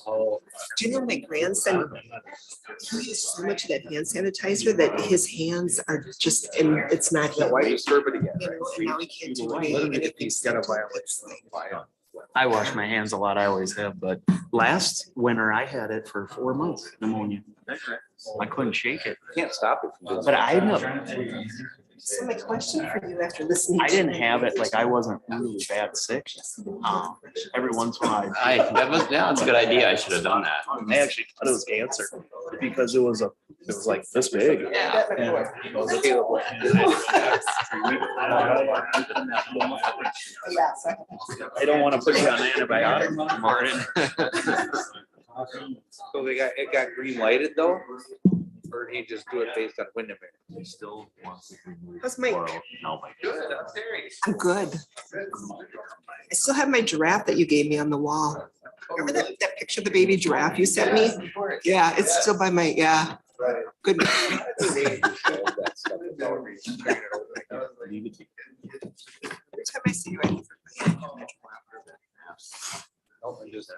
Do you know my grandson? He uses so much of that hand sanitizer that his hands are just, and it's not. Why disturb it again? You know, and now he can't do anything. I wash my hands a lot. I always have, but last winter I had it for 4 months, pneumonia. I couldn't shake it. Can't stop it from doing But I know So my question for you after listening. I didn't have it, like I wasn't really bad sick. Every once in a while. That's a good idea. I should have done that. I actually thought it was cancer because it was like this big. Yeah. I don't want to put you on antibiotics, Martin. So it got green lighted though? Or he just do it based on Windermere? He still wants to remove. How's Mike? No, Mike. I'm good. I still have my giraffe that you gave me on the wall. Remember that picture of the baby giraffe you sent me? Yeah, it's still by my, yeah. Good. Every time I see you, I think. Just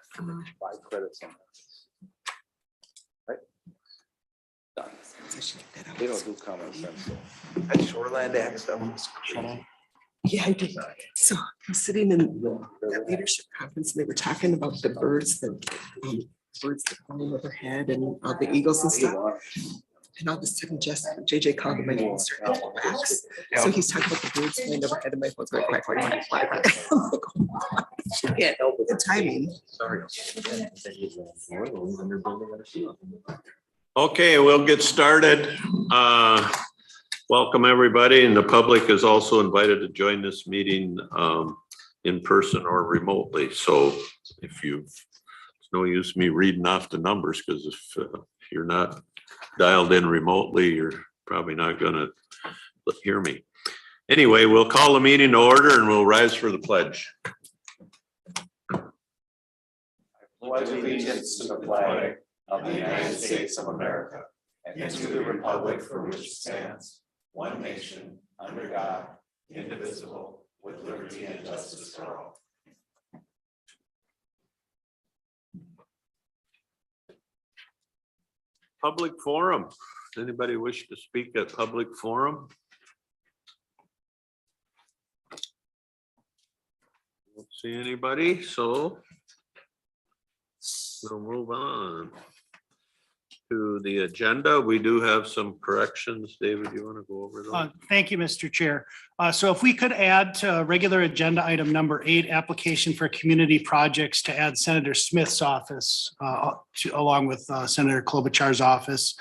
buy credits on that. Right? Done. I should get that out. They don't do common sense. That Shoreland Act stuff was crazy. Yeah, I did. So I'm sitting in that leadership conference and they were talking about the birds that flying overhead and all the eagles and stuff. And all of a sudden, JJ called and my phone started to wax. So he's talking about the birds flying overhead and my phone's going quack, quack, quack, quack, quack. I'm like, oh my gosh, I can't help it. The timing. Okay, we'll get started. Welcome, everybody, and the public is also invited to join this meeting in person or remotely. So if it's no use me reading off the numbers, because if you're not dialed in remotely, you're probably not going to hear me. Anyway, we'll call the meeting to order and we'll rise for the pledge. Pledge allegiance to the flag of the United States of America and to the republic for which it stands, one nation, under God, indivisible, with liberty and justice for all. Public forum. Anybody wish to speak at public forum? Don't see anybody, so we'll move on to the agenda. We do have some corrections. David, you want to go over those? Thank you, Mr. Chair. So if we could add to regular agenda item number 8, application for community projects, to add Senator Smith's office along with Senator Klobuchar's office.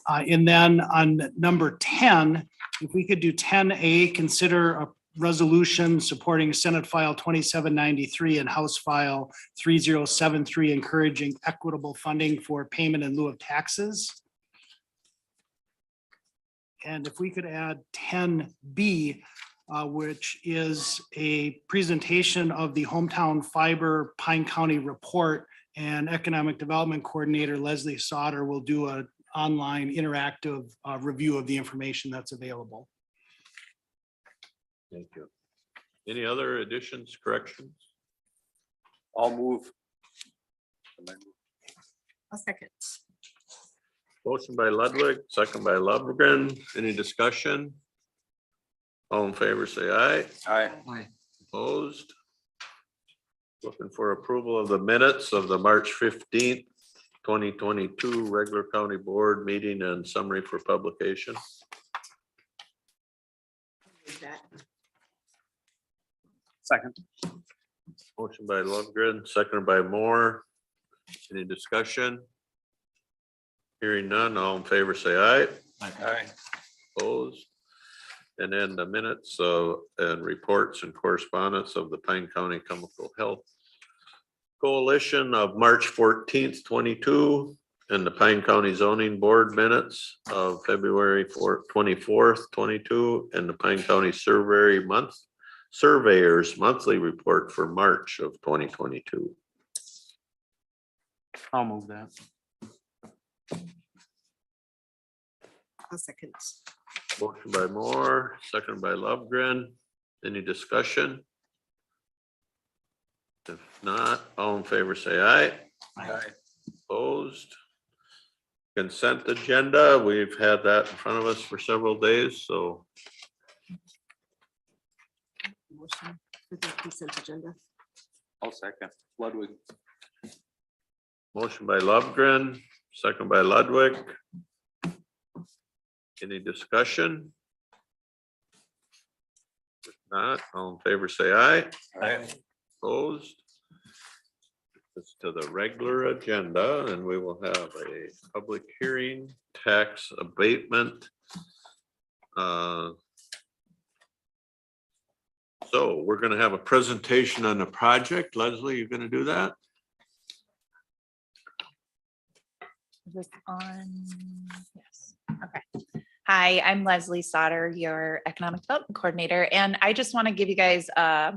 And then on number 10, if we could do 10A, consider a resolution supporting Senate File 2793 and House File 3073, encouraging equitable funding for payment in lieu of taxes. And if we could add 10B, which is a presentation of the Hometown Fiber Pine County report, and Economic Development Coordinator Leslie Sauter will do an online interactive review of the information that's available. Thank you. Any other additions, corrections? I'll move. I'll second. Motion by Ludwig, second by Lovgren. Any discussion? All in favor, say aye. Aye. Opposed? Looking for approval of the minutes of the March 15th, 2022 regular county board meeting and summary for publication. Second. Motion by Lundgren, seconded by Moore. Any discussion? Hearing none, all in favor say aye. Aye. Opposed? And then the minutes and reports and correspondence of the Pine County Chemical Health Coalition of March 14th, 22, and the Pine County Zoning Board minutes of February 24th, 22, and the Pine County Surveyors Monthly Report for March of 2022. I'll move that. I'll second. Motion by Moore, second by Lovgren. Any discussion? If not, all in favor say aye. Opposed? Consent agenda, we've had that in front of us for several days, so Motion for the consent agenda. I'll second. Ludwig. motion by Lovegren, second by Ludwig. Any discussion? If not, all in favor, say aye. Opposed? It's to the regular agenda, and we will have a public hearing, tax abatement. So we're gonna have a presentation on the project. Leslie, you're gonna do that? Is this on? Yes. Okay. Hi, I'm Leslie Sauter, your Economic Development Coordinator, and I just want to give you guys a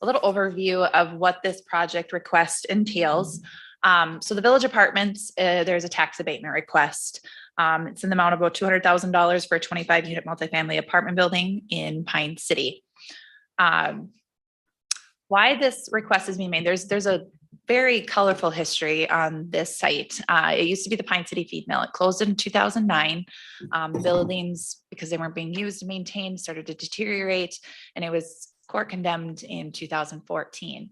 little overview of what this project request entails. So the Village Apartments, there's a tax abatement request. It's in the amount of about $200,000 for a 25-unit multifamily apartment building in Pine City. Why this request is being made? There's a very colorful history on this site. It used to be the Pine City feed mill. It closed in 2009. The buildings, because they weren't being used and maintained, started to deteriorate, and it was court condemned in 2014.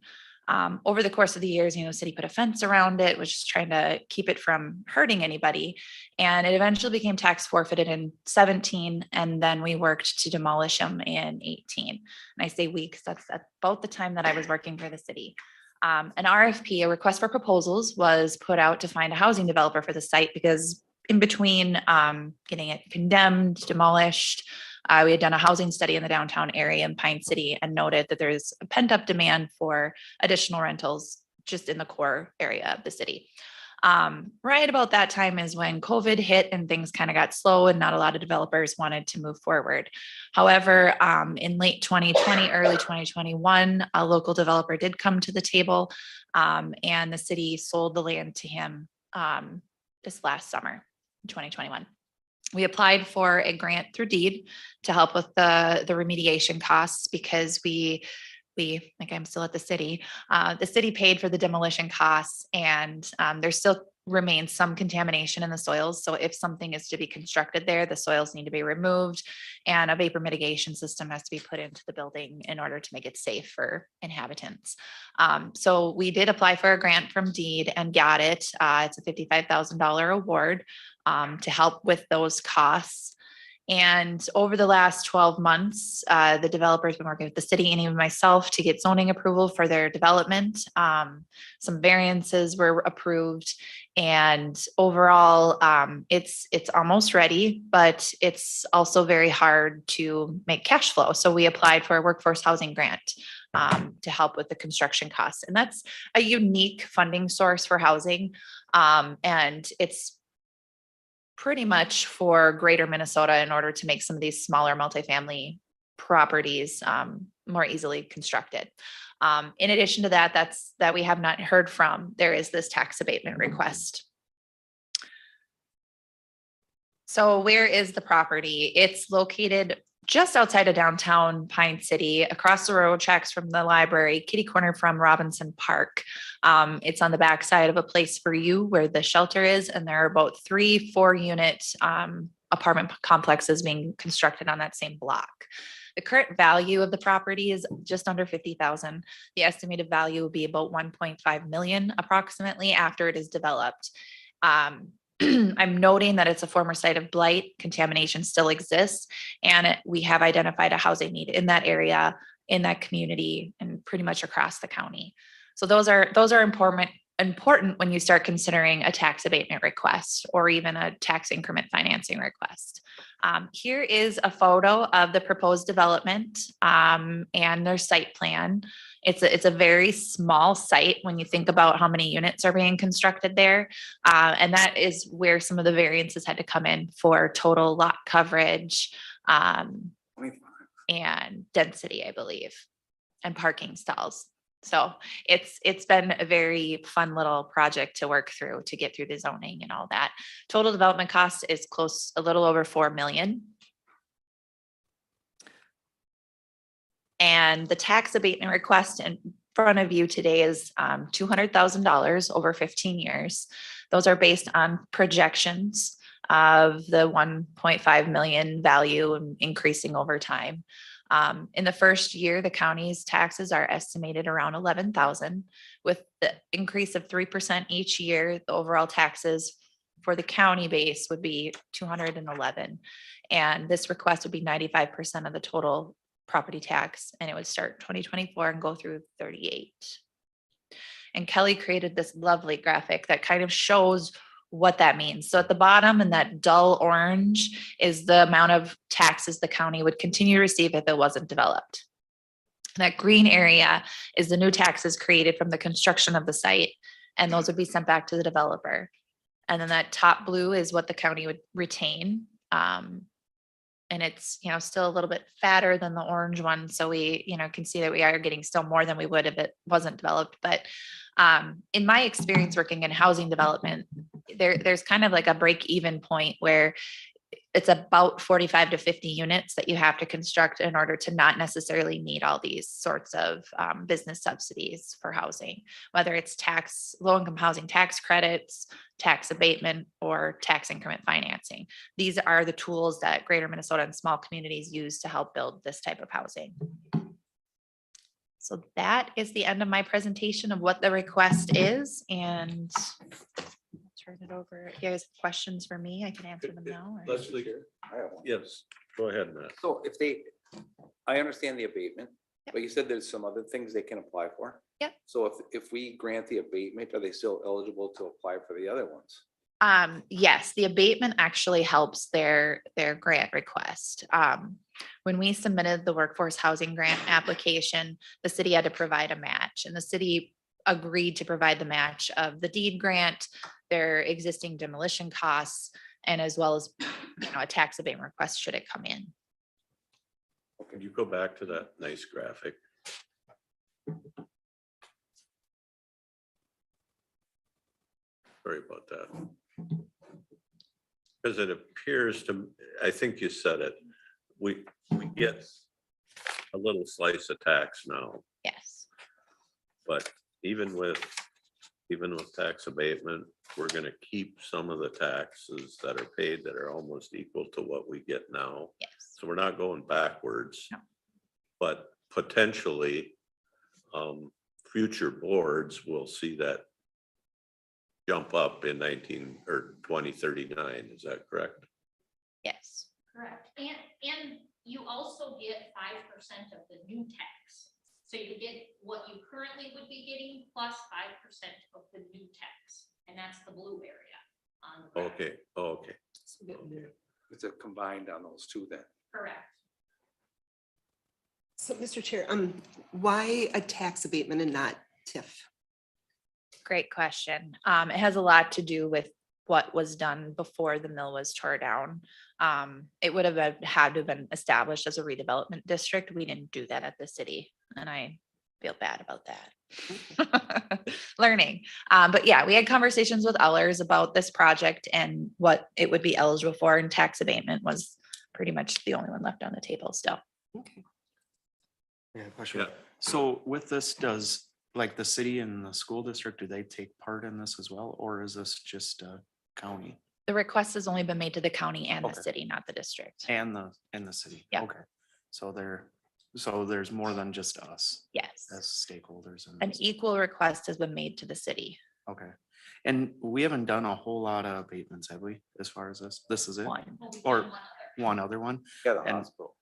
Over the course of the years, the city put a fence around it, was just trying to keep it from hurting anybody. And it eventually became tax forfeited in 17. And then we worked to demolish them in 18. And I say we, because that's about the time that I was working for the city. An RFP, a request for proposals, was put out to find a housing developer for the site, because in between getting it condemned, demolished, we had done a housing study in the downtown area in Pine City and noted that there's a pent up demand for additional rentals just in the core area of the city. Right about that time is when COVID hit and things kind of got slow and not a lot of developers wanted to move forward. However, in late 2020, early 2021, a local developer did come to the table, and the city sold the land to him this last summer, 2021. We applied for a grant through deed to help with the remediation costs, because we, like, I'm still at the city paid for the demolition costs, and there still remains some contamination in the soils. So if something is to be constructed there, the soils need to be removed, and a vapor mitigation system has to be put into the building in order to make it safe for inhabitants. So we did apply for a grant from deed and got it. It's a $55,000 award to help with those costs. And over the last 12 months, the developer's been working with the city and even myself to get zoning approval for their development. Some variances were approved, and overall, it's almost ready, but it's also very hard to make cash flow. So we applied for a workforce housing grant to help with the construction costs. And that's a unique funding source for housing. And it's pretty much for greater Minnesota in order to make some of these smaller multifamily properties more easily constructed. In addition to that we have not heard from, there is this tax abatement request. So where is the property? It's located just outside of downtown Pine City, across the railroad tracks from the library, kitty corner from Robinson Park. It's on the backside of a Place for You where the shelter is, and there are about 3 4-unit apartment complexes being constructed on that same block. The current value of the property is just under $50,000. The estimated value will be about $1.5 million approximately after it is developed. I'm noting that it's a former site of blight. Contamination still exists, and we have identified a housing need in that area, in that community, and pretty much across the county. So those are important when you start considering a tax abatement request or even a tax increment financing request. Here is a photo of the proposed development and their site plan. It's a very small site when you think about how many units are being constructed there. And that is where some of the variances had to come in for total lot coverage and density, I believe, and parking stalls. So it's been a very fun little project to work through to get through the zoning and all that. Total development cost is a little over $4 million. And the tax abatement request and front of you today is $200,000 over 15 years. Those are based on projections of the 1.5 million value and increasing over time. In the first year, the county's taxes are estimated around 11,000. With the increase of 3% each year, the overall taxes for the county base would be 211. And this request would be 95% of the total property tax, and it would start 2024 and go through 38. And Kelly created this lovely graphic that kind of shows what that means. So at the bottom in that dull orange is the amount of taxes the county would continue to receive if it wasn't developed. And that green area is the new taxes created from the construction of the site, and those would be sent back to the developer. And then that top blue is what the county would retain. And it's, you know, still a little bit fatter than the orange one. So we, you know, can see that we are getting still more than we would if it wasn't developed. But in my experience working in housing development, there's kind of like a break-even point where it's about 45 to 50 units that you have to construct in order to not necessarily need all these sorts of business subsidies for housing, whether it's tax, low-income housing tax credits, tax abatement, or tax increment financing. These are the tools that Greater Minnesota and small communities use to help build this type of housing. So that is the end of my presentation of what the request is, and turn it over. If you guys have questions for me, I can answer them now. or- Leslie, I have one. yes, go ahead, Matt. So if they, I understand the abatement, but you said there's some other things they can apply for? Yep. So if we grant the abatement, are they still eligible to apply for the other ones? Yes, the abatement actually helps their grant request. When we submitted the workforce housing grant application, the city had to provide a match, and the city agreed to provide the match of the deed grant, their existing demolition costs, and as well as, you know, a tax abatement request should it come in. Can you go back to that nice graphic? Sorry about that. Because it appears to, I think you said it, we get a little slice of tax now, Yes. but even with tax abatement, we're gonna keep some of the taxes that are paid that are almost equal to what we get now. Yes. So we're not going backwards. No. But potentially, future boards will see that jump up in 2039, is that correct? Yes. Correct. And you also get 5% of the new tax. So you get what you currently would be getting plus 5% of the new tax. And that's the blue area on the graph. Okay, okay. It's a combined on those two then. Correct. So, Mr. Chair, why a tax abatement and not TIF? Great question. It has a lot to do with what was done before the mill was tore down. It would have had to have been established as a redevelopment district. We didn't do that at the city, and I feel bad about that. Learning. But yeah, we had conversations with Ellers about this project and what it would be eligible for, and tax abatement was pretty much the only one left on the table still. Okay. Yeah, question. Yeah. So with this, does like the city and the school district, do they take part in this as well? Or is this just a county The request has only been made to the county and the Okay. city, not the district. and the city? Yeah. Okay. So there's more than just us Yes. as stakeholders. in An this. equal request has been made to the city. Okay. And we haven't done a whole lot of abatements, have we, as far as this? This is it? One. Well, we've Or- done one other. One other one? Yeah, the And- hospital.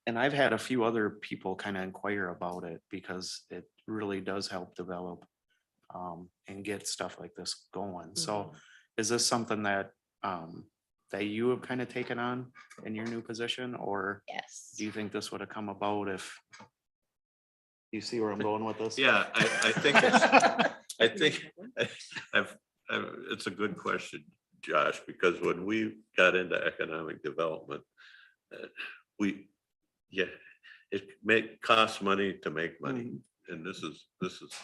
And I've had a few other people kind of inquire about it because it really does help develop and get stuff like this going. So is this something that that you have kind of taken on in your new position, or Yes. do you think this would have come about if you see where I'm going with this? Yeah, I think it's a good question, Josh, because when we got into economic development, it costs money to make money. And this is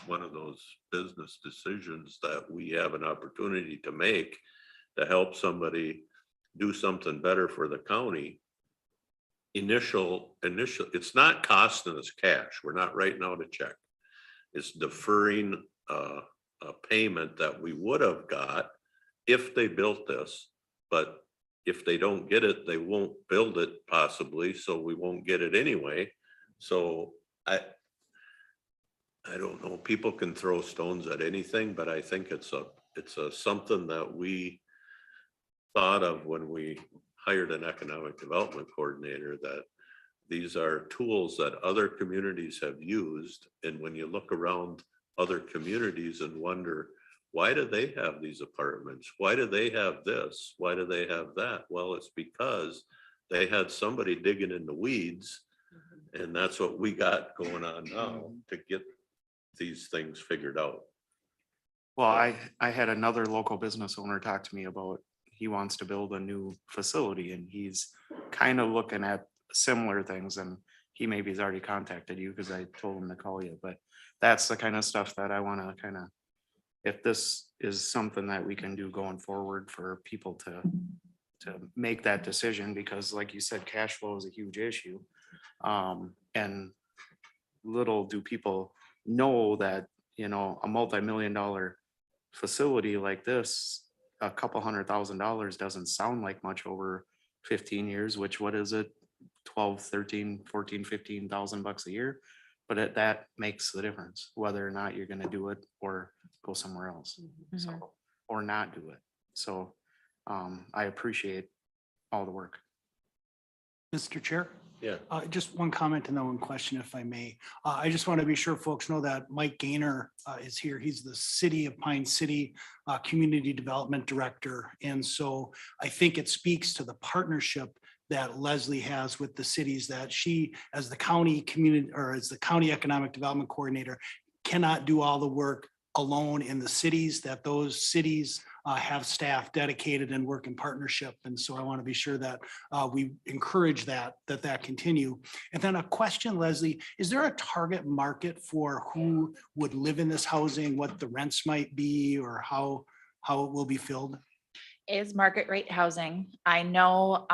one of those business decisions that we have an opportunity to make to help somebody do something better for the county. Initial, it's not costing us cash. We're not writing out a check. is deferring a payment that we would have got if they built this, but if they don't get it, they won't build it possibly, so we won't get it anyway. So I don't know, people can throw stones at anything, but I think it's a something that we thought of when we hired an economic development coordinator, that these are tools that other communities have used. And when you look around other communities and wonder, why do they have these apartments? Why do they have this? Why do they have that? Well, it's because they had somebody digging in the weeds. And that's what we got going on now to get these things figured out. Well, I had another local business owner talk to me about, he wants to build a new facility and he's kind of looking at similar things, and he maybe has already contacted you because I told him to call you, but that's the kind of stuff that I want to kind of, if this is something that we can do going forward for people to make that decision, because like you said, cash flow is a huge issue. And little do people know that, you know, a multi-million-dollar facility like this, a couple $100,000 doesn't sound like much over 15 years, which what is it? 12, 13, 14, 15,000 bucks a year. But that makes the difference, whether or not you're going to do it or go somewhere else. So, or not do it. So I appreciate all the work. Mr. Chair? Yeah. Just one comment and then one question, if I may. I just want to be sure folks know that Mike Gaynor is here. He's the City of Pine City Community Development Director. And so I think it speaks to the partnership that Leslie has with the cities, that she, as the county community or as the county economic development coordinator, cannot do all the work alone in the cities, that those cities have staff dedicated and work in partnership. And so I want to be sure that we encourage that continue. And then a question, Leslie, is there a target market for who would live in this housing, what the rents might be, or how it will be filled? Is market rate housing. I know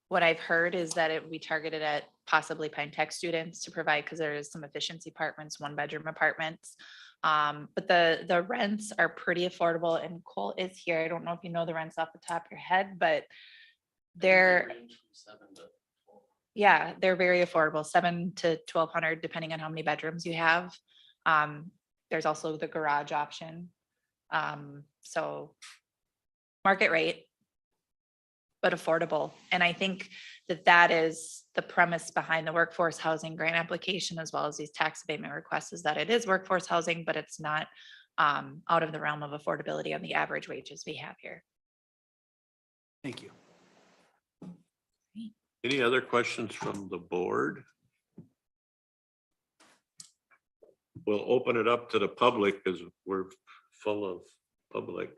what I've heard is that it would be targeted at possibly Pine Tech students to provide, because there is some efficiency apartments, 1-bedroom apartments. But the rents are pretty affordable, and Cole is here. I don't know if you know the rents off the top of your head, but they're very affordable, $700 to $1,200, depending on how many bedrooms you have. There's also the garage option. So market rate, but affordable. And I think that is the premise behind the workforce housing grant application, as well as these tax abatement requests, is that it is workforce housing, but it's not out of the realm of affordability on the average wages we have here. Thank you. Any other questions from the board? We'll open it up to the public because we're full of public,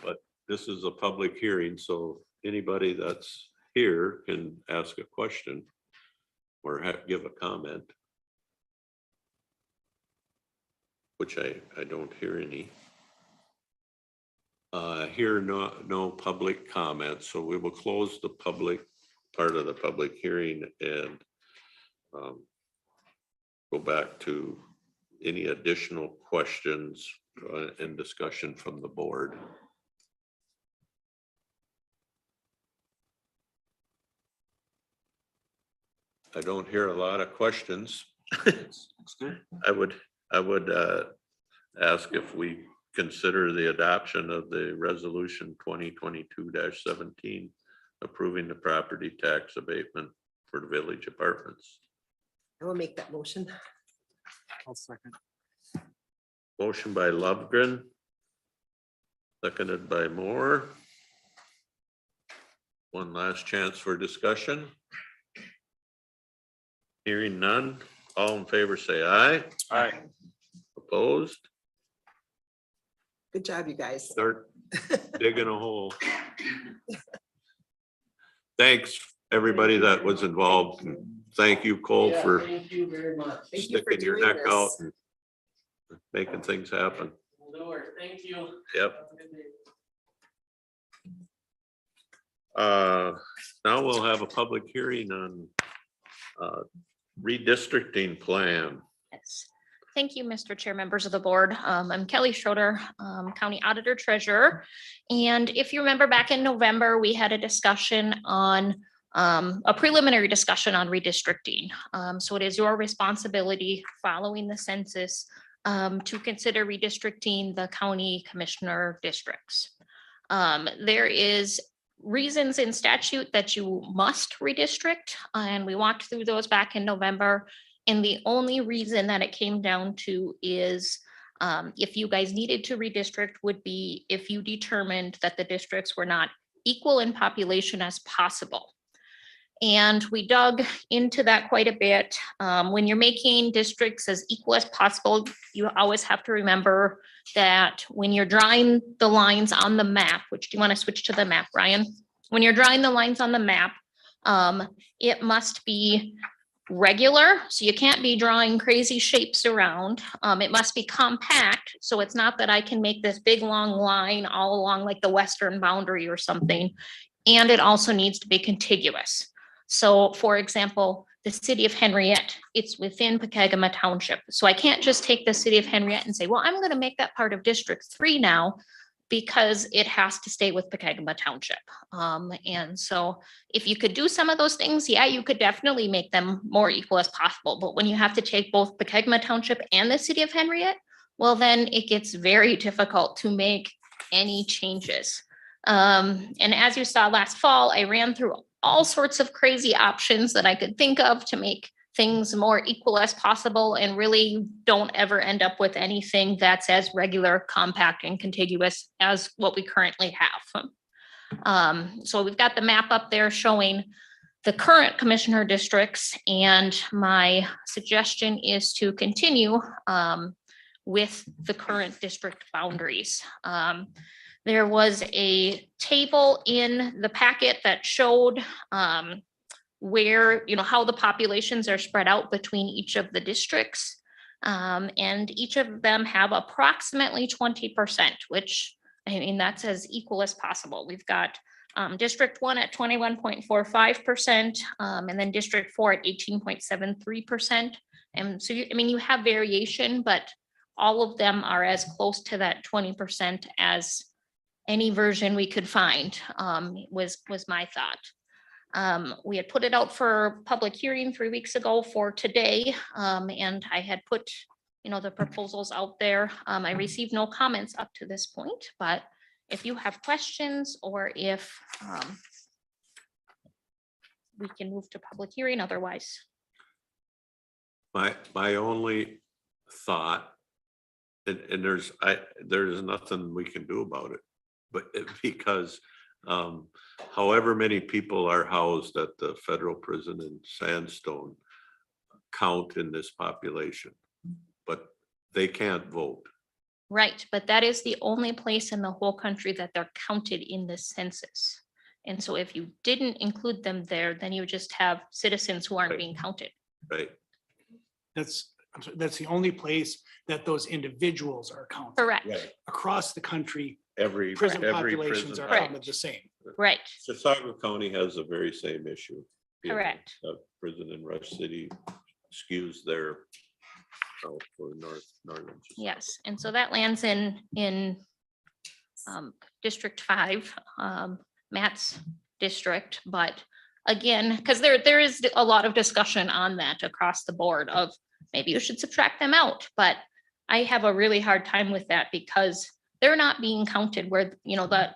but this is a public hearing, so anybody that's here can ask a question or give a comment, which I don't hear any. Here, no public comments, so we will close the public part of the public hearing and go back to any additional questions and discussion from the board. I don't hear a lot of questions. I would ask if we consider the adoption of the resolution 2022-17 approving the property tax abatement for the village apartments. I will make that motion. I'll second. Motion by Lovegren, seconded by Moore. One last chance for discussion. Hearing none, all in favor say aye. Aye. Opposed? Good job, you guys. Start digging a hole. Thanks, everybody that was involved. And thank you, Cole, for Thank you very much. Thank you for sticking your doing neck out this. and making things happen. Thank you. Yep. Now we'll have a public hearing on redistricting plan. Thank you, Mr. Chair, members of the board. I'm Kelly Schroeder, County Auditor Treasurer. And if you remember back in November, we had a discussion on a preliminary discussion on redistricting. So it is your responsibility following the census to consider redistricting the county commissioner districts. There is reasons in statute that you must redistrict, and we walked through those back in November. And the only reason that it came down to is if you guys needed to redistrict would be if you determined that the districts were not equal in population as possible. And we dug into that quite a bit. When you're making districts as equal as possible, you always have to remember that when you're drawing the lines on the map, which do you want to switch to the map, Ryan? When you're drawing the lines on the map, it must be regular, so you can't be drawing crazy shapes around. It must be compact, so it's not that I can make this big long line all along like the western boundary or something. And it also needs to be contiguous. So for example, the city of Henriette, it's within Pekegama Township. So I can't just take the city of Henriette and say, well, I'm going to make that part of District 3 now, because it has to stay with Pekegama Township. And so if you could do some of those things, yeah, you could definitely make them more equal as possible. But when you have to take both Pekegama Township and the city of Henriette, well, then it gets very difficult to make any changes. And as you saw last fall, I ran through all sorts of crazy options that I could think of to make things more equal as possible, and really don't ever end up with anything that's as regular, compact, and contiguous as what we currently have. So we've got the map up there showing the current commissioner districts, and my suggestion is to continue with the current district boundaries. There was a table in the packet that showed where, how the populations are spread out between each of the districts. And each of them have approximately 20%, which, I mean, that's as equal as possible. We've got District 1 at 21.45%, and then District 4 at 18.73%. And so, you have variation, but all of them are as close to that 20% as any version we could find, was my thought. We had put it out for public hearing 3 weeks ago for today, and I had put, the proposals out there. I received no comments up to this point, but if you have questions, or if we can move to public hearing otherwise. My only thought, and there's nothing we can do about it, but because however many people are housed at the federal prison in Sandstone count in this population, but they can't vote. Right, but that is the only place in the whole country that they're counted in the census. And so if you didn't include them there, then you just have citizens who aren't Right. being counted. Right. That's the only place that those individuals are counted. Correct, Across the country, Every prison every populations prison are Right. counted the same. right, Chisago County has the very same issue. Correct. Prison in Rush City skews their south or northern. yes. And so that lands in District 5, Matt's district, but again, because there is a lot of discussion on that across the board of maybe you should subtract them out, but I have a really hard time with that because they're not being counted where,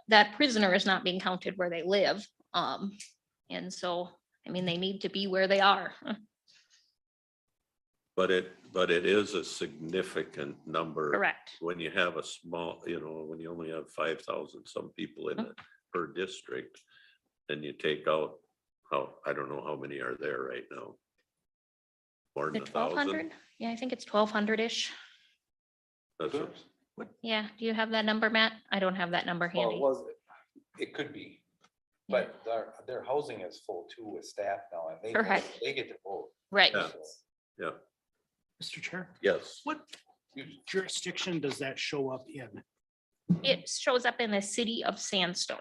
that prisoner is not being counted where they live. And so, they need to be where they are. But it is a significant number. Correct. When you have a small, when you only have 5,000 some people in it per district, and you take out, I don't know how many are there right now. More The than 1,000. 1,200? Yeah, I think it's 1,200-ish. That's Yeah, do you have that number, Matt? I don't have that number handy. It could be, Yeah. but their housing is full too with staff now, and Correct. they get to vote. Right. Yeah. Yeah. Mr. Chair, Yes. what jurisdiction does that show up in? It shows up in the city of Sandstone.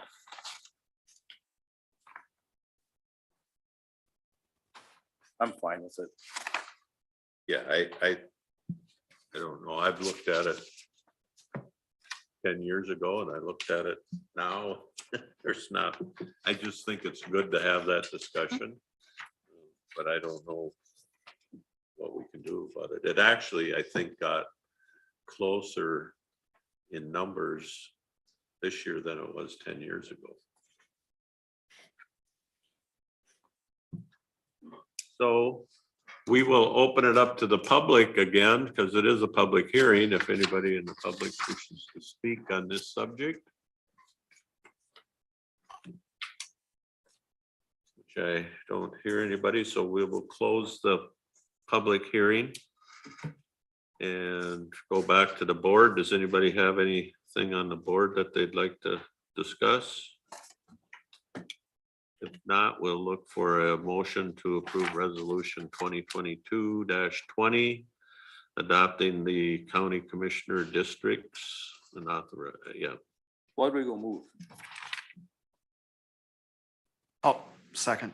I'm fine with it. Yeah, I don't know. I've looked at it 10 years ago and I looked at it now. There's not, I just think it's good to have that discussion. But I don't know what we can do about it. It actually, I think, got closer in numbers this year than it was 10 years ago. So we will open it up to the public again, because it is a public hearing, if anybody in the public wishes to speak on this subject. Which I don't hear anybody, so we will close the public hearing and go back to the board. Does anybody have anything on the board that they'd like to discuss? If not, we'll look for a motion to approve resolution 2022-20, adopting the county commissioner districts and author, yeah. Why do we go move? Oh, second.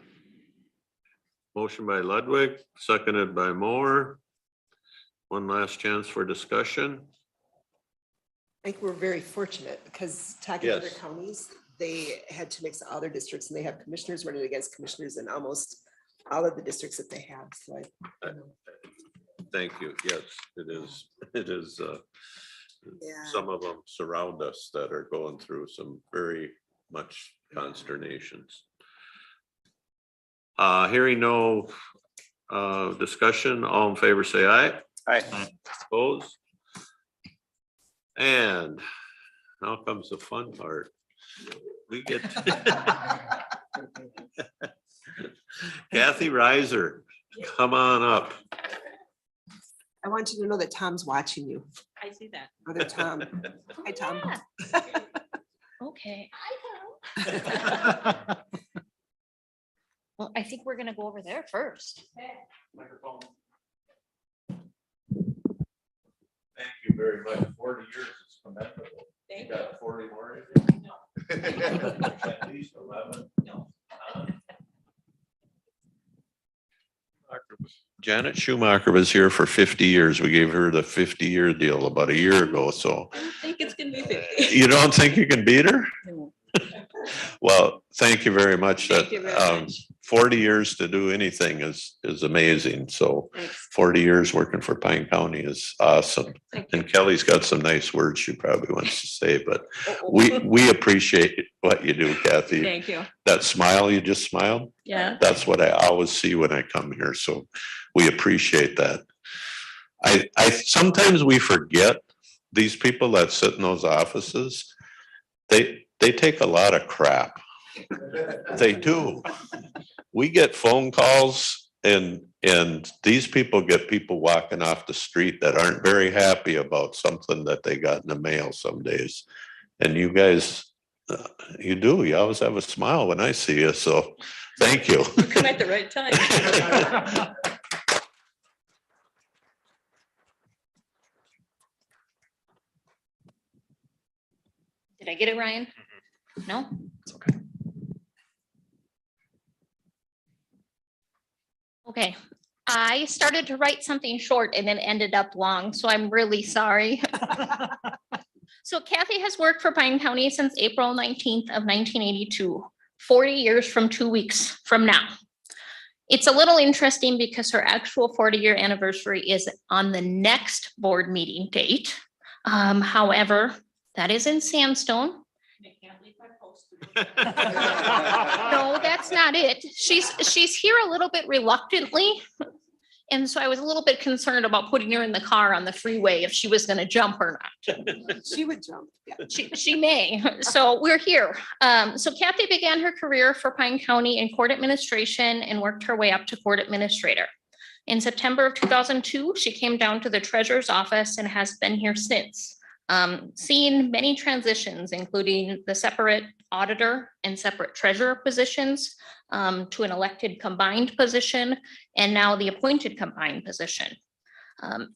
Motion by Ludwig, seconded by Moore. One last chance for discussion. I think we're very fortunate because talking to other Yes. counties, they had to mix all their districts and they have commissioners running against commissioners in almost all of the districts that they have. So I Thank you. Yes, it is. It is. Yeah. Some of them surround us that are going through some very much consternations. Hearing no discussion, all in favor say aye. Aye. Opposed? And now comes the fun part. We get Kathy Reiser, come on up. I want you to know that Tom's watching you. I see that. Other Tom. Hi, Tom. Okay. Well, I think we're gonna go over there first. Microphone. Thank you very much. 40 years is commendable. Thank You got 40 more? No. At least 11. No. Janet Schumacher was here for 50 years. We gave her the 50-year deal about a year ago, so. I don't think it's gonna be 50. You don't think you can beat her? No. Well, thank you very much. Thank you very much. 40 years to do anything is amazing. So Thanks. 40 years working for Pine County is awesome. Thank you. And Kelly's got some nice words she probably wants to say, but we appreciate what you do, Kathy. Thank you. That smile you just smiled, Yeah. that's what I always see when I come here. So we appreciate that. I sometimes we forget these people that sit in those offices, they take a lot of crap. They do. We get phone calls and these people get people walking off the street that aren't very happy about something that they got in the mail some days. And you guys, you always have a smile when I see you. So thank you. You come at the right time. Did I get it, Ryan? No? It's okay. Okay, I started to write something short and it ended up long, so I'm really sorry. So Kathy has worked for Pine County since April 19th of 1982, 40 years from 2 weeks from now. It's a little interesting because her actual 40-year anniversary is on the next board meeting date. However, that is in Sandstone. No, that's not it. She's here a little bit reluctantly. And so I was a little bit concerned about putting her in the car on the freeway if she was going to jump or not. She would jump. Yeah. She may. So we're here. So Kathy began her career for Pine County in court administration and worked her way up to court administrator. In September of 2002, she came down to the treasurer's office and has been here since. Seeing many transitions, including the separate auditor and separate treasurer positions to an elected combined position, and now the appointed combined position.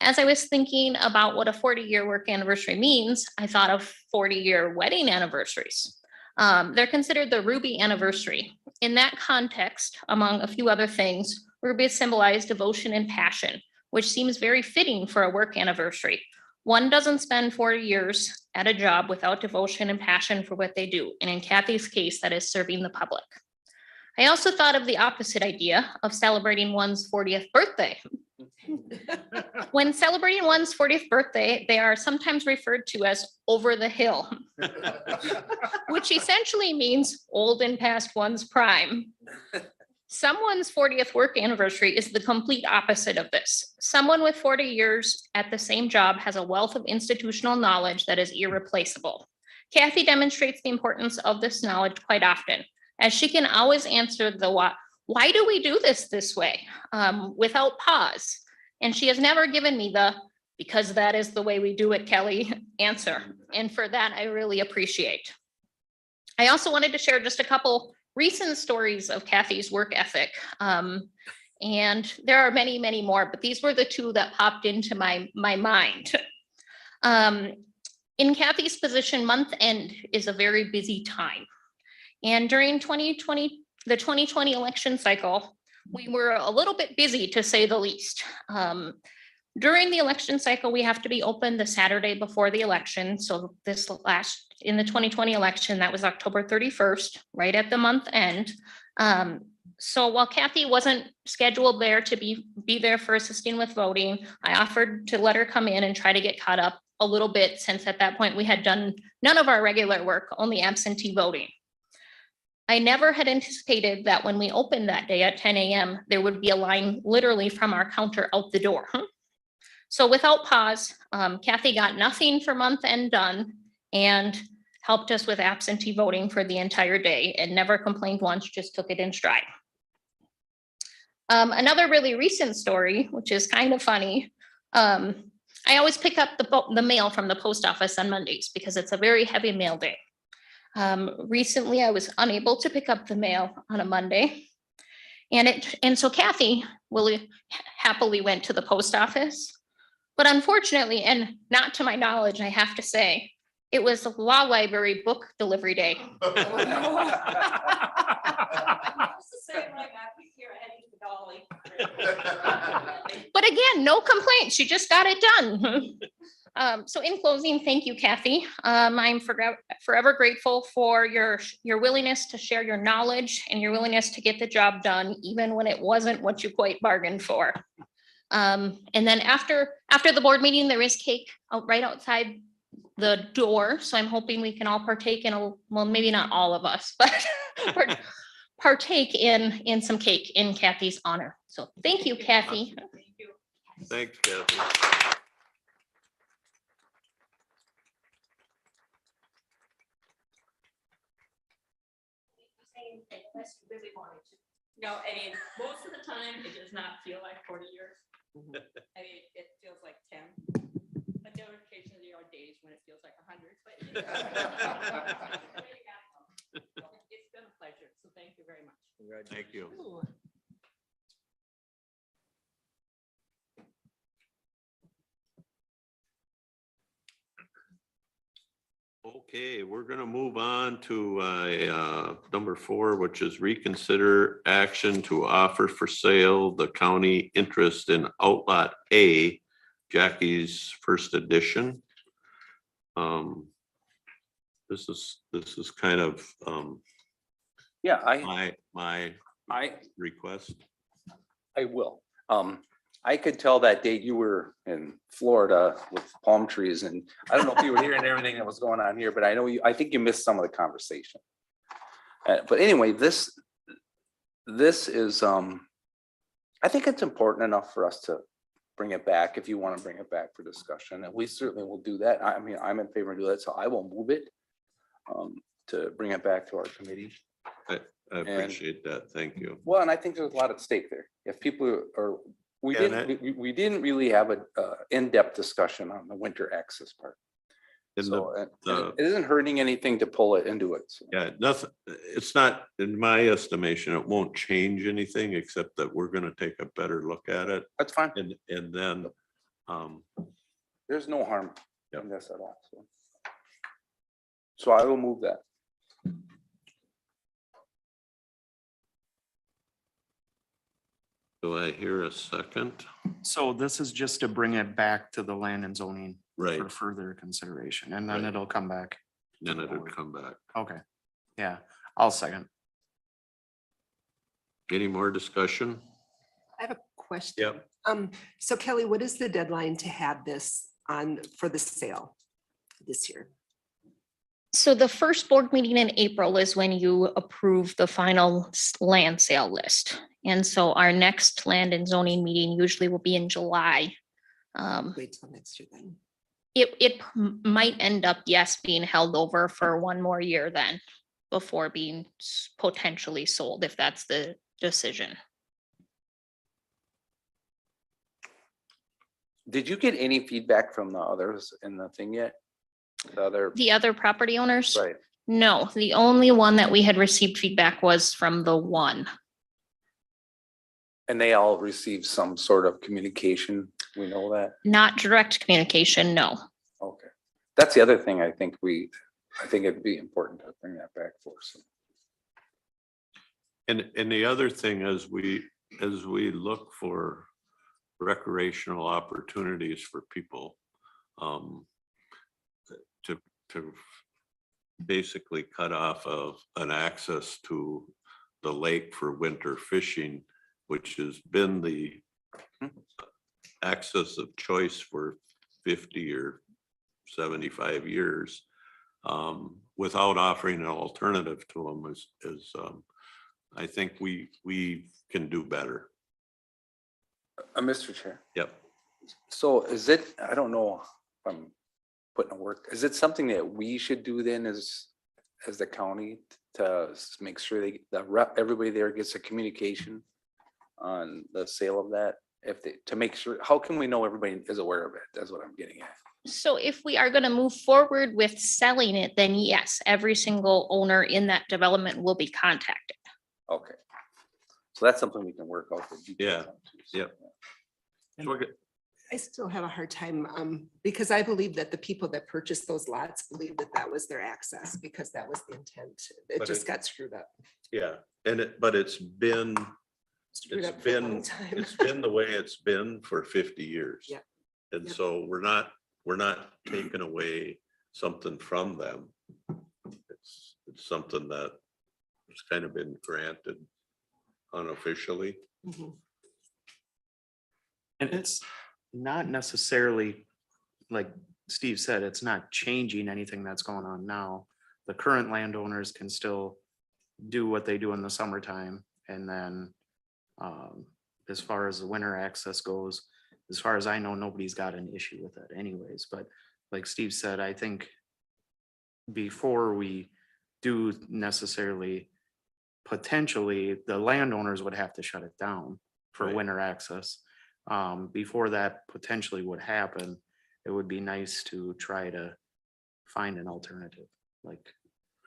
As I was thinking about what a 40-year work anniversary means, I thought of 40-year wedding anniversaries. They're considered the Ruby anniversary. In that context, among a few other things, Ruby symbolized devotion and passion, which seems very fitting for a work anniversary. One doesn't spend 40 years at a job without devotion and passion for what they do. And in Kathy's case, that is serving the public. I also thought of the opposite idea of celebrating one's 40th birthday. When celebrating one's 40th birthday, they are sometimes referred to as over the hill, which essentially means old and past one's prime. Someone's 40th work anniversary is the complete opposite of this. Someone with 40 years at the same job has a wealth of institutional knowledge that is irreplaceable. Kathy demonstrates the importance of this knowledge quite often, as she can always answer the why do we do this way without pause. And she has never given me the because that is the way we do it, Kelly answer. And for that, I really appreciate. I also wanted to share just a couple recent stories of Kathy's work ethic. And there are many, many more, but these were the two that popped into my mind. In Kathy's position, month end is a very busy time. And during the 2020 election cycle, we were a little bit busy, to say the least. During the election cycle, we have to be open the Saturday before the election. So in the 2020 election, that was October 31st, right at the month end. So while Kathy wasn't scheduled there to be there for assisting with voting, I offered to let her come in and try to get caught up a little bit, since at that point we had done none of our regular work, only absentee voting. I never had anticipated that when we opened that day at 10 a.m., there would be a line literally from our counter out the door. So without pause, Kathy got nothing for month end done and helped us with absentee voting for the entire day and never complained once, just took it in stride. Another really recent story, which is kind of funny. I always pick up the mail from the post office on Mondays because it's a very heavy mail day. Recently, I was unable to pick up the mail on a Monday. And so Kathy happily went to the post office. But unfortunately, and not to my knowledge, I have to say, it was law library book delivery day. But again, no complaints. She just got it done. So in closing, thank you, Kathy. I'm forever grateful for your willingness to share your knowledge and your willingness to get the job done, even when it wasn't what you quite bargained for. And then after the board meeting, there is cake right outside the door. So I'm hoping we can all partake in well, maybe not all of us, but partake in some cake in Kathy's honor. So thank you, Kathy. Thanks, Kathy. Unless you really wanted to. No, I mean, most of the time, it does not feel like 40 years. I mean, it feels like 10. But there are occasionally days when it feels like 100. But you know, it's been a pleasure. So thank you very much. Thank you. Okay, we're gonna move on to number 4, which is reconsider action to offer for sale the county interest in Outlot A, Jackie's first edition. This is kind of Yeah, my I request. will. I could tell that day you were in Florida with palm trees, and I don't know if you were hearing everything that was going on here, but I think you missed some of the conversation. But anyway, this is, I think it's important enough for us to bring it back if you want to bring it back for discussion, and we certainly will do that. I mean, I'm in favor of doing that, so I will move it to bring it back to our committee. I appreciate that. Thank you. Well, and I think there's a lot at stake there. If people are, we didn't really have a in-depth discussion on the winter access part. So it isn't hurting anything to pull it into it. So. Yeah, nothing. It's not, in my estimation, it won't change anything except that we're going to take a better look at it. That's fine. And then there's no harm in this at all. So I will move that. Do I hear a second? So this is just to bring it back to the land and zoning Right, for further consideration, and then Right. it'll come back. then it would come back. Okay, yeah, I'll second. Any more discussion? I have a question. Yep. So Kelly, what is the deadline to have this on for the sale this year? So the first board meeting in April is when you approve the final land sale list. And so our next land and zoning meeting usually will be in July. Wait till next year then. It might end up, yes, being held over for one more year then before being potentially sold, if that's the decision. Did you get any feedback from the others in the thing yet? The other, The other property owners? right, No, the only one that we had received feedback was from the one. and they all received some sort of communication, we know that, Not direct communication, no. okay. That's the other thing I think it'd be important to bring that back for us. And the other thing is as we look for recreational opportunities for people, to basically cut off of an access to the lake for winter fishing, which has been the access of choice for 50 or 75 years, without offering an alternative to them is I think we can do better. Mr. Chair. Yep. So is it, I don't know if I'm putting a work, is it something that we should do then as the county to make sure everybody there gets a communication on the sale of that? To make sure, how can we know everybody is aware of it? That's what I'm getting at. So if we are going to move forward with selling it, then yes, every single owner in that development will be contacted. Okay. So that's something we can work out. the details Yeah. on too, so, Yep. So we're good. I still have a hard time, because I believe that the people that purchased those lots believed that that was their access, because that was the intent. It But just got screwed up. Yeah, but it's been Screwed up for a long time. the way it's been for 50 years. Yeah. And Yep. so we're not taking away something from them. It's something that has kind of been granted unofficially. Mhm. And it's not necessarily, like Steve said, it's not changing anything that's going on now. The current landowners can still do what they do in the summertime. And then as far as the winter access goes, as far as I know, nobody's got an issue with it anyways. But like Steve said, I think before we do necessarily, potentially, the landowners would have to shut it down for Right. winter access. Before that potentially would happen, it would be nice to try to find an alternative, like,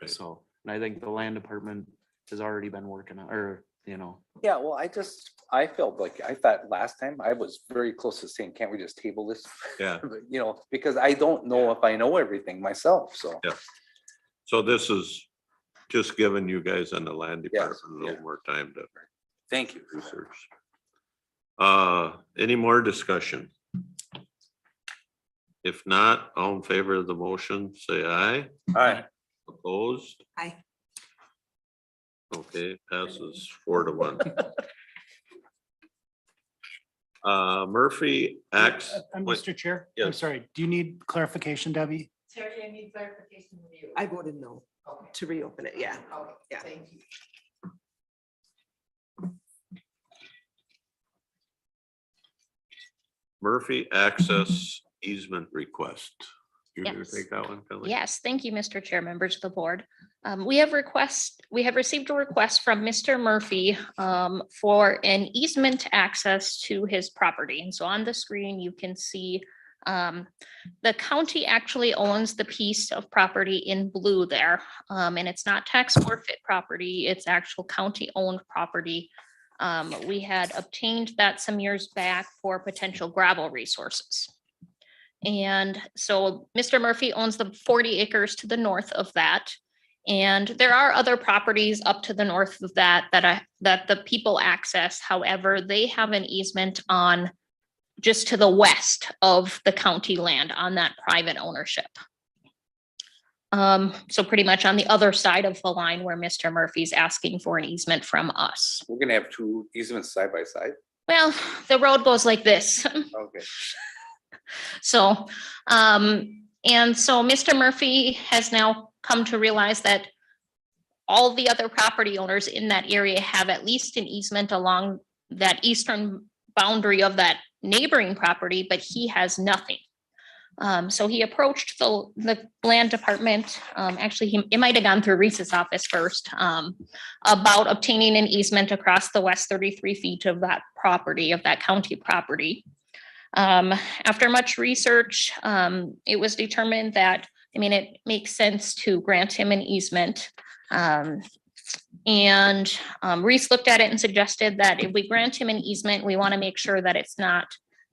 Right. so. And I think the land department has already been working on, or, you know, Yeah, well, I felt like, I thought last time I was very close to saying, can't we just table this? Yeah. You know, because I don't know if I know everything myself, so. Yeah. So this is just giving you guys in the land Yes, department a yeah. little more time to Thank you. research. Any more discussion? If not, all in favor of the motion, say aye. Aye. Opposed? Aye. Okay, passes 4-1. Murphy acts. wait, Mr. Chair, I'm yes. sorry, do you need clarification, Debbie? Terry, I need clarification from you. I voted no to reopen it. Yeah. Okay, Yeah. thank you. Murphy access easement request. You're gonna Yes. take that one, Kelly? Yes, thank you, Mr. Chair, members of the board. We have received a request from Mr. Murphy for an easement access to his property. And so on the screen, you can see the county actually owns the piece of property in blue there. And it's not tax forfeit property, it's actual county-owned property. We had obtained that some years back for potential gravel resources. And so Mr. Murphy owns the 40 acres to the north of that. And there are other properties up to the north of that, that the people access. However, they have an easement on just to the west of the county land on that private ownership. So pretty much on the other side of the line where Mr. Murphy's asking for an easement from us. We're gonna have two easements side by side. Well, the road goes like this. Okay. So, and so Mr. Murphy has now come to realize that all the other property owners in that area have at least an easement along that eastern boundary of that neighboring property, but he has nothing. So he approached the land department, actually, it might have gone through Reese's office first, about obtaining an easement across the west 33 feet of that property, of that county property. After much research, it was determined that, I mean, it makes sense to grant him an easement. Reese looked at it and suggested that if we grant him an easement, we want to make sure that it's not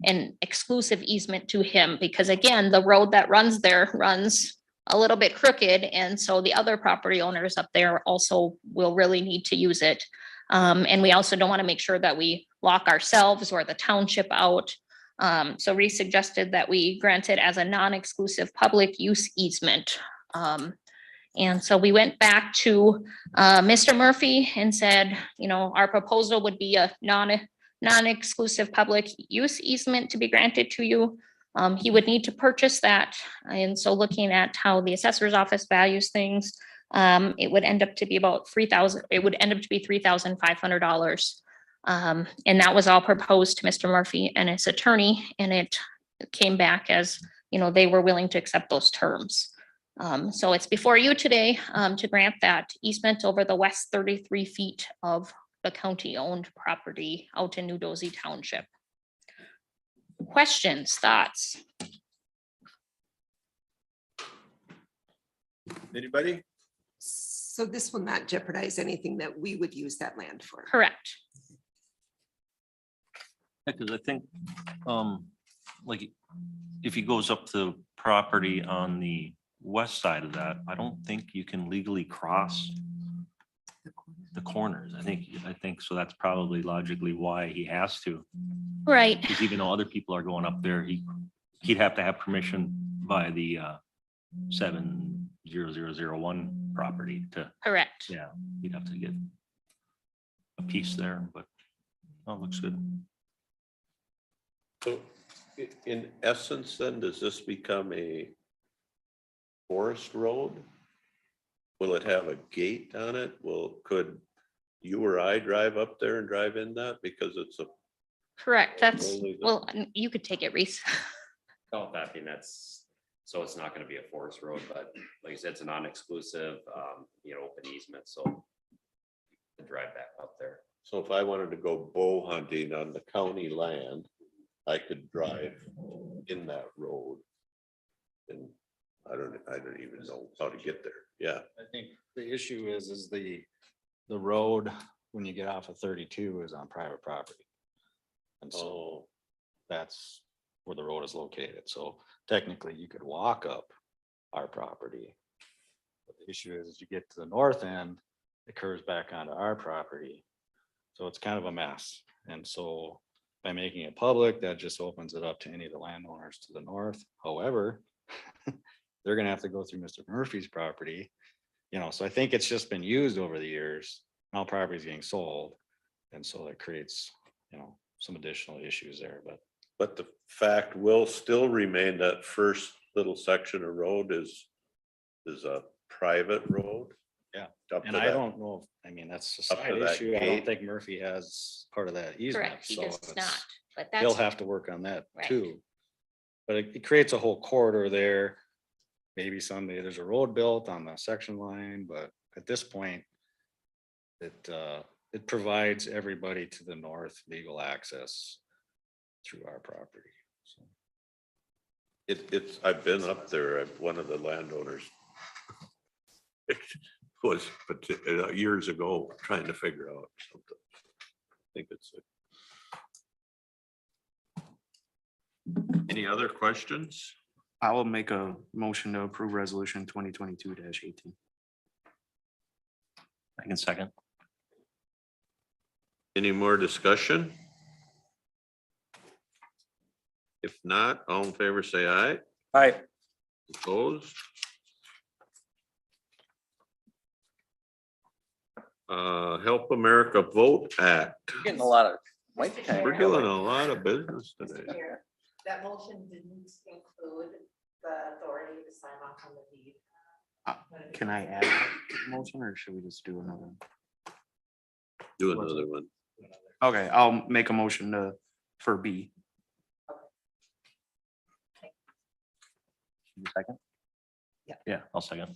an exclusive easement to him, because again, the road that runs there runs a little bit crooked. And so the other property owners up there also will really need to use it. And we also don't want to make sure that we lock ourselves or the township out. So Reese suggested that we grant it as a non-exclusive public use easement. And so we went back to Mr. Murphy and said, you know, our proposal would be a non-exclusive public use easement to be granted to you. He would need to purchase that. And so looking at how the assessor's office values things, it would end up to be about $3,500. And that was all proposed to Mr. Murphy and his attorney, and it came back as, you know, they were willing to accept those terms. So it's before you today to grant that easement over the west 33 feet of the county-owned property out in New Dozy Township. Questions, thoughts? Anybody? So this will not jeopardize anything that we would use that land for. Correct. Because I think, like, if he goes up the property on the west side of that, I don't think you can legally cross the corners. I think so. That's probably logically why he has to. Right. Because even though other people are going up there, he'd have to have permission by the 70001 property to. Correct. Yeah, he'd have to get a piece there, but that looks good. So in essence, then, does this become a forest road? Will it have a gate on it? Could you or I drive up there and drive in that because it's a? Correct. That's, Only the- well, you could take it, Reese. Oh, I mean, so it's not gonna be a forest road, but like you said, it's a non-exclusive, open easement, so you can drive back up there. So if I wanted to go bow hunting on the county land, I could drive in that road. And I don't even know how to get there. Yeah. I think the issue is the road, when you get off of 32, is on private property. And so that's where the road is located. So technically you could walk up our property. But the issue is you get to the north end, it curves back onto our property. So it's kind of a mess. And so by making it public, that just opens it up to any of the landowners to the north. However, they're gonna have to go through Mr. Murphy's property, so I think it's just been used over the years. Now property is getting sold. And so that creates, some additional issues there, But the fact will still remain that first little section of road is a private road. Yeah. Up And to I that. don't know, that's a Up to side that issue. I gate. don't think Murphy has part of that easement. Correct. He So does it's- not, but They'll that's, have to work on that Right. too. But it creates a whole corridor there. Maybe someday there's a road built on the section line, but at this point, it provides everybody to the north legal access through our property. So I've been up there. One of the landowners was years ago trying to figure out something. I think it's. Any other questions? I will make a motion to approve resolution 2022-18. I can second. Any more discussion? If not, all in favor, say aye. Aye. Opposed? Help America Vote Act. You're getting a lot of mic time. We're doing a lot of business today. That motion didn't include the authority to sign off on the deed. Can I add that to the motion or should we just do another? Do another one. Okay, I'll make a motion for B. You second? Yeah. Yeah, I'll second.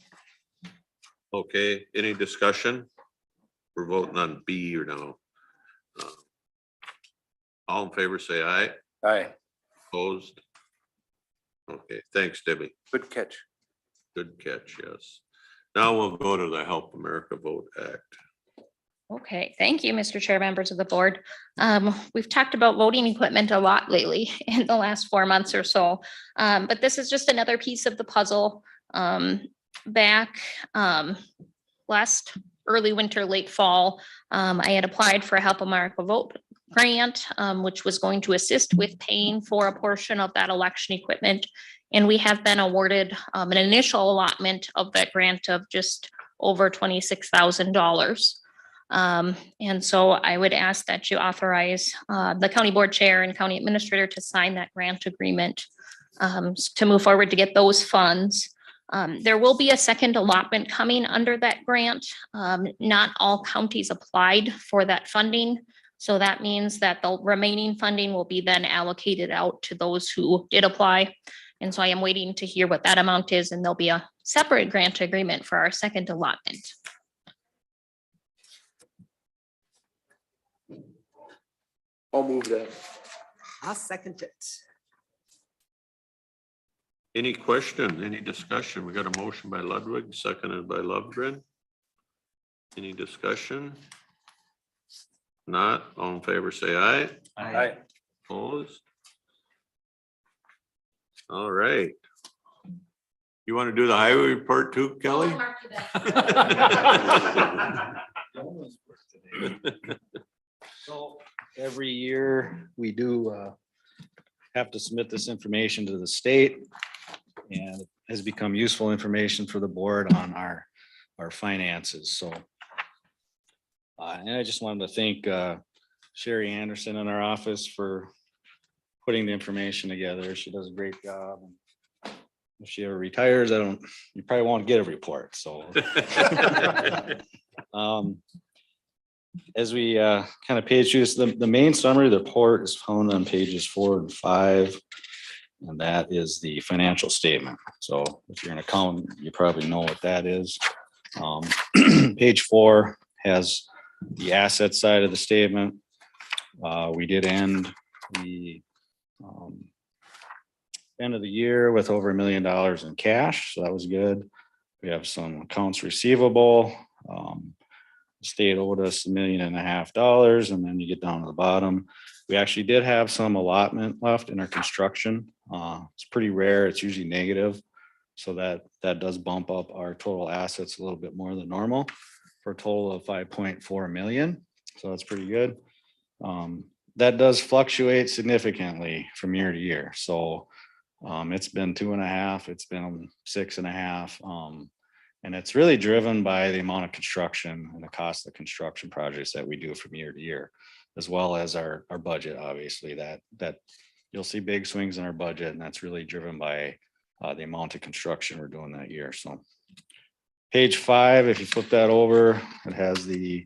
Okay, any discussion? We're voting on B or no. All in favor, say aye. Aye. Opposed? Okay, thanks, Debbie. Good catch. Good catch, yes. Now we'll go to the Help America Vote Act. Okay, thank you, Mr. Chair, members of the board. We've talked about voting equipment a lot lately in the last 4 months or so. But this is just another piece of the puzzle. Back last early winter, late fall, I had applied for a Help America Vote grant, which was going to assist with paying for a portion of that election equipment. And we have been awarded an initial allotment of that grant of just over $26,000. And so I would ask that you authorize the county board chair and county administrator to sign that grant agreement to move forward to get those funds. There will be a second allotment coming under that grant. Not all counties applied for that funding. So that means that the remaining funding will be then allocated out to those who did apply. And so I am waiting to hear what that amount is, and there'll be a separate grant agreement for our second allotment. I'll move that. I'll second it. Any question, any discussion? We got a motion by Ludwig, seconded by Lovegren. Any discussion? Not, all in favor, say aye. Aye. Opposed? All right. You want to do the highway report too, Kelly? So every year we do have to submit this information to the state, and it has become useful information for the board on our finances. So and I just wanted to thank Sherry Anderson in our office for putting the information together. She does a great job. If she ever retires, you probably won't get a report, so. As we kind of page through this, the main summary of the report is found on pages 4 and 5. And that is the financial statement. So if you're an accountant, you probably know what that is. Page 4 has the asset side of the statement. We did end the end of the year with over $1 million in cash, so that was good. We have some accounts receivable. State owed us $1.5 million, and then you get down to the bottom. We actually did have some allotment left in our construction. It's pretty rare. It's usually negative, so that does bump up our total assets a little bit more than normal for a total of $5.4 million. So that's pretty good. That does fluctuate significantly from year to year. So it's been 2.5, it's been 6.5. And it's really driven by the amount of construction and the cost of construction projects that we do from year to year, as well as our budget, obviously, that you'll see big swings in our budget, and that's really driven by the amount of construction we're doing that year. So page 5, if you flip that over, it has the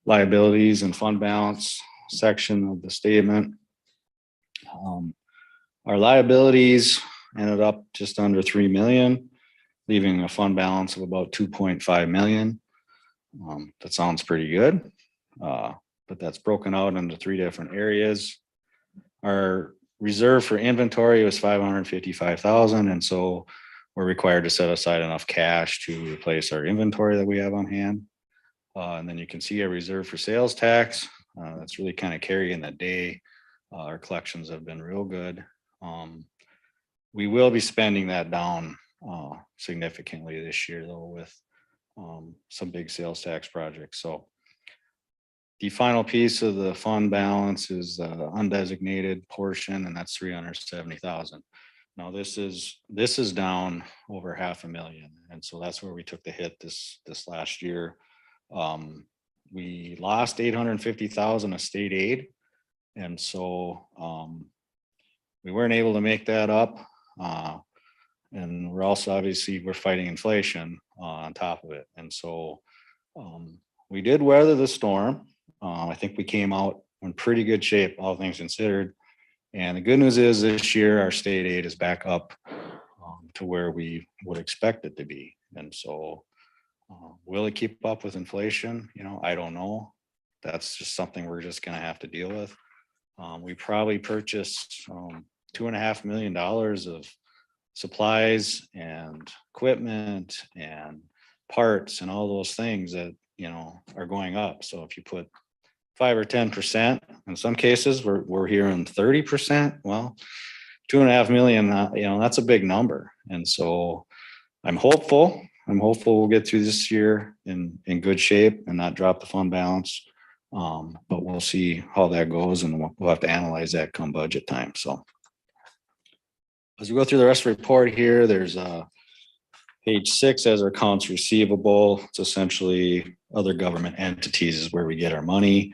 liabilities and fund balance section of the statement. Our liabilities ended up just under 3 million, leaving a fund balance of about 2.5 million. That sounds pretty good, but that's broken out into 3 different areas. Our reserve for inventory was 555,000, and so we're required to set aside enough cash to replace our inventory that we have on hand. And then you can see a reserve for sales tax. That's really kind of carrying the day. Our collections have been real good. We will be spending that down significantly this year, though, with some big sales tax projects. So the final piece of the fund balance is undesignated portion, and that's 370,000. Now this is down over $500,000, and so that's where we took the hit this last year. We lost 850,000 of state aid, and so we weren't able to make that up. And we're also obviously we're fighting inflation on top of it, and so we did weather the storm. I think we came out in pretty good shape, all things considered. And the good news is this year our state aid is back up to where we would expect it to be. And so will it keep up with inflation? You know, I don't know. That's just something we're just going to have to deal with. We probably purchased $2.5 million of supplies and equipment and parts and all those things that, you know, are going up. So if you put 5 or 10%, in some cases we're hearing 30%. Well, 2.5 million, you know, that's a big number. And so I'm hopeful we'll get through this year in good shape and not drop the fund balance. But we'll see how that goes, and we'll have to analyze that come budget time. So as we go through the rest of the report here, there's page 6 as our accounts receivable. It's essentially other government entities is where we get our money.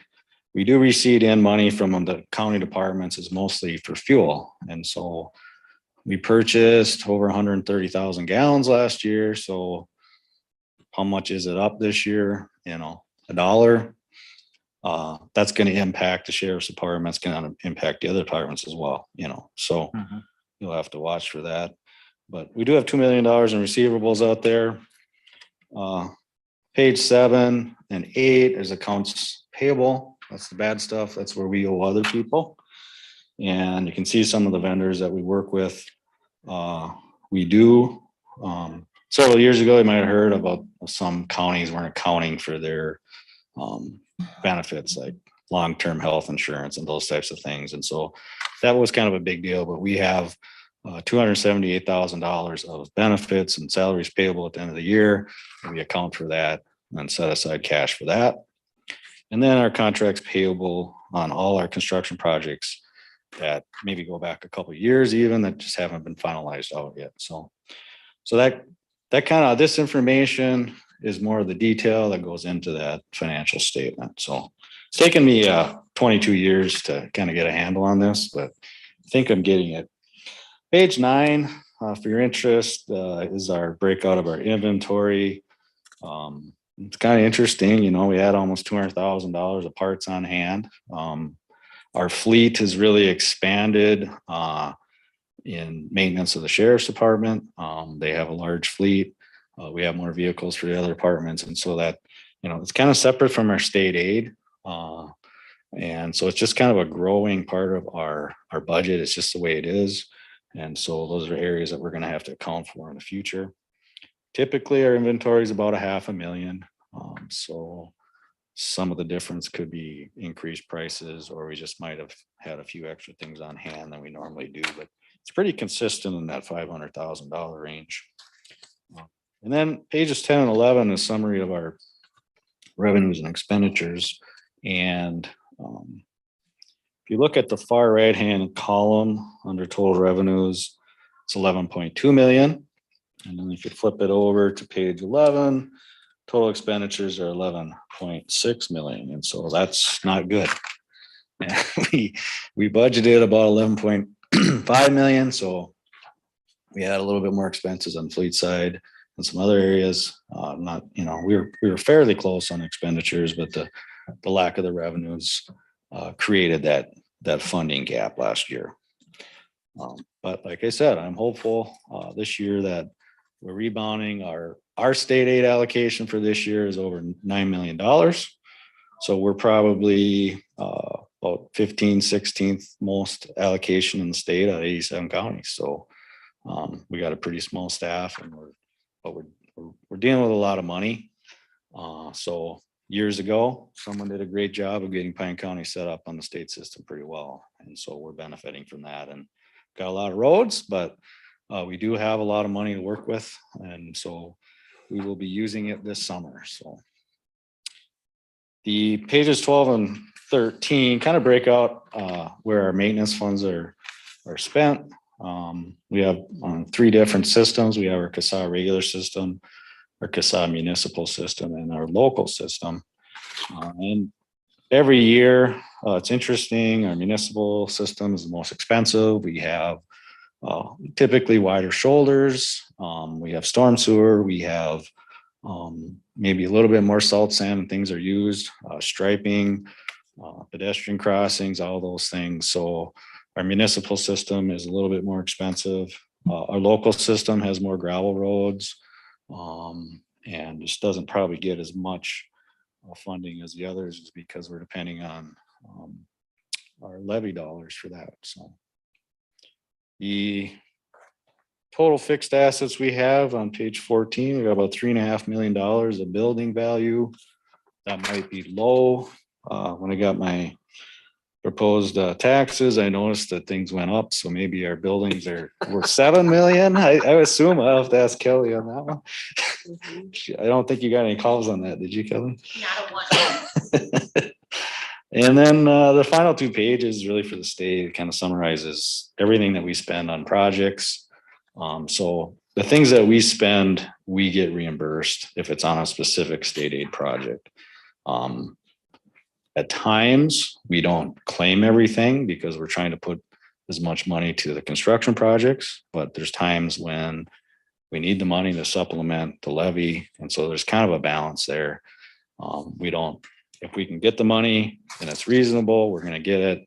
We do receive in money from the county departments is mostly for fuel. And so we purchased over 130,000 gallons last year. So how much is it up this year? You know, $1. That's going to impact the sheriff's department. It's going to impact the other departments as well, you know, so you'll have to watch for that. But we do have $2 million in receivables out there. Page 7 and 8 is accounts payable. That's the bad stuff. That's where we owe other people. And you can see some of the vendors that we work with. We do. Several years ago, you might have heard about some counties weren't accounting for their benefits like long-term health insurance and those types of things. And so that was kind of a big deal, but we have $278,000 of benefits and salaries payable at the end of the year. And we account for that and set aside cash for that. And then our contracts payable on all our construction projects that maybe go back a couple of years even that just haven't been finalized out yet. So that kind of this information is more of the detail that goes into that financial statement. So it's taken me 22 years to kind of get a handle on this, but I think I'm getting it. Page 9, for your interest, is our breakout of our inventory. It's kind of interesting, you know, we had almost $200,000 of parts on hand. Our fleet has really expanded in maintenance of the sheriff's department. They have a large fleet. We have more vehicles for the other departments. And so that, you know, it's kind of separate from our state aid. And so it's just kind of a growing part of our budget. It's just the way it is. And so those are areas that we're going to have to account for in the future. Typically our inventory is about $500,000. So some of the difference could be increased prices, or we just might have had a few extra things on hand than we normally do, but it's pretty consistent in that $500,000 range. And then pages 10 and 11 is summary of our revenues and expenditures. And if you look at the far right hand column under total revenues, it's 11.2 million. And then if you flip it over to page 11, total expenditures are 11.6 million. And so that's not good. We budgeted about 11.5 million. So we had a little bit more expenses on fleet side and some other areas. Not, you know, we were fairly close on expenditures, but the lack of the revenues created that funding gap last year. But like I said, I'm hopeful this year that we're rebounding. Our state aid allocation for this year is over $9 million. So we're probably about 16th most allocation in the state out of 87 counties. So we got a pretty small staff, and we're dealing with a lot of money. So years ago, someone did a great job of getting Pine County set up on the state system pretty well. And so we're benefiting from that, and got a lot of roads, but we do have a lot of money to work with. And so we will be using it this summer, so. The pages 12 and 13 kind of break out where our maintenance funds are spent. We have 3 different systems. We have our CASA regular system, our CASA municipal system, and our local system. And every year, it's interesting, our municipal system is the most expensive. We have typically wider shoulders. We have storm sewer. We have maybe a little bit more salt, sand, and things are used, striping, pedestrian crossings, all those things. So our municipal system is a little bit more expensive. Our local system has more gravel roads and just doesn't probably get as much funding as the others, is because we're depending on our levy dollars for that. So the total fixed assets we have on page 14, we got about $3.5 million of building value. That might be low. When I got my proposed taxes, I noticed that things went up. So maybe our buildings are worth 7 million. I assume I'll have to ask Kelly on that one. I don't think you got any calls on that. Did you, Kelly? Not a one. And then the final 2 pages really for the state, it kind of summarizes everything that we spend on projects. So the things that we spend, we get reimbursed if it's on a specific state aid project. At times, we don't claim everything because we're trying to put as much money to the construction projects, but there's times when we need the money to supplement the levy. And so there's kind of a balance there. If we can get the money and it's reasonable, we're going to get it.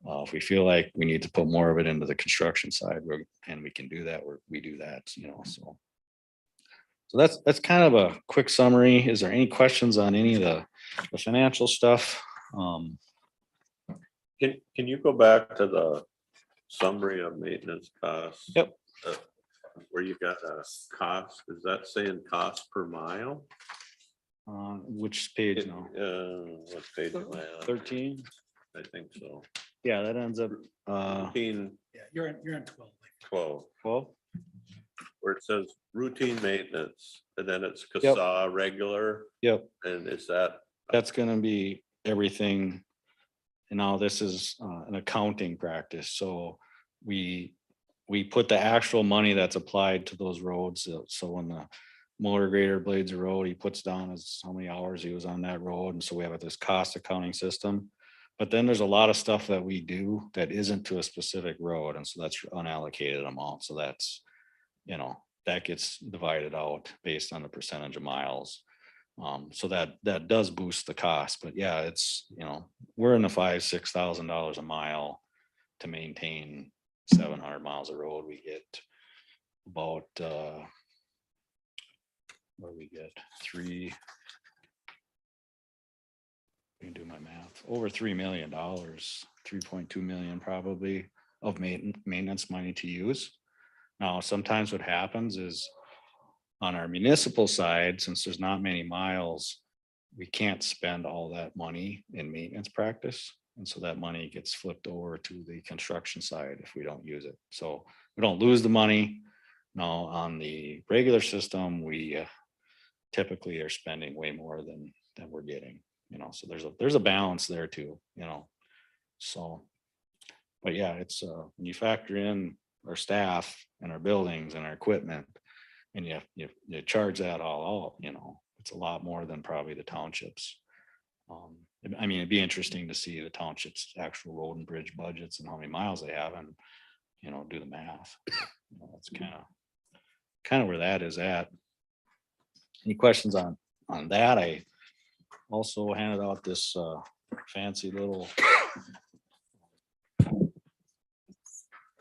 If we feel like we need to put more of it into the construction side, and we can do that, we do that, so that's kind of a quick summary. Is there any questions on any of the financial stuff? Can you go back to the summary of maintenance costs? Yep. Where you got a cost, is that saying cost per mile? Which page now? What page am I on? 13. I think so. Yeah, that ends up Routine Yeah, you're in 12. 12, 12. where it says routine maintenance, and then it's CASA regular, Yep, and that's gonna be everything. And now this is an accounting practice, so we put the actual money that's applied to those roads. So when the motor grader blades a road, he puts down as how many hours he was on that road, and so we have this cost accounting system. But then there's a lot of stuff that we do that isn't to a specific road, and so that's unallocated amount. So that's, that gets divided out based on the percentage of miles. So that does boost the cost, but yeah, it's, we're in the $5,000-6,000 a mile to maintain 700 miles of road. We get about, what do we get? Let me do my math. Over $3 million, 3.2 million probably of maintenance money to use. Now, sometimes what happens is on our municipal side, since there's not many miles, we can't spend all that money in maintenance practice. And so that money gets flipped over to the construction side if we don't use it. So we don't lose the money. Now, on the regular system, we typically are spending way more than we're getting. So there's a balance there too, so, but yeah, it's when you factor in our staff and our buildings and our equipment and you charge that all out, it's a lot more than probably the townships. I mean, it'd be interesting to see the townships actual road and bridge budgets and how many miles they have and, do the math. That's kind of where that is at. Any questions on that? I also handed out this fancy little, I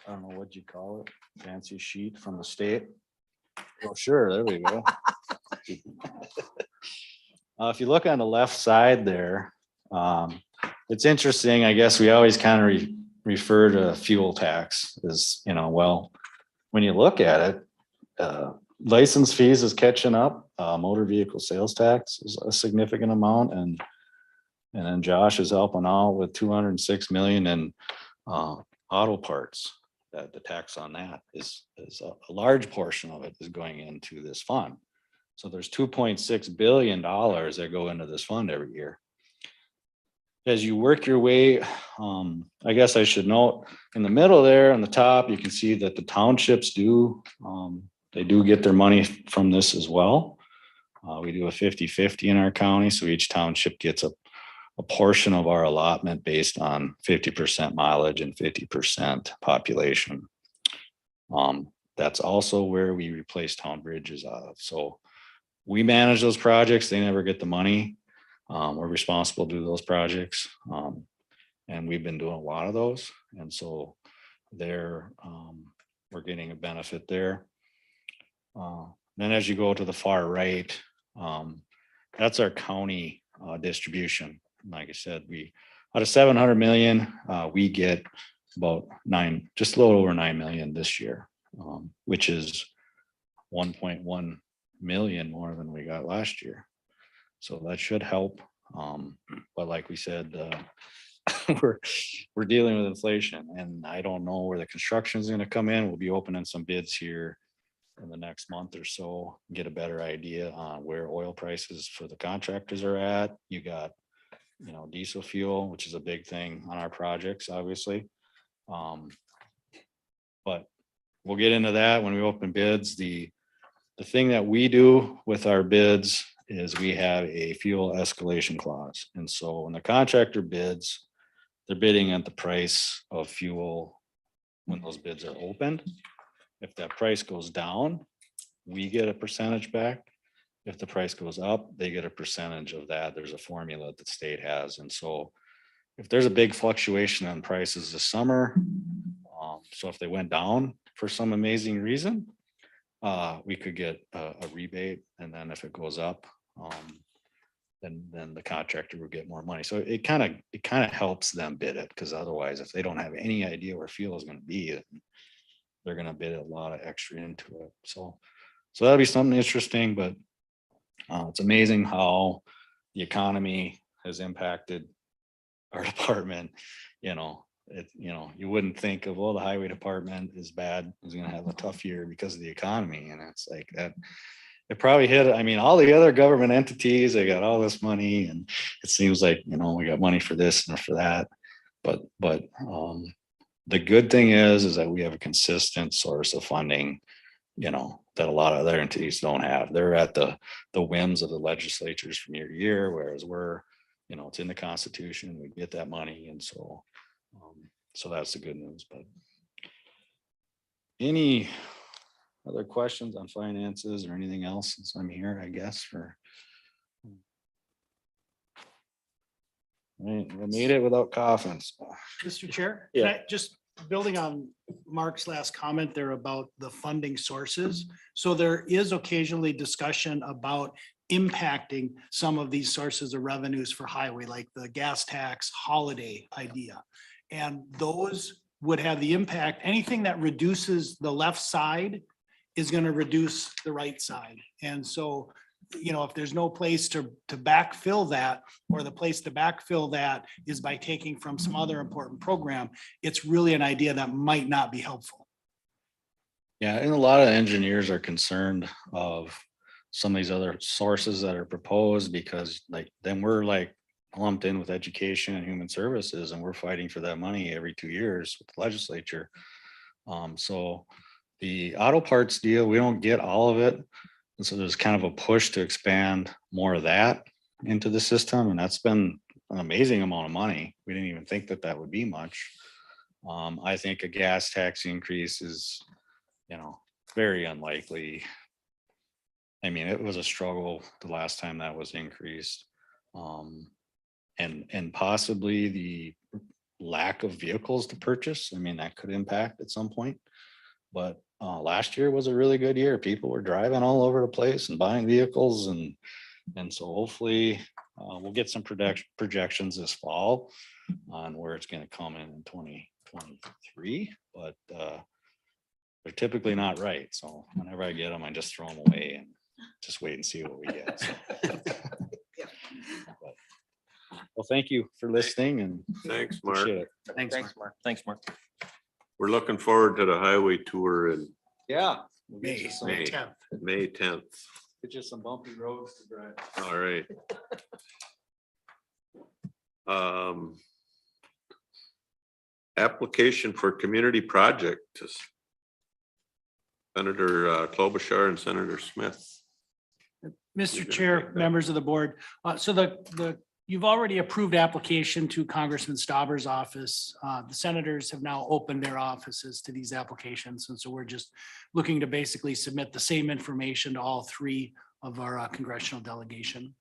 don't know what you call it, fancy sheet from the state. Oh, sure, there we go. If you look on the left side there, it's interesting. I guess we always kind of refer to fuel tax as, well, when you look at it, license fees is catching up. Motor vehicle sales tax is a significant amount, and then Josh is helping out with 206 million in auto parts. That the tax on that is a large portion of it is going into this fund. So there's $2.6 billion that go into this fund every year. As you work your way, I guess I should note, in the middle there on the top, you can see that the townships do, they do get their money from this as well. We do a 50-50 in our county, so each township gets a portion of our allotment based on 50% mileage and 50% population. That's also where we replace town bridges out of. So we manage those projects. They never get the money. We're responsible to do those projects. And we've been doing a lot of those. And so we're getting a benefit there. Then as you go to the far right, that's our county distribution. Like I said, out of 700 million, we get about just a little over 9 million this year, which is 1.1 million more than we got last year. So that should help. But like we said, we're dealing with inflation, and I don't know where the construction is going to come in. We'll be opening some bids here in the next month or so, get a better idea on where oil prices for the contractors are at. You got, diesel fuel, which is a big thing on our projects, obviously. But we'll get into that when we open bids. The thing that we do with our bids is we have a fuel escalation clause. And so when the contractor bids, they're bidding at the price of fuel when those bids are opened. If that price goes down, we get a percentage back. If the price goes up, they get a percentage of that. There's a formula that the state has. And so if there's a big fluctuation on prices this summer, so if they went down for some amazing reason, we could get a rebate. And then if it goes up, then the contractor will get more money. So it kind of helps them bid it, because otherwise, if they don't have any idea where fuel is going to be, they're going to bid a lot of extra into it. So that'll be something interesting, but it's amazing how the economy has impacted our department. You wouldn't think of, well, the highway department is going to have a tough year because of the economy. And it's like that. It probably hit, all the other government entities, they got all this money, and it seems like, we got money for this and for that. But the good thing is that we have a consistent source of funding, that a lot of other entities don't have. They're at the whims of the legislatures from year to year, whereas we're, it's in the Constitution, we get that money. And so that's the good news. But any other questions on finances or anything else since I'm here, I guess, we made it without coughing. So. Mr. Chair? Yeah. Can I just building on Mark's last comment there about the funding sources. So there is occasionally discussion about impacting some of these sources of revenues for highway, like the gas tax holiday idea. And those would have the impact, anything that reduces the left side is going to reduce the right side. And so, if there's no place to backfill that, or the place to backfill that is by taking from some other important program, it's really an idea that might not be helpful. Yeah, and a lot of engineers are concerned of some of these other sources that are proposed, because then we're lumped in with education and human services, and we're fighting for that money every 2 years with the legislature. So the auto parts deal, we don't get all of it. And so there's kind of a push to expand more of that into the system. And that's been an amazing amount of money. We didn't even think that would be much. I think a gas tax increase is, very unlikely. It was a struggle the last time that was increased. And possibly the lack of vehicles to purchase. That could impact at some point. But last year was a really good year. People were driving all over the place and buying vehicles. And so hopefully we'll get some projections this fall on where it's going to come in 2023. But they're typically not right. So whenever I get them, I just throw them away and just wait and see what we get. So. Well, thank you for listening, and Thanks, Mark. appreciate it. Thanks, Mark. Thanks, Mark. We're looking forward to the highway tour in Yeah. May May 10th. May 10th. It's just some bumpy roads to drive. All right. Application for community project. Senator Klobuchar and Senator Smith. You're Mr. gonna Chair, take that. members of the board, so you've already approved application to Congressman Stauber's office. The senators have now opened their offices to these applications, and so we're just looking to basically submit the same information to all three of our congressional delegation.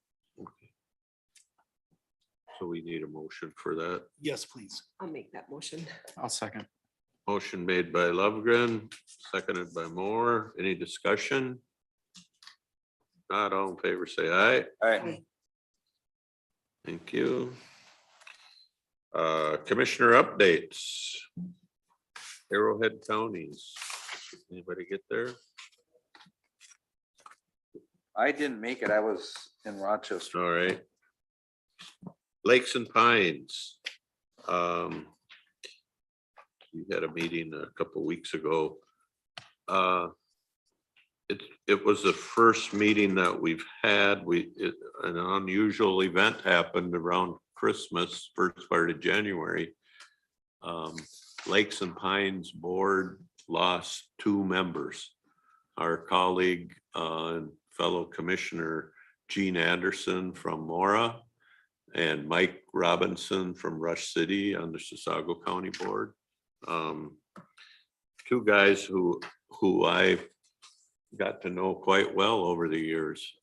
So we need a motion for that. Yes, please. I'll make that motion. I'll second. Motion made by Lovegren, seconded by Moore. Any discussion? Not all in favor, say aye. All right. Thank you. Commissioner updates. Arrowhead counties. Anybody get there? I didn't make it. I was in Rochester. All right. Lakes and Pines. We had a meeting a couple weeks ago. It was the first meeting that we've had. An unusual event happened around Christmas, first part of January. Lakes and Pines Board lost 2 members. Our colleague and fellow commissioner Gene Anderson from Mora and Mike Robinson from Rush City on the Chisago County Board. 2 guys who I got to know quite well over the years.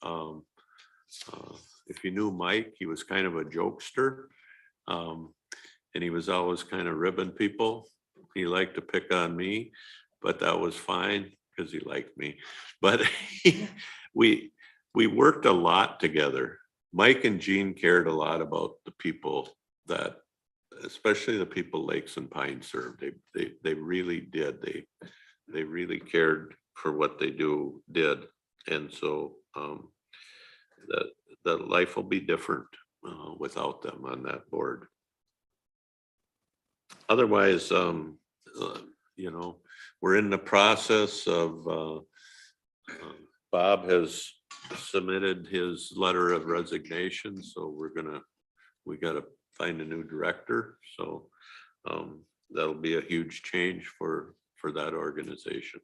If you knew Mike, he was kind of a jokester. And he was always kind of ribbing people. He liked to pick on me, but that was fine because he liked me. But we worked a lot together. Mike and Gene cared a lot about the people that, especially the people Lakes and Pines served. They really did. They really cared for what they did. And so that life will be different without them on that board. Otherwise, we're in the process of Bob has submitted his letter of resignation, so we gotta find a new director. So that'll be a huge change for that organization.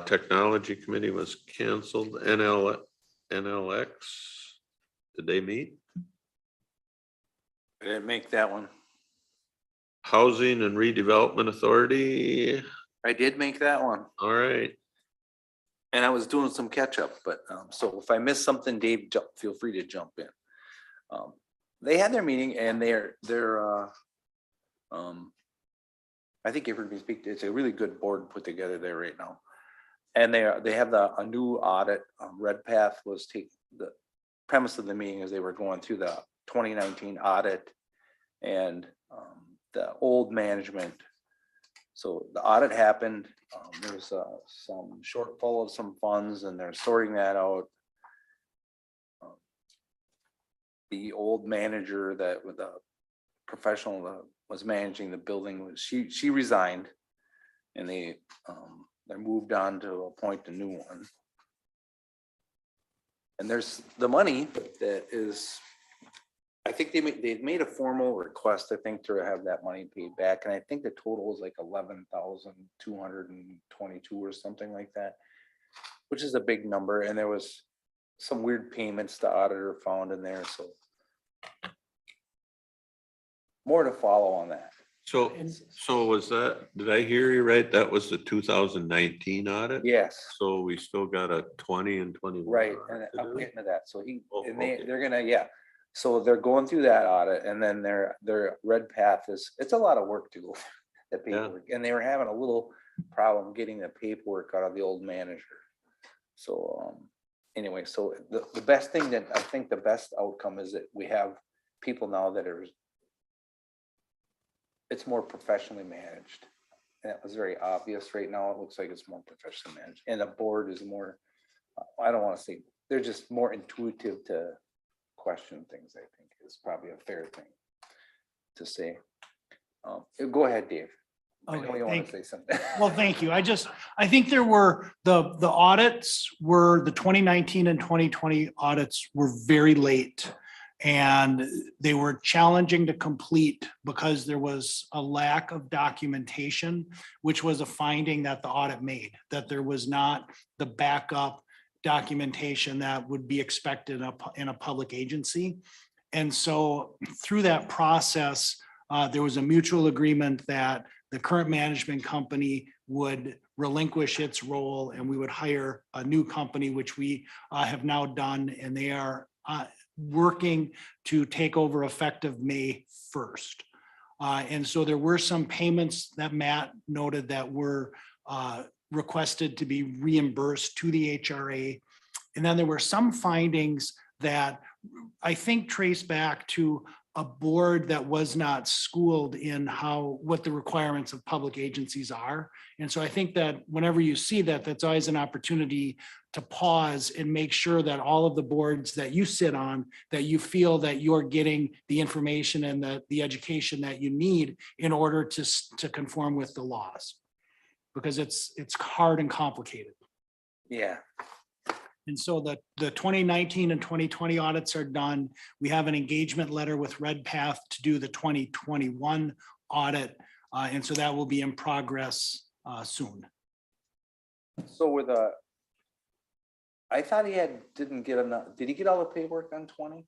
Technology committee was canceled. NLX, did they meet? I didn't make that one. Housing and Redevelopment Authority. I did make that one. All right. And I was doing some catch up, but so if I missed something, Dave, feel free to jump in. They had their meeting and I think you've heard me speak. It's a really good board put together there right now. And they have a new audit. Redpath was the premise of the meeting as they were going through the 2019 audit and the old management. So the audit happened. There's some shortfall of some funds and they're sorting that out. The old manager that with the professional that was managing the building, she resigned and they're moved on to appoint a new one. And there's the money that is, I think they've made a formal request, I think, to have that money paid back. And I think the total is like 11,222 or something like that, which is a big number. And there was some weird payments the auditor found in there. So more to follow on that. So was that, did I hear you right? That was the 2019 audit? Yes. So we still got a 20 and 21. Right, and I'm getting to that. So they're gonna, yeah. So they're going through that audit and then their red path it's a lot of work to go. The paperwork, and they were having a little problem getting the paperwork out of the old manager. So anyway, so the best thing that I think the best outcome is that we have people now that it's more professionally managed. And that was very obvious. Right now, it looks like it's more professionally managed. And the board is more, I don't want to say, they're just more intuitive to question things, I think is probably a fair thing to say. Go ahead, Dave. I know Okay, you want thank- to say something. Well, thank you. I think there were, the audits were, the 2019 and 2020 audits were very late. And they were challenging to complete because there was a lack of documentation, which was a finding that the audit made, that there was not the backup documentation that would be expected in a public agency. And so through that process, there was a mutual agreement that the current management company would relinquish its role and we would hire a new company, which we have now done, and they are working to take over effective May 1st. And so there were some payments that Matt noted that were requested to be reimbursed to the HRA. And then there were some findings that I think trace back to a board that was not schooled in what the requirements of public agencies are. And so I think that whenever you see that, that's always an opportunity to pause and make sure that all of the boards that you sit on, that you feel that you're getting the information and the education that you need in order to conform with the laws. Because it's hard and complicated. Yeah. And so the 2019 and 2020 audits are done. We have an engagement letter with RedPath to do the 2021 audit. And so that will be in progress soon. So with I thought he didn't get enough, did he get all the paperwork on 20?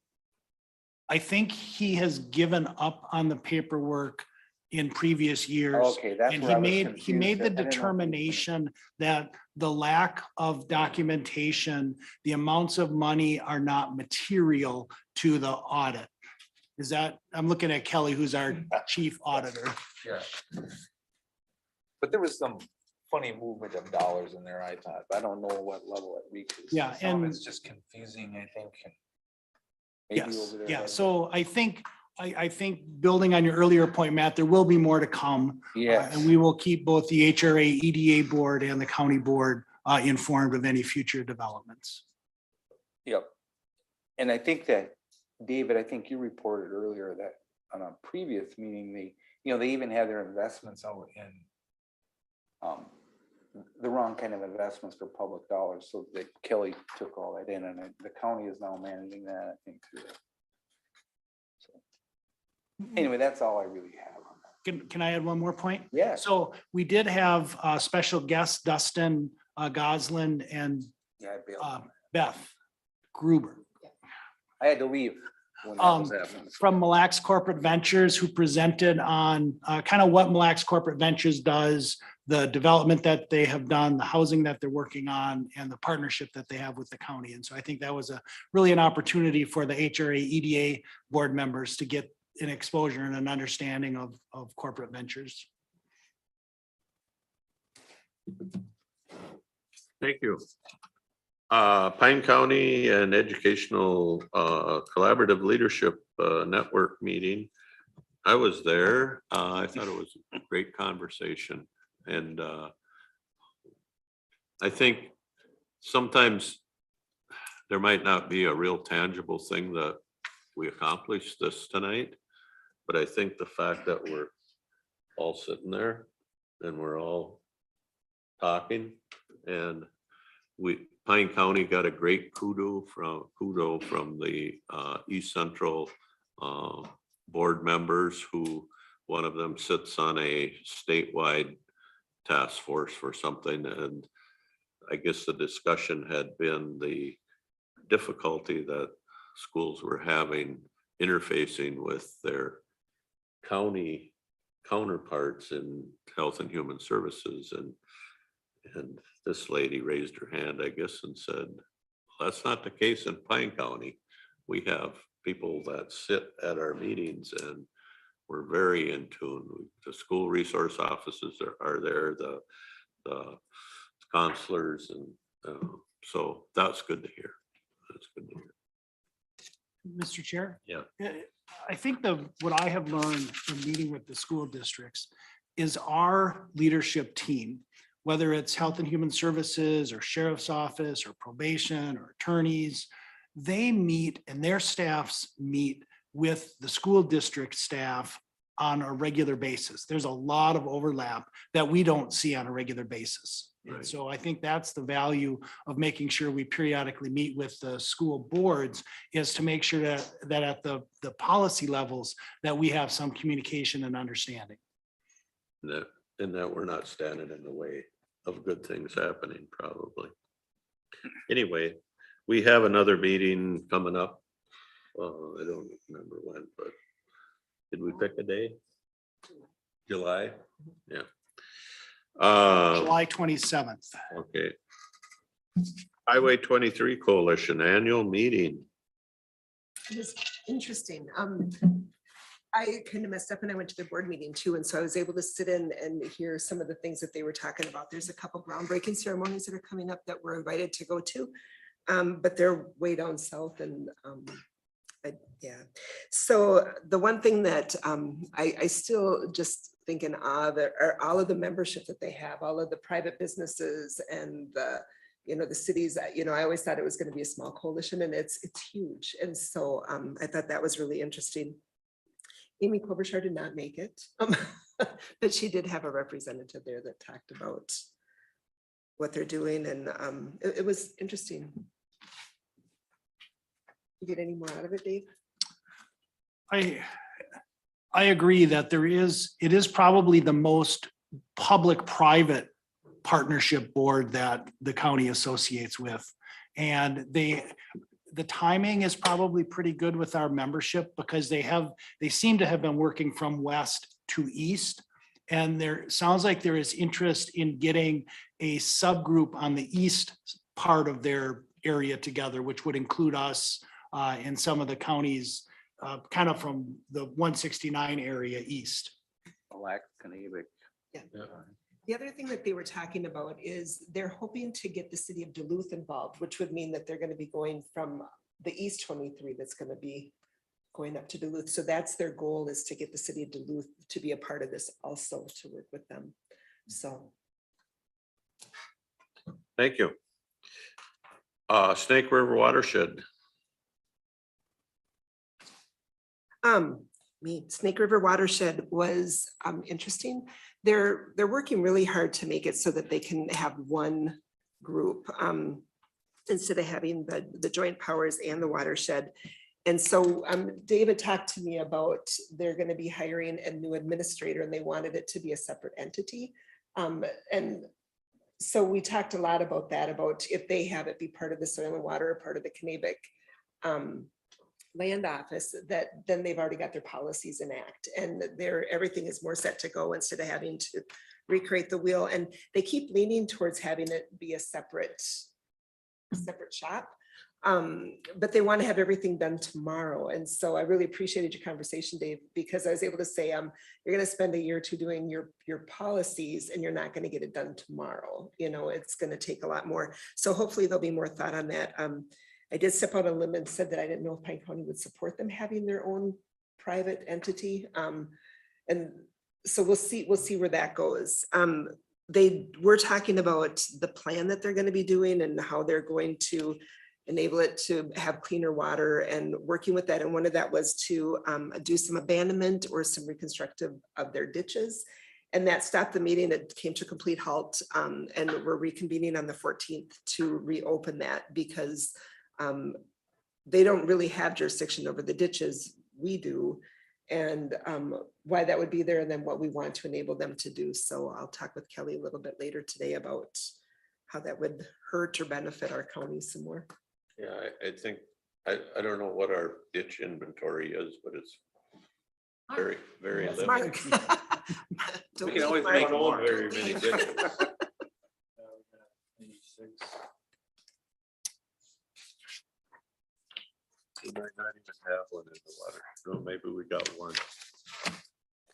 I think he has given up on the paperwork in previous years. Okay, that's And where I was he confused. made the I didn't know if he- determination that the lack of documentation, the amounts of money are not material to the audit. Is that, I'm looking at Kelly, who's our chief auditor. Yeah. But there was some funny movement of dollars in there, I thought. I don't know what level it reaches. Yeah, Some of and- it's just confusing, I think. and Maybe Yes, over there yeah, has- so I think building on your earlier point, Matt, there will be more to come. Yes. And we will keep both the HRA, EDA board and the county board informed of any future developments. Yep. And I think that, David, I think you reported earlier that on a previous meeting, they even had their investments out in the wrong kind of investments for public dollars. So that Kelly took all that in, and the county is now managing that, I think, too. So anyway, that's all I really have on that. Can I add one more point? Yeah. So we did have special guests, Dustin Goslin and Yeah, I bailed. Beth Gruber. I had to leave when that was happening. From Mille Lacs Corporate Ventures, who presented on kind of what Mille Lacs Corporate Ventures does, the development that they have done, the housing that they're working on, and the partnership that they have with the county. And so I think that was really an opportunity for the HRA EDA board members to get an exposure and an understanding of corporate ventures. Thank you. Pine County and Educational Collaborative Leadership Network meeting. I was there. I thought it was a great conversation. And I think sometimes there might not be a real tangible thing that we accomplished this tonight. But I think the fact that we're all sitting there and we're all talking, and Pine County got a great kudo from the East Central board members, who one of them sits on a statewide task force for something. And I guess the discussion had been the difficulty that schools were having interfacing with their county counterparts in health and human services. And this lady raised her hand, I guess, and said, well, that's not the case in Pine County. We have people that sit at our meetings and we're very in tune. The school resource offices are there, the counselors, and so that's good to hear. That's good to hear. Mr. Chair? Yeah. I think what I have learned from meeting with the school districts is our leadership team, whether it's health and human services or sheriff's office or probation or attorneys, they meet and their staffs meet with the school district staff on a regular basis. There's a lot of overlap that we don't see on a regular basis. And Right. so I think that's the value of making sure we periodically meet with the school boards, is to make sure that at the policy levels, that we have some communication and understanding. And that we're not standing in the way of good things happening, probably. Anyway, we have another meeting coming up. I don't remember when, but did we pick a day? July? Yeah. July 27th. Okay. Highway 23 Coalition Annual Meeting. It was interesting. I kind of messed up and I went to the board meeting too. And so I was able to sit in and hear some of the things that they were talking about. There's a couple groundbreaking ceremonies that are coming up that we're invited to go to. But they're way down south and yeah. So the one thing that I still just think in awe that are all of the membership that they have, all of the private businesses and the, you know, the cities that, you know, I always thought it was going to be a small coalition and it's huge. And so I thought that was really interesting. Amy Klobuchar did not make it, but she did have a representative there that talked about what they're doing. And it was interesting. You get any more out of it, Dave? I agree that it is probably the most public-private partnership board that the county associates with. And the timing is probably pretty good with our membership because they seem to have been working from west to east. And there sounds like there is interest in getting a subgroup on the east part of their area together, which would include us and some of the counties kind of from the 169 area east. Yeah. The other thing that they were talking about is they're hoping to get the city of Duluth involved, which would mean that they're going to be going from the East 23 that's going to be going up to Duluth. So that's their goal, is to get the city of Duluth to be a part of this also, to work with them. So. Thank you. Snake River Watershed. Snake River Watershed was interesting. They're working really hard to make it so that they can have one group instead of having the joint powers and the watershed. And so David talked to me about they're going to be hiring a new administrator and they wanted it to be a separate entity. And so we talked a lot about that, about if they have it be part of the Soil and Water or part of the Kanabec land office, that then they've already got their policies in act and everything is more set to go instead of having to recreate the wheel. And they keep leaning towards having it be a separate shop. But they want to have everything done tomorrow. And so I really appreciated your conversation, Dave, because I was able to say, you're going to spend a year or two doing your policies and you're not going to get it done tomorrow. You know, it's going to take a lot more. So hopefully there'll be more thought on that. I did step out on a limb and said that I didn't know if Pine County would support them having their own private entity. And so we'll see where that goes. They were talking about the plan that they're going to be doing and how they're going to enable it to have cleaner water and working with that. And one of that was to do some abandonment or some reconstructive of their ditches. And that stopped the meeting. It came to a complete halt. And we're reconvening on the 14th to reopen that because they don't really have jurisdiction over the ditches. We do. And why that would be there and then what we want to enable them to do. So I'll talk with Kelly a little bit later today about how that would hurt or benefit our county some more. Yeah, I think, I don't know what our ditch inventory is, but it's very, very Yes, limited. Mark. We can always make more. Very many ditches. We might not even have one in the water. So maybe we got one.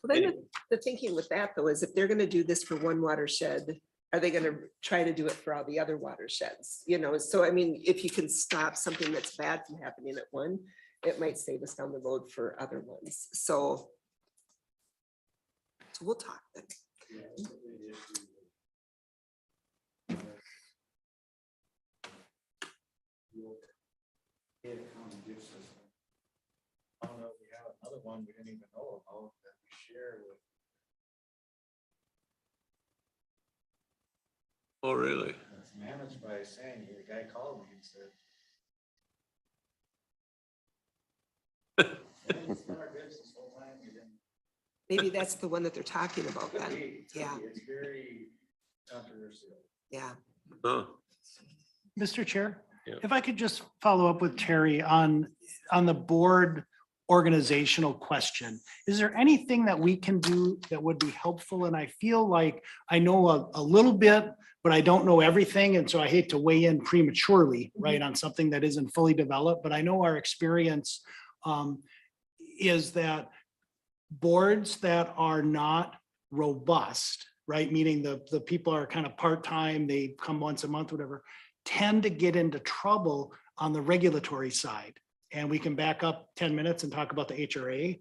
Well, then the thinking with that though, is if they're going to do this for one watershed, are they going to try to do it for all the other watersheds? You know, so I mean, if you can stop something that's bad from happening at one, it might save us down the road for other ones. So we'll talk then. another one we didn't even know about that we share with. Oh, really? It's managed by Sandy. The guy called me and said. "Sandy, it's been our business this whole time, you didn't-" Maybe that's the one that they're talking about Could then. be, could Yeah, be. It's very controversial. yeah. Huh. Mr. Chair, Yeah. if I could just follow up with Terry on the board organizational question. Is there anything that we can do that would be helpful? And I feel like I know a little bit, but I don't know everything. And so I hate to weigh in prematurely, right, on something that isn't fully developed, but I know our experience is that boards that are not robust, right, meaning the people are kind of part-time, they come once a month, whatever, tend to get into trouble on the regulatory side. And we can back up 10 minutes and talk about the HRA.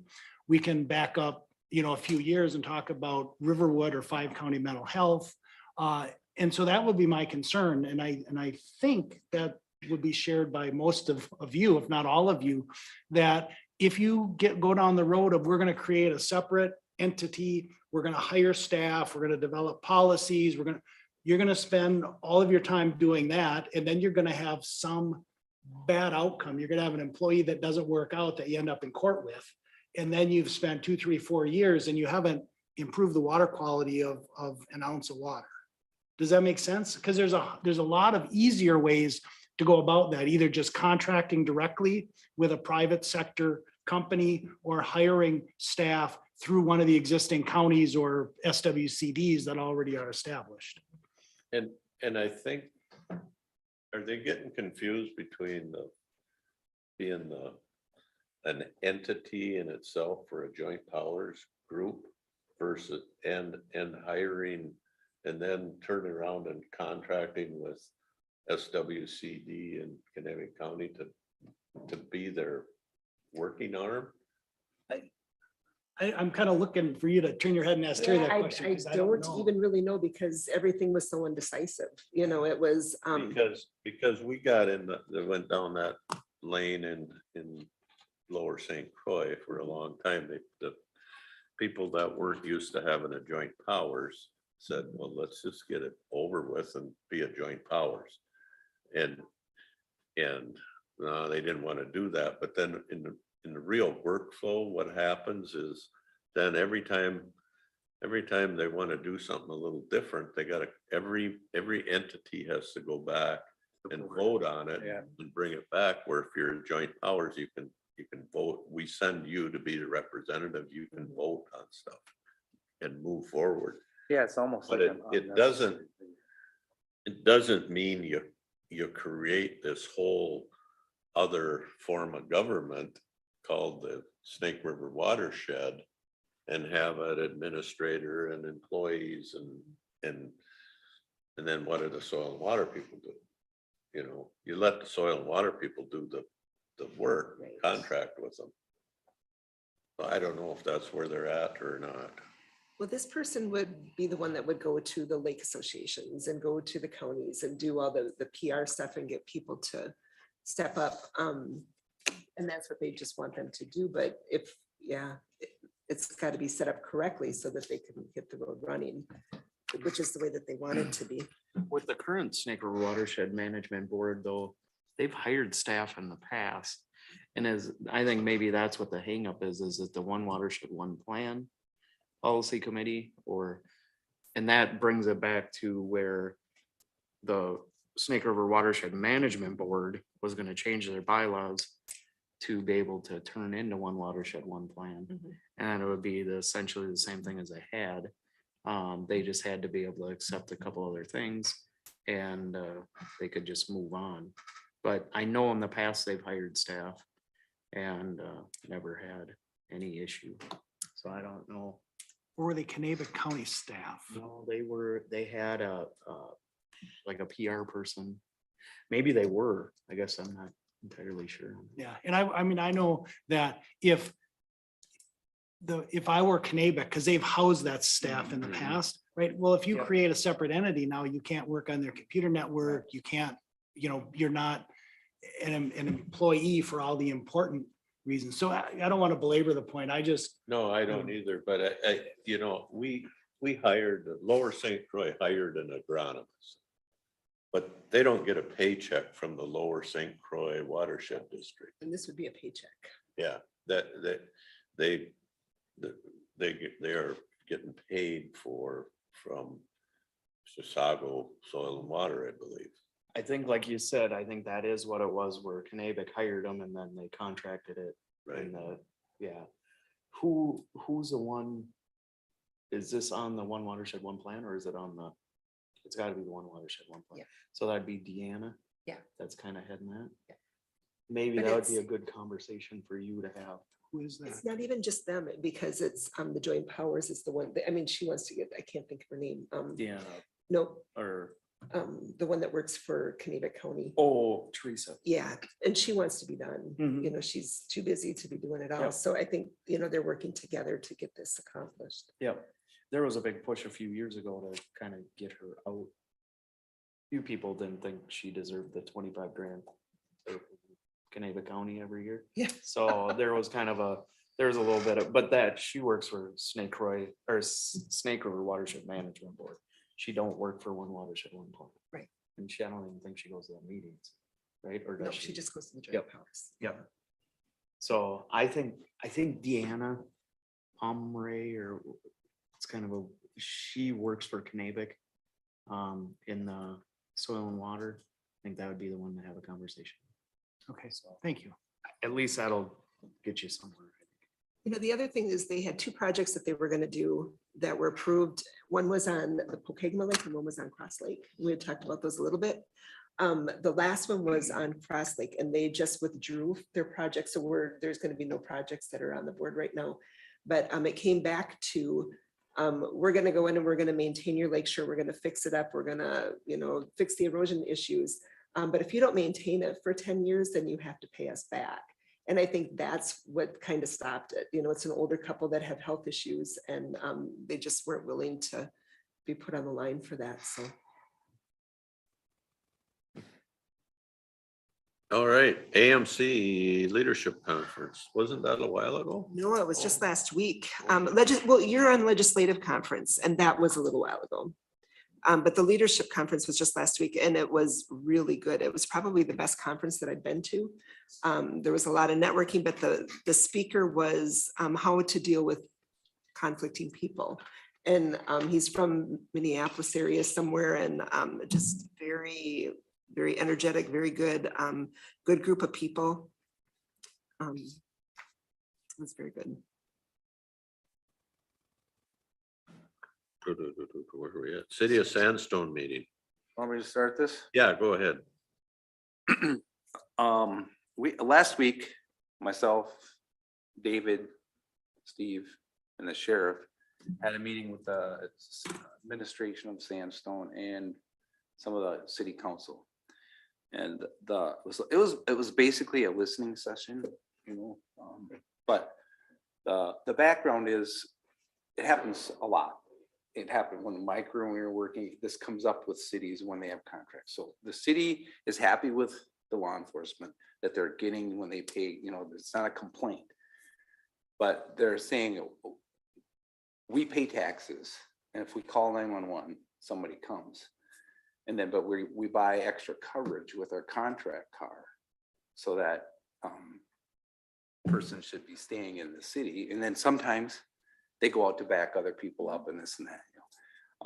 We can back up, a few years and talk about Riverwood or 5-county mental health. And so that would be my concern. And I think that would be shared by most of you, if not all of you, that if you go down the road of we're going to create a separate entity, we're going to hire staff, we're going to develop policies, you're going to spend all of your time doing that. And then you're going to have some bad outcome. You're going to have an employee that doesn't work out that you end up in court with. And then you've spent 2, 3, 4 years and you haven't improved the water quality of an ounce of water. Does that make sense? Because there's a lot of easier ways to go about that, either just contracting directly with a private sector company or hiring staff through one of the existing counties or SWCDs that already are established. And I think, are they getting confused between being an entity in itself for a joint powers group versus and hiring and then turning around and contracting with SWCD and Connecticut County to be their working arm? I'm kind of looking for you to turn your head and ask Terry that question. I 'Cause I don't don't know. even really know because everything was so indecisive, it was, Because we got went down that lane in Lower St. Croix for a long time. The people that weren't used to having a joint powers said, well, let's just get it over with and be a joint powers. And they didn't want to do that. But then in the real workflow, what happens is then every time they want to do something a little different, they got to, every entity has to go back and vote on it and bring it back, where if you're in joint powers, you can vote. We send you to be the representative, you can vote on stuff and move forward. Yeah, it's almost. But like it doesn't mean you create this whole other form of government called the Snake River Watershed and have an administrator and employees and then what do the soil and water people do? You let the soil and water people do the work, contract with them. So I don't know if that's where they're at or not. well, this person would be the one that would go to the lake associations and go to the counties and do all the PR stuff and get people to step up. And that's what they just want them to do. But it's got to be set up correctly so that they can get the road running, which is the way that they want it to be. With the current Snake River Watershed Management Board, though, they've hired staff in the past. And I think maybe that's what the hangup is it the One Watershed, One Plan policy committee, and that brings it back to where the Snake River Watershed Management Board was going to change their bylaws to be able to turn into One Watershed, One Plan. And it would be essentially the same thing as they had. They just had to be able to accept a couple other things and they could just move on. But I know in the past they've hired staff and never had any issue. So I don't know. Or were they Connecticut County staff? No, they had like a PR person. Maybe they were, I guess I'm not entirely sure. Yeah, and I mean, I know that if I were Connecticut, because they've housed that staff in the past, right? Well, if you create a separate entity now, you can't work on their computer network, you can't, you're not an employee for all the important reasons. So I don't want to belabor the point. I just, No, I don't either, but you know, we hired, Lower St. Croix hired an agronomist. But they don't get a paycheck from the Lower St. Croix Watershed District. And this would be a paycheck. Yeah, they are getting paid from Chisago Soil and Water, I believe. I think, like you said, I think that is what it was, where Knabec hired them and then they contracted it. Right. And yeah. Who's the one? Is this on the One Watershed, One Plan, or is it on the? It's gotta be the One Watershed, One Plan. Yeah. So that'd be Deanna. Yeah. That's kind of heading that. Yeah. Maybe But that would be a it's- good conversation for you to have. Who is that? It's not even just them, because it's, the Joint Powers is the one, I mean, she wants to get, I can't think of her name. Deanna No, or, the one that works for Kennebunk County. oh, Teresa. Yeah, and she wants to be done. Mhm. You know, she's too busy to be doing it all. Yep. So I think, you know, they're working together to get this accomplished. Yep. There was a big push a few years ago to kind of get her out. Few people didn't think she deserved the 25 grand. for Kennebunk County every year. Yeah. So there was kind of there's a little bit of, but that she works for Snake River Watershed Management Board. She don't work for One Watershed, One Plan. Right. And I don't even think she goes to the meetings, right? Or No, does she just goes to the Joint Yep. Powers. Yep. So I think Deanna Pomray, or it's kind of she works for Knabec in the soil and water. I think that would be the one to have a conversation. okay, so thank you. At least that'll get you somewhere. You know, the other thing is they had two projects that they were gonna do that were approved. One was on the Pokegama Lake and one was on Cross Lake. We had talked about those a little bit. The last one was on Cross Lake and they just withdrew their project. So there's gonna be no projects that are on the board right now. But it came back to, we're gonna go in and we're gonna maintain your lake shore. We're gonna fix it up. We're gonna, you know, fix the erosion issues. But if you don't maintain it for 10 years, then you have to pay us back. And I think that's what kind of stopped it. You know, it's an older couple that have health issues and they just weren't willing to be put on the line for that. So. All right, AMC Leadership Conference. Wasn't that a while ago? No, it was just last week. Well, you're on legislative conference and that was a little while ago. But the leadership conference was just last week and it was really good. It was probably the best conference that I'd been to. There was a lot of networking, but the speaker was how to deal with conflicting people. And he's from Minneapolis area somewhere and just very, very energetic, very good, good group of people. It was very good. Where are we at? City of Sandstone meeting. Want me to start this? Yeah, go ahead. Last week, myself, David, Steve, and the sheriff had a meeting with the administration of Sandstone and some of the city council. And it was basically a listening session, you know, but the background is it happens a lot. It happened when Mike and we were working. This comes up with cities when they have contracts. So the city is happy with the law enforcement that they're getting when they pay, you know, it's not a complaint. But they're saying we pay taxes and if we call 911, somebody comes. And then, but we buy extra coverage with our contract car so that person should be staying in the city. And then sometimes they go out to back other people up and this and that. You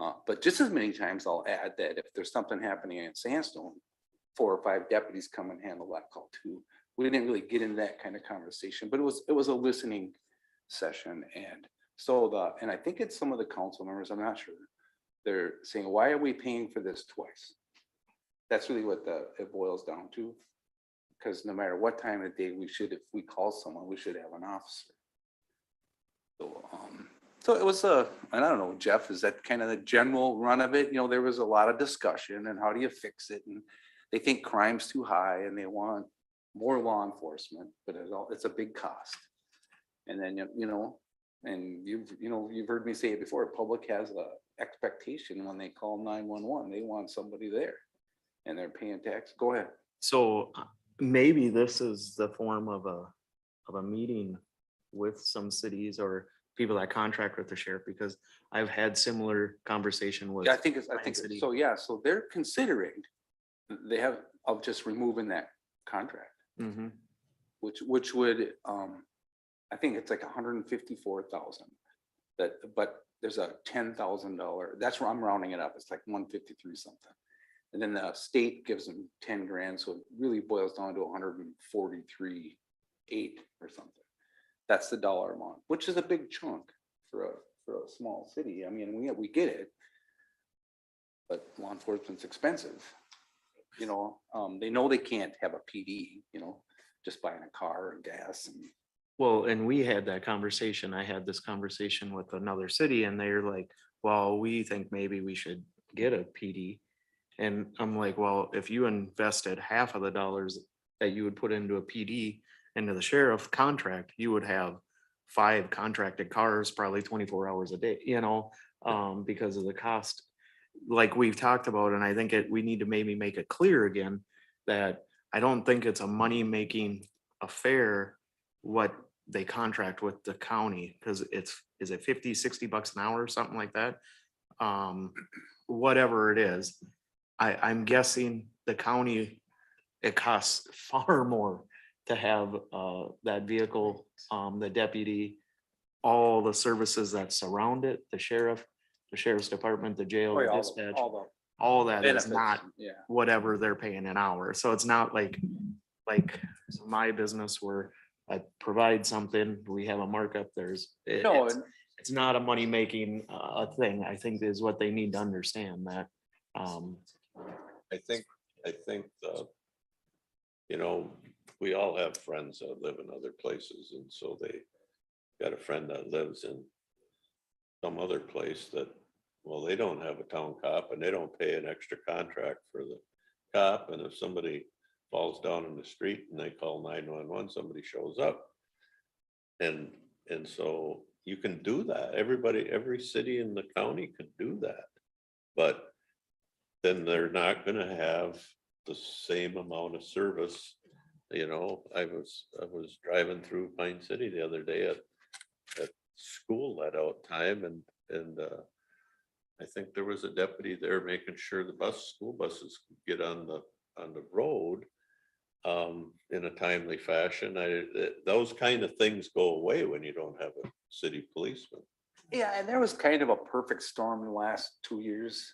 know? But just as many times I'll add that if there's something happening in Sandstone, 4 or 5 deputies come and handle that call too. We didn't really get into that kind of conversation, but it was a listening session. And so and I think it's some of the council members, I'm not sure. They're saying, why are we paying for this twice? That's really what it boils down to. Because no matter what time of day if we call someone, we should have an officer. So it was and I don't know, Jeff, is that kind of the general run of it? You know, there was a lot of discussion and how do you fix it? And they think crime's too high and they want more law enforcement, but it's a big cost. And then, you know, and you've heard me say it before, public has a expectation when they call 911, they want somebody there and they're paying tax. Go ahead. So maybe this is the form of a meeting with some cities or people that contract with the sheriff, because I've had similar conversation with. Yeah, I think it's, City. so, yeah, so they're considering, they have, of just removing that contract, Mhm. which would, I think it's like 154,000. That, but there's a $10,000, that's where I'm rounding it up, it's like 153 something. And then the state gives them 10 grand, so it really boils down to 143,800 or something. That's the dollar amount, which is a big chunk for a small city. I mean, we get it. But law enforcement's expensive. You know, they know they can't have a PD, you know, just buying a car and gas and. Well, and we had that conversation. I had this conversation with another city and they're like, well, we think maybe we should get a PD. And I'm like, well, if you invested half of the dollars that you would put into a PD into the sheriff contract, you would have 5 contracted cars, probably 24 hours a day, you know, because of the cost. Like we've talked about, and I think we need to maybe make it clear again that I don't think it's a money-making affair what they contract with the county, because is it 50, 60 bucks an hour or something like that? Whatever it is, I'm guessing the county, it costs far more to have that vehicle, the deputy, all the services that surround it, the sheriff's department, the jail, Oh, the yeah, dispatch, all all that is benefits, not yeah. whatever they're paying an hour. So it's not like my business where I provide something, we have a markup, No, it's not a money-making thing, I think is what they need to understand that. I think, you know, we all have friends that live in other places, and so they got a friend that lives in some other place that, well, they don't have a town cop and they don't pay an extra contract for the cop, and if somebody falls down in the street and they call 911, somebody shows up. And so you can do that. Every city in the county can do that. But then they're not gonna have the same amount of service. You know, I was driving through Pine City the other day at school let out time, and I think there was a deputy there making sure the school buses could get on the road in a timely fashion. Those kind of things go away when you don't have a city policeman. Yeah, and there was kind of a perfect storm in the last 2 years.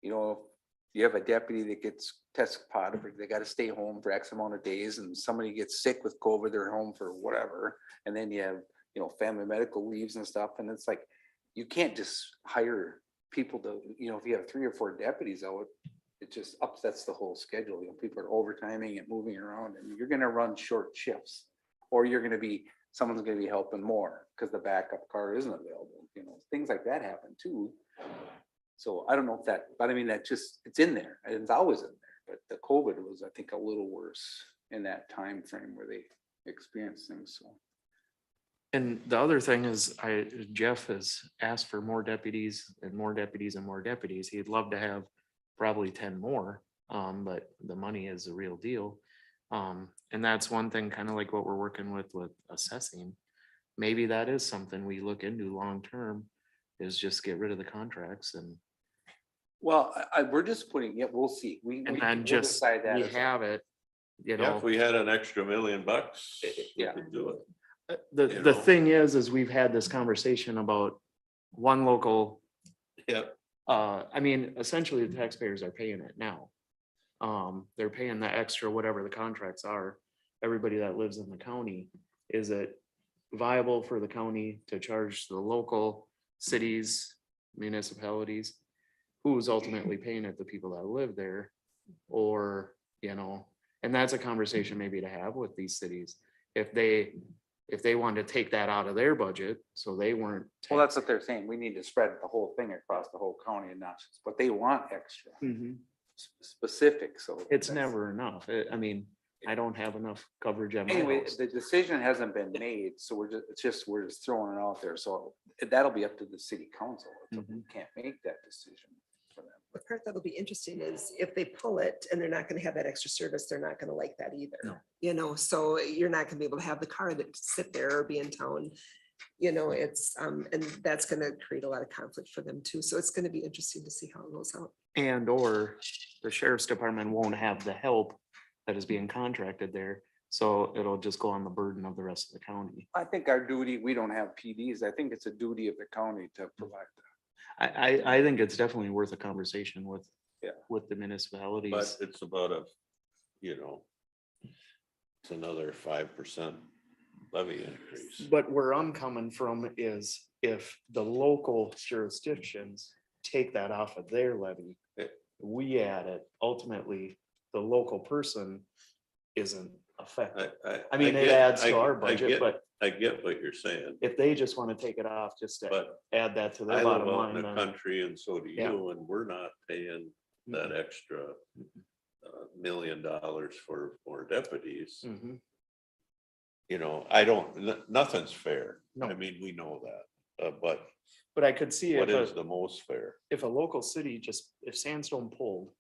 You know, you have a deputy that gets tested positive, they got to stay home for X amount of days, and somebody gets sick with COVID, they're home for whatever. And then you have, you know, family medical leaves and stuff. And it's like, you can't just hire people to, you know, if you have 3 or 4 deputies out, it just upsets the whole schedule. You know, people are overtiming and moving around, and you're going to run short shifts, or someone's going to be helping more because the backup car isn't available. You know, things like that happen too. So I don't know if that, but I mean, it's in there. It's always in there. But the COVID was, I think, a little worse in that time frame where they experienced things. So. And the other thing is, Jeff has asked for more deputies and more deputies and more deputies. He'd love to have probably 10 more, but the money is a real deal. And that's one thing, kind of like what we're working with assessing. Maybe that is something we look into long-term, is just get rid of the contracts and. Well, we're just putting, yeah, we'll see. And then we'll just, decide that we as a- have it, you Yeah, know. if we had an extra $1 million, we Yeah. could do it. The you know. thing is we've had this conversation about one local. Yep. I mean, essentially the taxpayers are paying it now. They're paying the extra, whatever the contracts are, everybody that lives in the county. Is it viable for the county to charge the local cities, municipalities? Who's ultimately paying it? The people that live there, or, you know, and that's a conversation maybe to have with these cities. If they wanted to take that out of their budget, so they weren't. Well, that's what they're saying. We need to spread the whole thing across the whole county and not just, but they want extra specific. So It's never enough. I mean, I don't have enough coverage at my anyway, house. the decision hasn't been made, so we're just throwing it out there. So that'll be up to the city council. We can't make that decision for them. The part that'll be interesting is if they pull it and they're not gonna have that extra service, they're not gonna like that either. No. You know, so you're not gonna be able to have the car that sit there or be in town. You know, it's, and that's gonna create a lot of conflict for them too. So it's gonna be interesting to see how it goes out. And or the sheriff's department won't have the help that is being contracted there. So it'll just go on the burden of the rest of the county. I think our duty, we don't have PDs. I think it's a duty of the county to provide that. I think it's definitely worth a conversation with, Yeah. with the municipalities. But it's about a, you know, it's another 5% levy increase. But where I'm coming from is if the local jurisdictions take that off of their levy, we add it, ultimately, the local person isn't affected. I mean, it get- adds to I- our I budget, get- but I get what you're saying, if they just want to take it off, just to but add that to I their live bottom out line. in the then- country and so do Yeah. you, and we're not paying that extra $1 million for more deputies. Mhm. You know, I don't, nothing's fair. No. I mean, we know that, but But I could see what if is the most fair? if a local city just, if Sandstone pulled,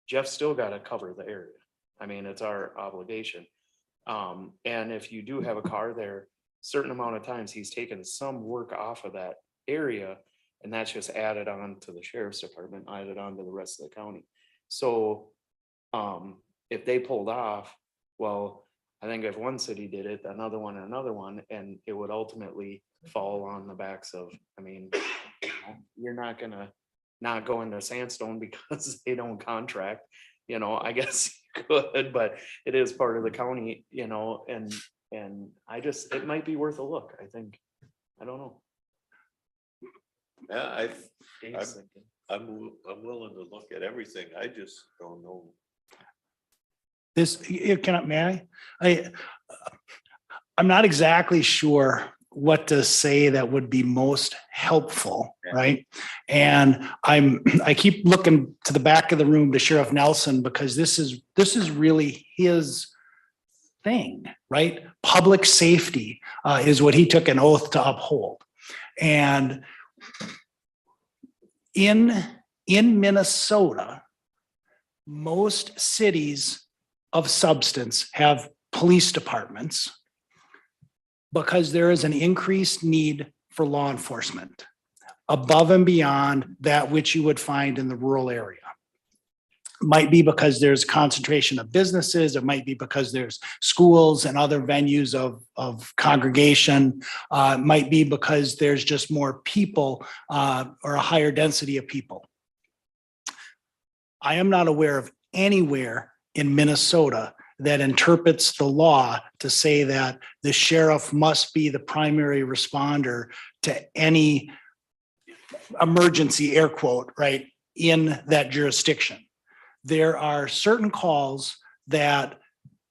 Jeff's still got to cover the area. I mean, it's our obligation. And if you do have a car there, certain amount of times he's taken some work off of that area. And that's just added on to the sheriff's department, added on to the rest of the county. So if they pulled off, well, I think if one city did it, another one, and it would ultimately fall on the backs of, I mean, you know, you're not gonna not go into Sandstone because they don't contract, you know, I guess you could, but it is part of the county, you know, and I just, it might be worth a look, I think. I don't know. Yeah, Dave's thinking. I'm willing to look at everything. I just don't know. This, may I'm not exactly sure what to say that would be most helpful, right? And I keep looking to the back of the room to Sheriff Nelson, because this is really his thing, right? Public safety is what he took an oath to uphold. And in Minnesota, most cities of substance have police departments because there is an increased need for law enforcement above and beyond that which you would find in the rural area. Might be because there's concentration of businesses, it might be because there's schools and other venues of congregation, might be because there's just more people or a higher density of people. I am not aware of anywhere in Minnesota that interprets the law to say that the sheriff must be the primary responder to any emergency, air quote, right, in that jurisdiction. There are certain calls that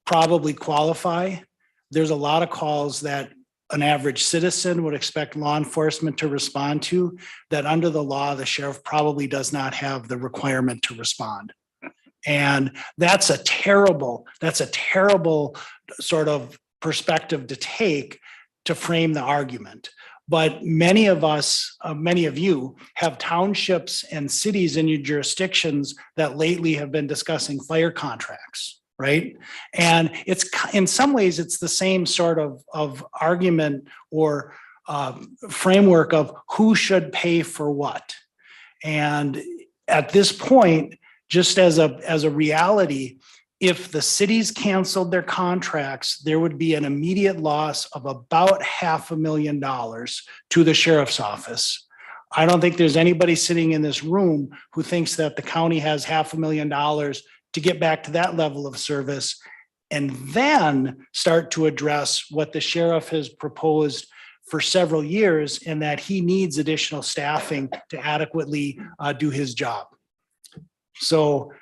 probably qualify. There's a lot of calls that an average citizen would expect law enforcement to respond to, that under the law, the sheriff probably does not have the requirement to respond. And that's a terrible sort of perspective to take to frame the argument. But many of us, many of you have townships and cities in your jurisdictions that lately have been discussing fire contracts, right? And it's, in some ways, it's the same sort of argument or framework of who should pay for what. And at this point, just as a reality, if the cities canceled their contracts, there would be an immediate loss of about $500,000 to the sheriff's office. I don't think there's anybody sitting in this room who thinks that the county has $500,000 to get back to that level of service and then start to address what the sheriff has proposed for several years, in that he needs additional staffing to adequately do his job. So,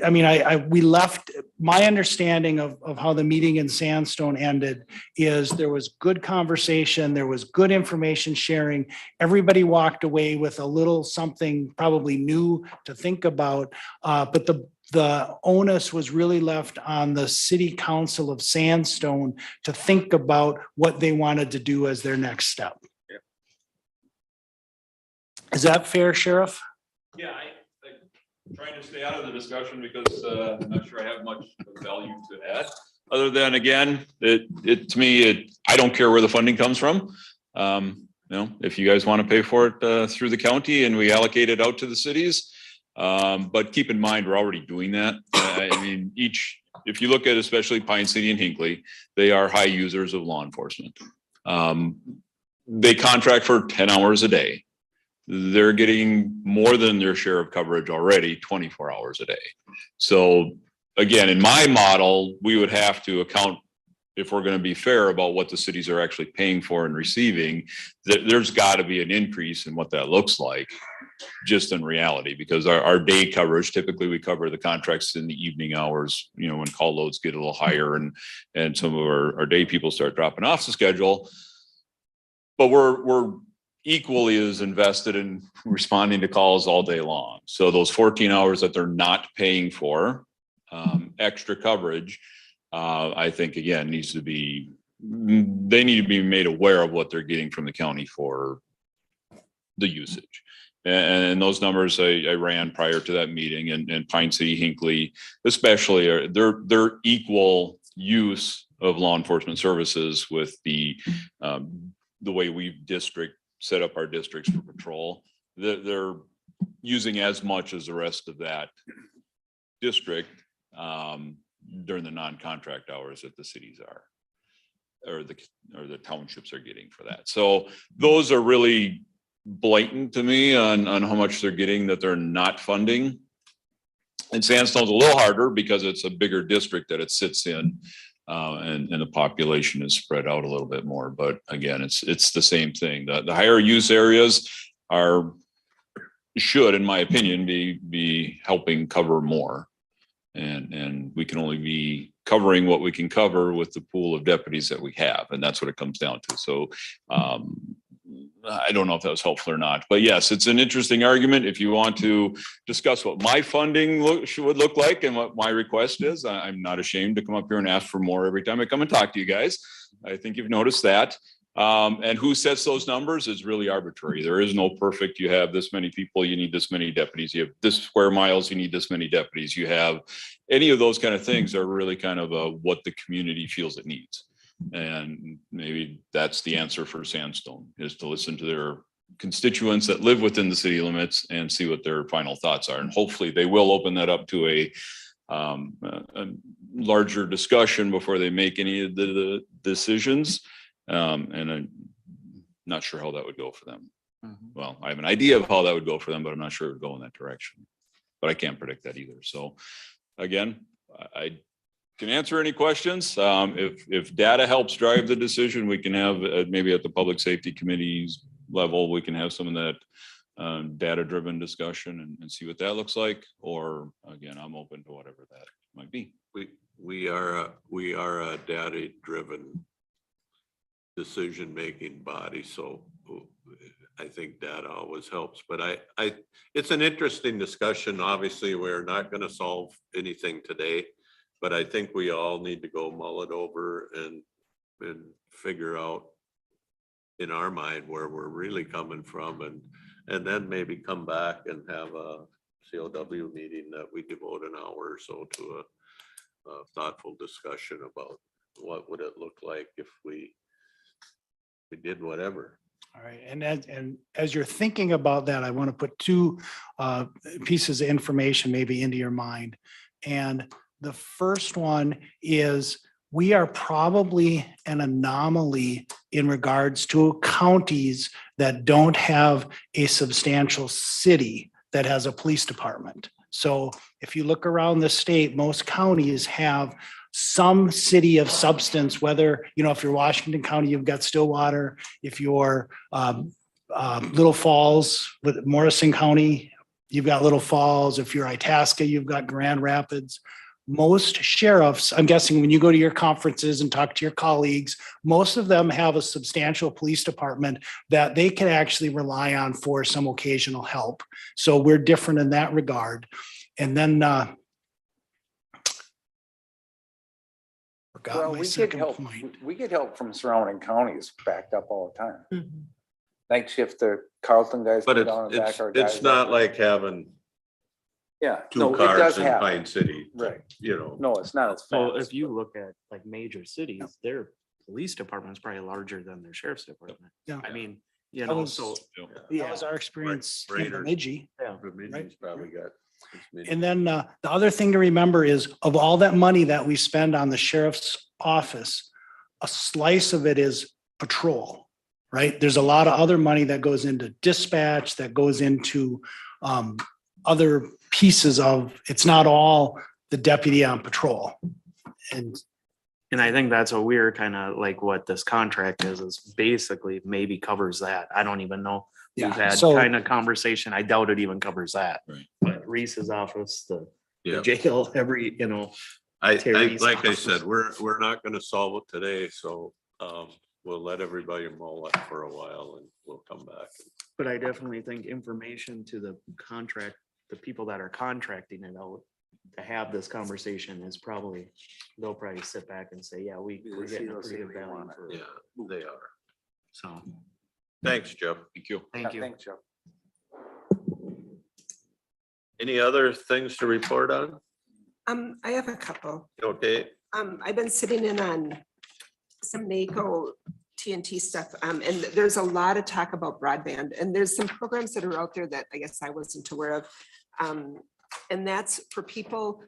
I mean, we left, my understanding of how the meeting in Sandstone ended is there was good conversation, there was good information sharing. Everybody walked away with a little something probably new to think about, but the onus was really left on the city council of Sandstone to think about what they wanted to do as their next step. Yeah. Is that fair, Sheriff? Yeah, trying to stay out of the discussion because I'm not sure I have much value to add. Other than, again, to me, I don't care where the funding comes from. If you guys want to pay for it through the county and we allocate it out to the cities. But keep in mind, we're already doing that. I mean, if you look at especially Pine City and Hinckley, they are high users of law enforcement. They contract for 10 hours a day. They're getting more than their share of coverage already, 24 hours a day. So again, in my model, we would have to account, if we're going to be fair about what the cities are actually paying for and receiving, there's got to be an increase in what that looks like just in reality, because our day coverage, typically we cover the contracts in the evening hours, when call loads get a little higher and some of our day people start dropping off the schedule. But we're equally as invested in responding to calls all day long. So those 14 hours that they're not paying for, extra coverage, I think again they need to be made aware of what they're getting from the county for the usage. And those numbers I ran prior to that meeting, and Pine City, Hinckley, especially, they're equal use of law enforcement services with the way we set up our districts for patrol. They're using as much as the rest of that district during the non-contract hours that the cities are, or the townships are getting for that. So those are really blatant to me on how much they're getting that they're not funding. And Sandstone's a little harder because it's a bigger district that it sits in, and the population is spread out a little bit more. But again, it's the same thing. The higher use areas should, in my opinion, be helping cover more. And we can only be covering what we can cover with the pool of deputies that we have. And that's what it comes down to. So I don't know if that was helpful or not, but yes, it's an interesting argument. If you want to discuss what my funding would look like and what my request is, I'm not ashamed to come up here and ask for more every time I come and talk to you guys. I think you've noticed that. And who sets those numbers is really arbitrary. There is no perfect, you have this many people, you need this many deputies, you have this square miles, you need this many deputies, you have any of those kind of things are really kind of what the community feels it needs. And maybe that's the answer for Sandstone, is to listen to their constituents that live within the city limits and see what their final thoughts are. And hopefully they will open that up to a larger discussion before they make any of the decisions. And I'm not sure how that would go for them. Well, I have an idea of how that would go for them, but I'm not sure it would go in that direction. But I can't predict that either. So again, I can answer any questions. If data helps drive the decision, we can have maybe at the Public Safety Committee's level, we can have some of that data-driven discussion and see what that looks like. Or again, I'm open to whatever that might be. We are a data-driven decision-making body, so I think that always helps. But it's an interesting discussion. Obviously, we're not going to solve anything today, but I think we all need to go mull it over and figure out in our mind where we're really coming from, and then maybe come back and have a COW meeting that we devote an hour or so to a thoughtful discussion about what would it look like if we did whatever. All right, and as you're thinking about that, I want to put two pieces of information maybe into your mind. And the first one is we are probably an anomaly in regards to counties that don't have a substantial city that has a police department. So if you look around the state, most counties have some city of substance, whether, if you're Washington County, you've got Stillwater. If you're Little Falls with Morrison County, you've got Little Falls. If you're Itasca, you've got Grand Rapids. Most sheriffs, I'm guessing when you go to your conferences and talk to your colleagues, most of them have a substantial police department that they can actually rely on for some occasional help. So we're different in that regard. And then well, we get help from surrounding counties backed up all the time. Night shift, the Carlton guys. But go down and back our guys it's not up. like having Yeah. two No, it cars does in happen. Pine City, Right. you know. No, it's not as So fast. if you look at like major cities, their police department's probably larger than their sheriff's department. Yeah. I mean, you That know, was- so. That Yeah. was our experience in Raiders. Bemidji. Yeah. Bemidji's probably got as many. And then the other thing to remember is of all that money that we spend on the sheriff's office, a slice of it is patrol, right? There's a lot of other money that goes into dispatch, that goes into other pieces of, it's not all the deputy on patrol. And I think that's a weird kind of like what this contract is basically maybe covers that. I don't even know. We've Yeah, had so- kind of conversation. I doubt it even covers that. Right. But Reese's office, the Yeah. jail, every, you know. I, Terry's like I office. said, we're not gonna solve it today, so, we'll let everybody mull it for a while and we'll come back. But I definitely think information to the contract, the people that are contracting it out, to have this conversation is probably, they'll probably sit back and say, yeah, we're getting a pretty good value for it. Yeah, they are. So, Thanks, Jeff. Thank you. thank Yeah, you. Thanks, Joe. Any other things to report on? I have a couple. Okay, I've been sitting in on some NACO TNT stuff, and there's a lot of talk about broadband, and there's some programs that are out there that I guess I wasn't aware of. And that's for people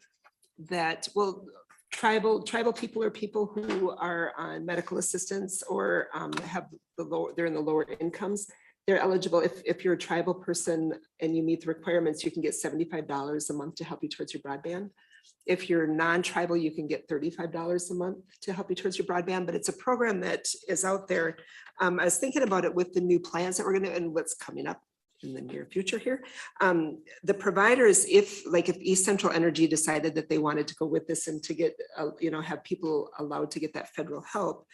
that, well, tribal people or people who are on medical assistance or have the lower, they're in the lower incomes. They're eligible, if you're a tribal person and you meet the requirements, you can get $75 a month to help you towards your broadband. If you're non-tribal, you can get $35 a month to help you towards your broadband, but it's a program that is out there. I was thinking about it with the new plans that we're gonna, and what's coming up in the near future here. The providers, if East Central Energy decided that they wanted to go with this and to get, have people allowed to get that federal help,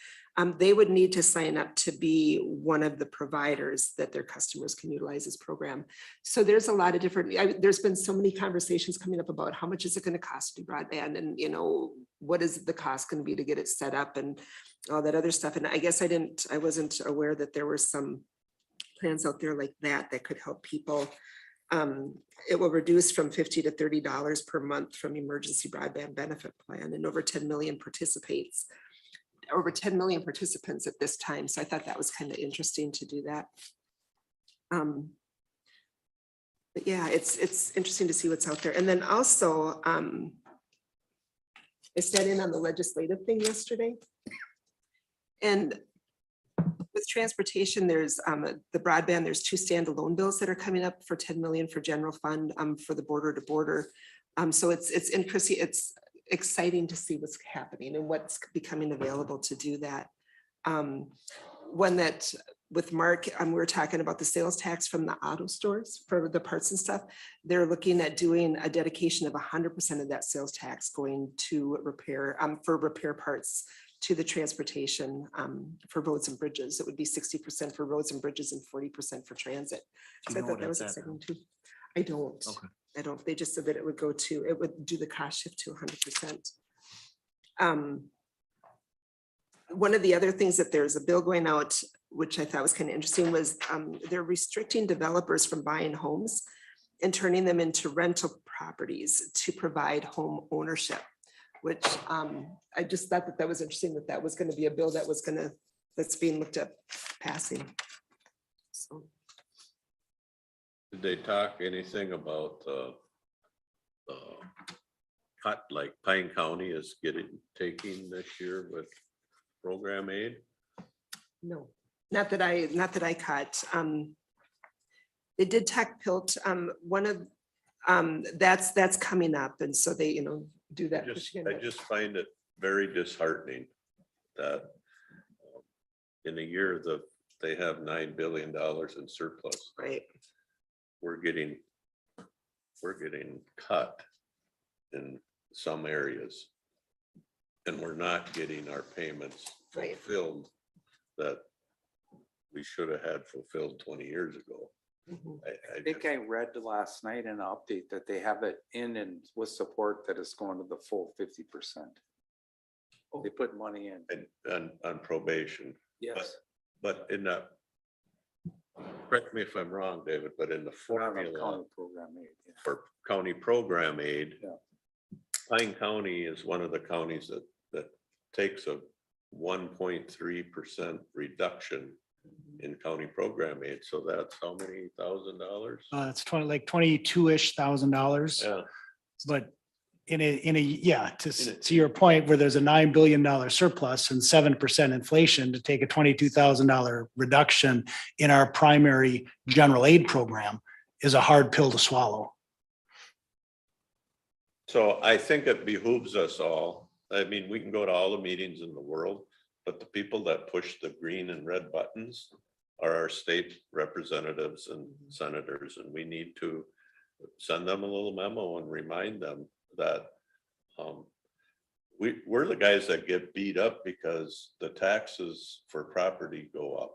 they would need to sign up to be one of the providers that their customers can utilize this program. So there's a lot of different, there's been so many conversations coming up about how much is it going to cost to do broadband, and what is the cost going to be to get it set up and all that other stuff. And I guess I wasn't aware that there were some plans out there like that could help people. It will reduce from $50 to $30 per month from emergency broadband benefit plan, and over 10 million participants at this time. So I thought that was kind of interesting to do that. But yeah, it's interesting to see what's out there. And then also, I sat in on the legislative thing yesterday. And with transportation, there's the broadband, there's 2 standalone bills that are coming up for 10 million for general fund for the border to border. So it's interesting, it's exciting to see what's happening and what's becoming available to do that. One that with Mark, we were talking about the sales tax from the auto stores for the parts and stuff. They're looking at doing a dedication of 100% of that sales tax going to repair, for repair parts to the transportation for roads and bridges. It would be 60% for roads and bridges and 40% for transit. So I thought that was exciting too. I don't. Okay. I don't. They just said that it would do the cost shift to 100%. One of the other things that there's a bill going out, which I thought was kind of interesting, was they're restricting developers from buying homes and turning them into rental properties to provide home ownership, which I just thought that was interesting, that was going to be a bill that's being looked at passing. So. did they talk anything about cut like Pine County is taking this year with program aid? No, not that I caught. They did tech pilt. One of that's coming up, and so they do that. I just find it very disheartening that in a year that they have $9 billion in surplus. Right. We're getting cut in some areas. And we're not getting our payments fulfilled that we should have had fulfilled 20 years ago. I think I read last night in an update that they have it in and with support that is going to the full 50%. They put money in. And on probation. Yes. But in that, correct me if I'm wrong, David, but in the formula Program aid, yeah. for county program aid, Yeah. Pine County is one of the counties that takes a 1.3% reduction in county program aid. So that's how many $1,000? It's like 22-ish thousand dollars. Yeah. But to your point, where there's a $9 billion surplus and 7% inflation, to take a $22,000 reduction in our primary general aid program is a hard pill to swallow. So I think it behooves us all. I mean, we can go to all the meetings in the world, but the people that push the green and red buttons are our state representatives and senators, and we need to send them a little memo and remind them that we're the guys that get beat up because the taxes for property go up.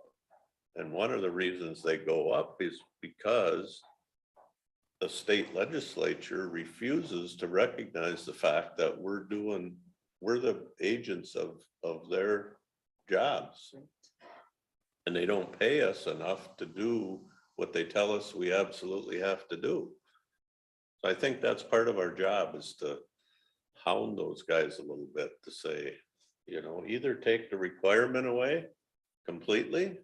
And one of the reasons they go up is because the state legislature refuses to recognize the fact that we're the agents of their jobs. And they don't pay us enough to do what they tell us we absolutely have to do. So I think that's part of our job, is to hound those guys a little bit, to say, either take the requirement away completely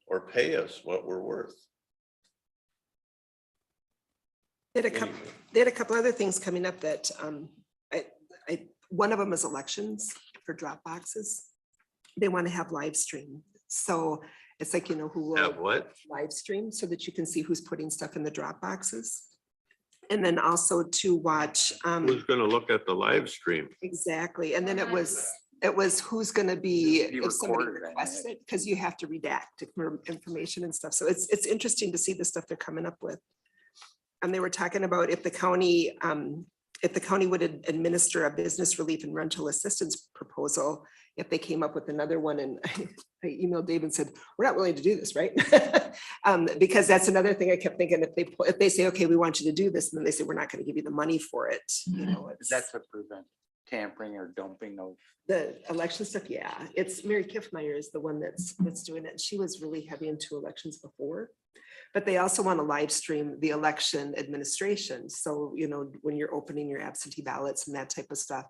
or pay us what we're worth. They had a couple other things coming up that one of them is elections for drop boxes. They want to have live stream. So it's like, who will Have what? live stream so that you can see who's putting stuff in the drop boxes. And then also to watch. Who's gonna look at the live stream? Exactly. And then it was who's gonna be, if somebody recorded, I requests it, because you have to redact information and stuff. So it's interesting to see the stuff they're coming up with. And they were talking about if the county would administer a business relief and rental assistance proposal, if they came up with another one. And I emailed Dave and said, we're not willing to do this, right? Because that's another thing I kept thinking, if they say, okay, we want you to do this, and then they say, we're not going to give you the money for it. Is that to prevent tampering or dumping of? The election stuff, yeah. It's Mary Kiffmeyer is the one that's doing it. She was really heavy into elections before. But they also want to live stream the election administration. So, when you're opening your absentee ballots and that type of stuff.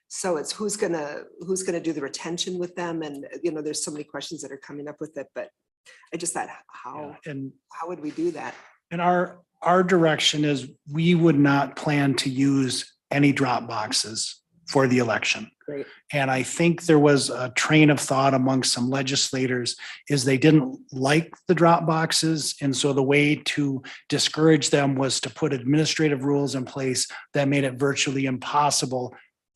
So it's who's gonna do the retention with them. And, there's so many questions that are coming up with it, but I just thought, how would we do that? And our direction is we would not plan to use any drop boxes for the election. Great. And I think there was a train of thought among some legislators is they didn't like the drop boxes. And so the way to discourage them was to put administrative rules in place that made it virtually impossible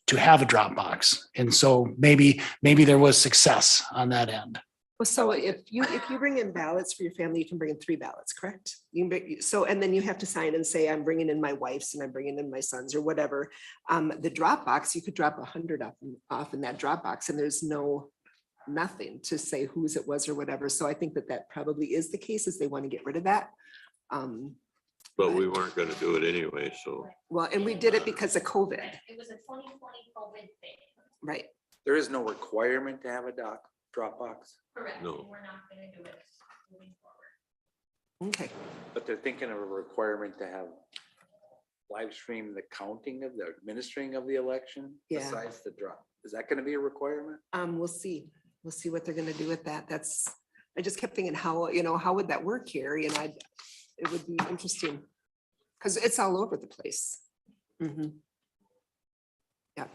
to have a drop box. And so maybe there was success on that end. Well, so if you bring in ballots for your family, you can bring in 3 ballots, correct? And then you have to sign and say, I'm bringing in my wife's and I'm bringing in my son's or whatever. The drop box, you could drop 100 off in that drop box, and there's nothing to say whose it was or whatever. So I think that probably is the case, is they want to get rid of that. But we weren't gonna do it anyway, so. Well, and we did it because of COVID, It was a 2020 COVID thing. right? There is no requirement to have a drop box, Correct. No. And we're not gonna do it moving forward. Okay. but they're thinking of a requirement to have live stream the counting of the administering of the election. Yeah. Besides the drop. Is that gonna be a requirement? We'll see what they're gonna do with that. I just kept thinking, how would that work here? It would be interesting because it's all over the place. Mhm. Yeah.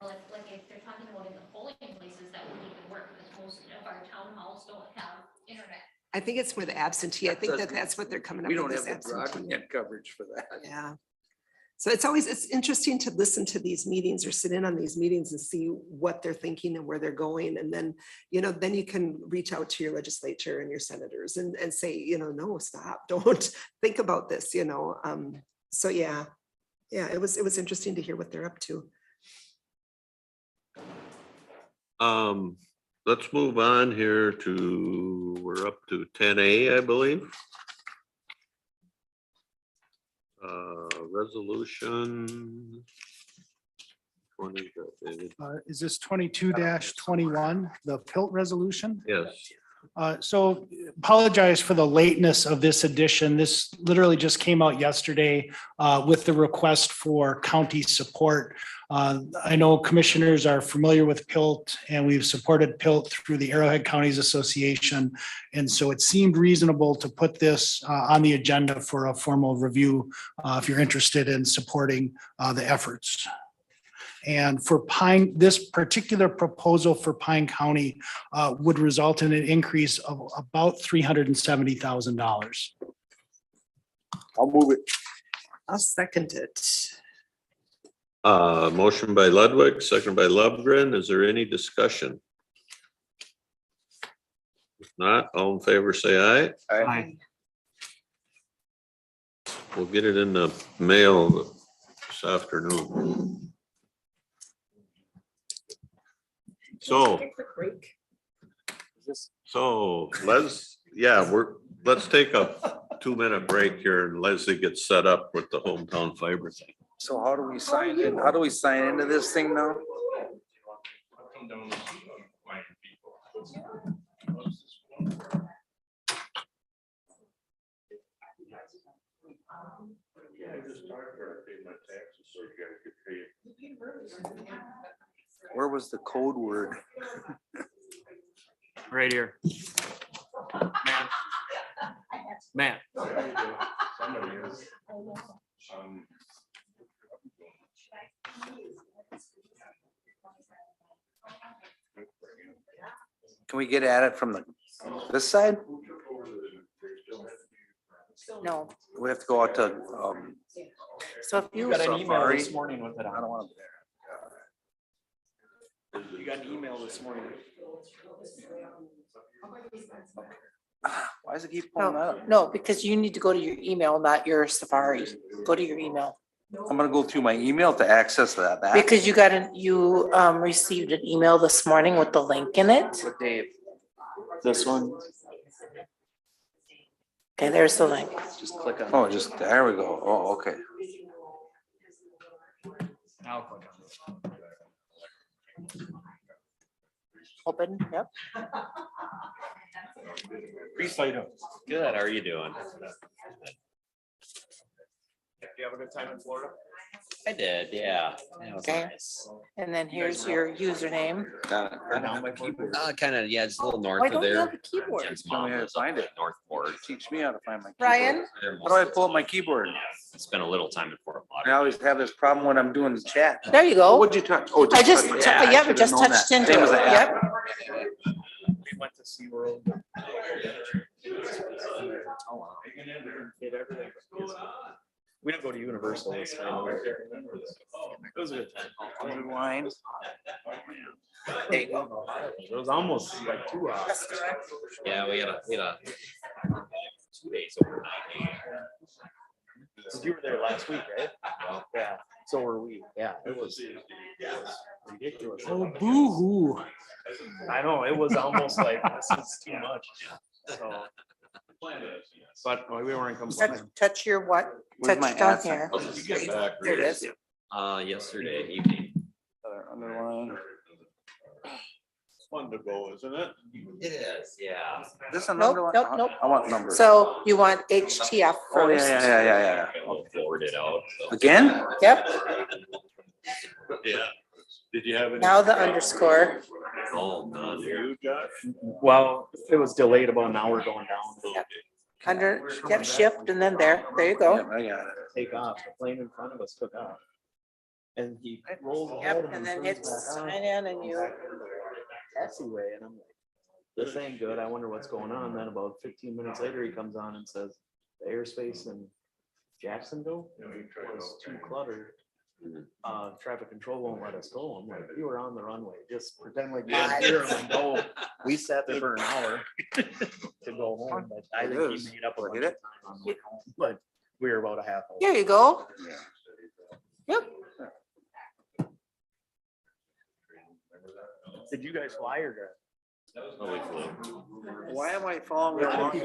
Well, if they're talking about in the polling places, that wouldn't even work, because most of our town halls don't have internet. I think it's for the absentee. I think that's what they're coming up We with. don't have is the absentee. broadband coverage for that. Yeah. So it's interesting to listen to these meetings or sit in on these meetings and see what they're thinking and where they're going. And then, then you can reach out to your legislature and your senators and say, no, stop, don't think about this, So yeah, it was interesting to hear what they're up to. Let's move on here we're up to 10A, I believe. Resolution 20. Is this 22-21, the PILT resolution? Yes. So apologize for the lateness of this edition. This literally just came out yesterday with the request for county support. I know commissioners are familiar with PILT, and we've supported PILT through the Arrowhead Counties Association. And so it seemed reasonable to put this on the agenda for a formal review if you're interested in supporting the efforts. And for Pine, this particular proposal for Pine County would result in an increase of about $370,000. I'll move it. I'll second it. Motion by Ludwig, second by Lovegren. Is there any discussion? If not, all in favor, say aye. Aye. We'll get it in the mail this afternoon. So let's take a 2-minute break here and Leslie gets set up with the hometown fiber thing. So how do we sign in? How do we sign into this thing now? Where was the code word? Right here. Matt. Can we get at it from this side? No. We have to go out to, So if you. Got an email Safari. this morning with it I don't on. want You got an email this morning. Why does it keep pulling No, up? no, because you need to go to your email, not your Safari. Go to your email. I'm gonna go through my email to access that. Because you received an email this morning with the link in it. What Dave? This one, Okay, there's the link. just click on. Oh, just, there we go. Oh, okay. Now click on it. Open, yep. Good, how are you doing? Do you have a good time in Florida? I did, yeah. It was Okay. nice. And then here's your username. Kind of, yeah, just a little north Why of don't you there. have a keyboard? Jen's Tell me mom how to lives up find in it. Northport. Teach me how to find my keyboard. Ryan? How do I pull up my keyboard? Spent a little time before. I always have this problem when I'm doing the chat. There you go. What'd you touch? Oh, I just, touch- yeah, I we should've just known touched that. into Same as it. the app. Yep. We went to SeaWorld. Oh, wow. Did everything. We didn't go to Universal this time. It was a good time. Wine. There you go. It was almost like 2 hours. Yeah, we had a 2 days overnight. You were there last week, right? Yeah, so were we. Yeah, it was ridiculous. Oh, boo-hoo. I know, it was almost like, this is too much. So. But we weren't complaining. Touch your what? Where's Touch my down ads? here. There it is. Yesterday evening. Underline. Fun to go, isn't it? It is, yeah. This a Nope, number? nope, nope. I want numbers. So you want HTF Oh, yeah, first? yeah. I'll forward it out. Again? Yep, Yeah. Did you have any? now the underscore. Oh, none. You, Josh? Well, it was delayed about an hour going down. Under, yep, shift and then there you Yep, go. I got it. Take off, the plane in front of us took off. And he rolled. Yep, and then hit sign in and you. Taxiway, and I'm like, this ain't good, I wonder what's going on. Then about 15 minutes later, he comes on and says, the airspace in Jacksonville was too cluttered. Traffic control won't let us go. I'm like, you were on the runway, just pretend like you didn't hear him and go. We sat there for an hour to go home, but I think he made up a bunch of time on the way home, but we were about a half hour. There you go. Yep. Did you guys fly or? Oh, we flew. Why am I following along? We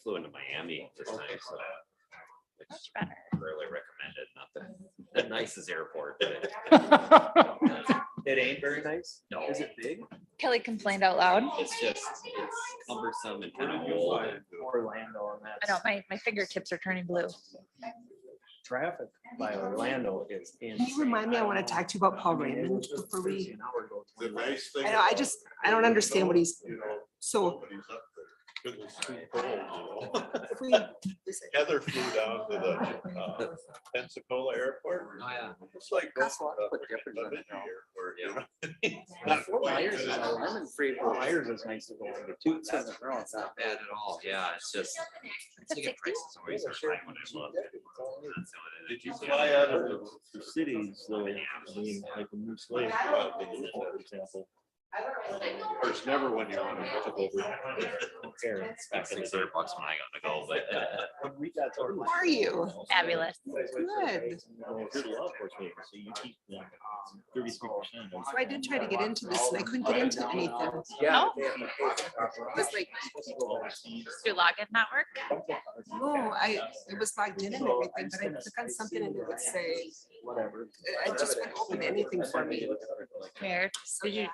flew into Miami this time, so. It's really recommended, not the nicest airport. But It ain't very nice. No. Is it big? Kelly complained out loud. It's just, it's cumbersome and kind of old. Orlando and I know, my fingertips are turning blue. traffic by Orlando is Can you remind me, I want to talk to you about Paul Raymond before we, I know, I don't understand what he's, so. If we, Heather flew down to the Pensacola airport. Oh, yeah. It's like. That's a lot to put Jeffers in it now. Fort Myers is, I'm in Freeport. Myers is nice to go into. Two cents a round, it's not Bad at all, yeah, it's just. Ticket prices always are high when I look. Did you fly out of the cities though? I mean, like a new slave, for example. Of course, never when you're on a took over. Parents back in the day. $600 when I got to go, but. We got to- how are you? Fabulous. Good. You're the law enforcement, so you keep them 33%. So I did try to get into this and I couldn't get into anything. Yeah. It was like, Does your login not work? no, it was logged in and everything, but I click on something and it would say, Whatever. I just wouldn't open anything for me. Weird. Did you?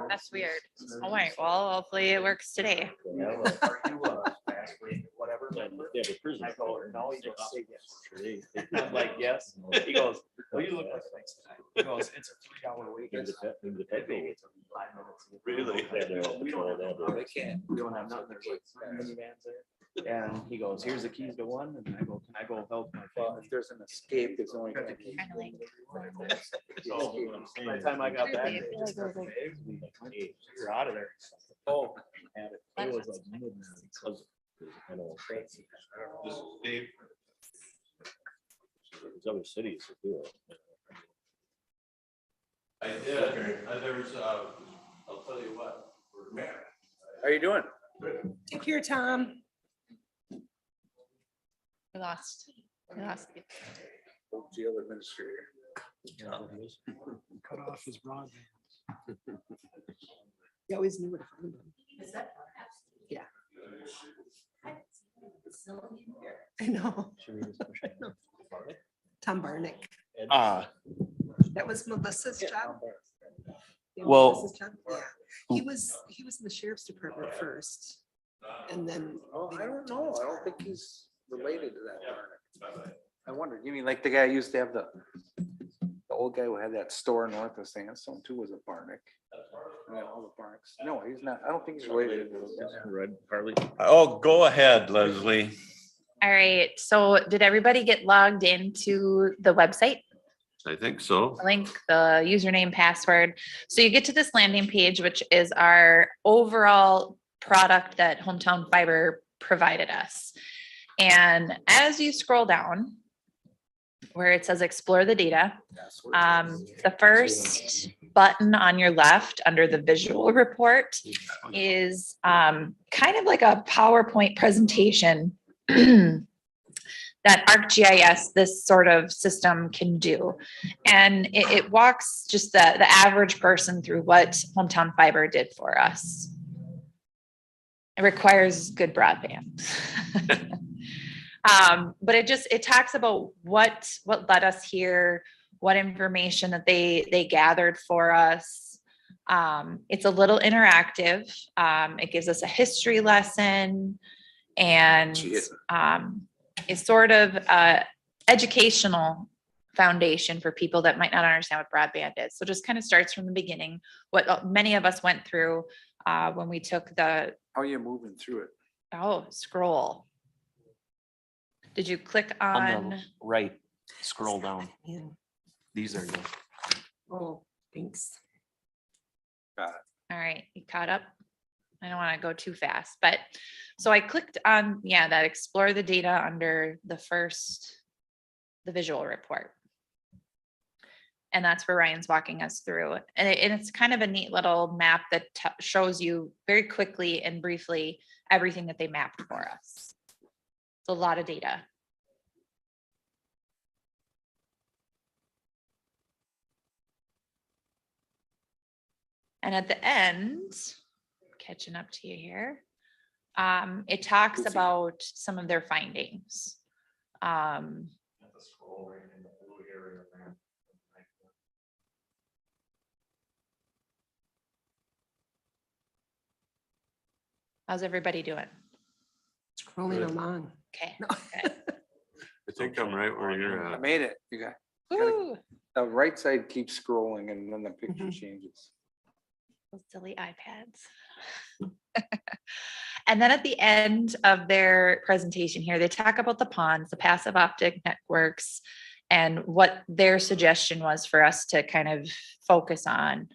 That's weird. All right, well, hopefully it works today. Whatever. Yeah, the prison. I go, no, you don't say yes. I'm like, yes. He goes, well, you look like this. He goes, it's a 3-hour wait. Really? We don't have that. They can't. We don't have nothing. There's like minivans there. And he goes, here's the keys to one. And I go, can I go help my family? If there's an escape, there's only gonna be. Kind of like. By the time I got back, Weirdly, I feel like you're out of there. Oh. And it was like midnight. Because, I know, crazy. Dave, There's other cities that do it. I did, there's, I'll tell you what. How are you doing? Take care, Tom. We lost. We lost. you. Jail administrator. Cut off his broadband. You always knew where to find him. Is that? Yeah. I know. Tom Barnick. That was Melissa's job. Yeah, Well- Melissa's job. Yeah. He was in the sheriff's department first. And then. Oh, I don't know. I don't think he's related to that Barnick. I wonder, you mean like the guy who used to have the old guy who had that store north of Sandstone too was a Barnick. Yeah, all the Barnicks. No, he's not. I don't think he's related to those guys. Red Harley. Oh, go ahead, Leslie. All right. So did everybody get logged into the website? I think so. Link, the username, password. So you get to this landing page, which is our overall product that Hometown Fiber provided us. And as you scroll down, where it says explore the data, the first button on your left under the visual report is kind of like a PowerPoint presentation that ArcGIS, this sort of system, can do. And it walks just the average person through what Hometown Fiber did for us. It requires good broadband. But it talks about what led us here, what information that they gathered for us. It's a little interactive. It gives us a history lesson, and it's sort of educational foundation for people that might not understand what broadband is. So just kind of starts from the beginning, what many of us went through when we took the. How are you moving through it? Oh, scroll. Did you click on? the right, scroll down. Yeah. These are the. Oh, thanks. All right, you caught up? I don't want to go too fast, but so I clicked on, that explore the data under the visual report. And that's where Ryan's walking us through. And it's kind of a neat little map that shows you very quickly and briefly everything that they mapped for us. It's a lot of data. And at the end, catching up to you here, it talks about some of their findings. How's everybody doing? Scrolling Good. along. Okay. I think I'm right where you're I at. made it. You got, Woo, the right side keeps scrolling and then the picture Mhm. changes. those silly iPads. And then at the end of their presentation here, they talk about the ponds, the passive optic networks, and what their suggestion was for us to kind of focus on.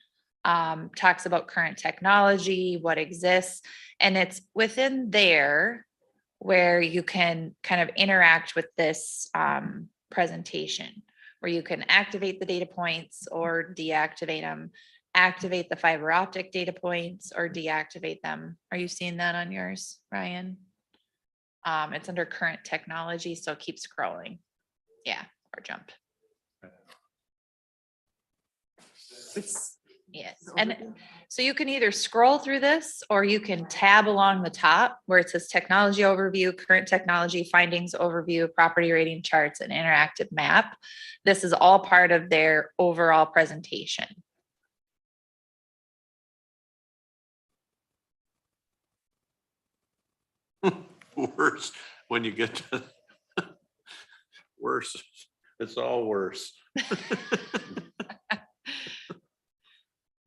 Talks about current technology, what exists, and it's within there where you can kind of interact with this presentation, where you can activate the data points or deactivate them, activate the fiber optic data points or deactivate them. Are you seeing that on yours, Ryan? It's under current technology, so keep scrolling. Yeah, or jump. It's Yes, the and overview. so you can either scroll through this or you can tab along the top where it says technology overview, current technology, findings overview, property rating charts, and interactive map. This is all part of their overall presentation. Worse when you get to worse. It's all worse.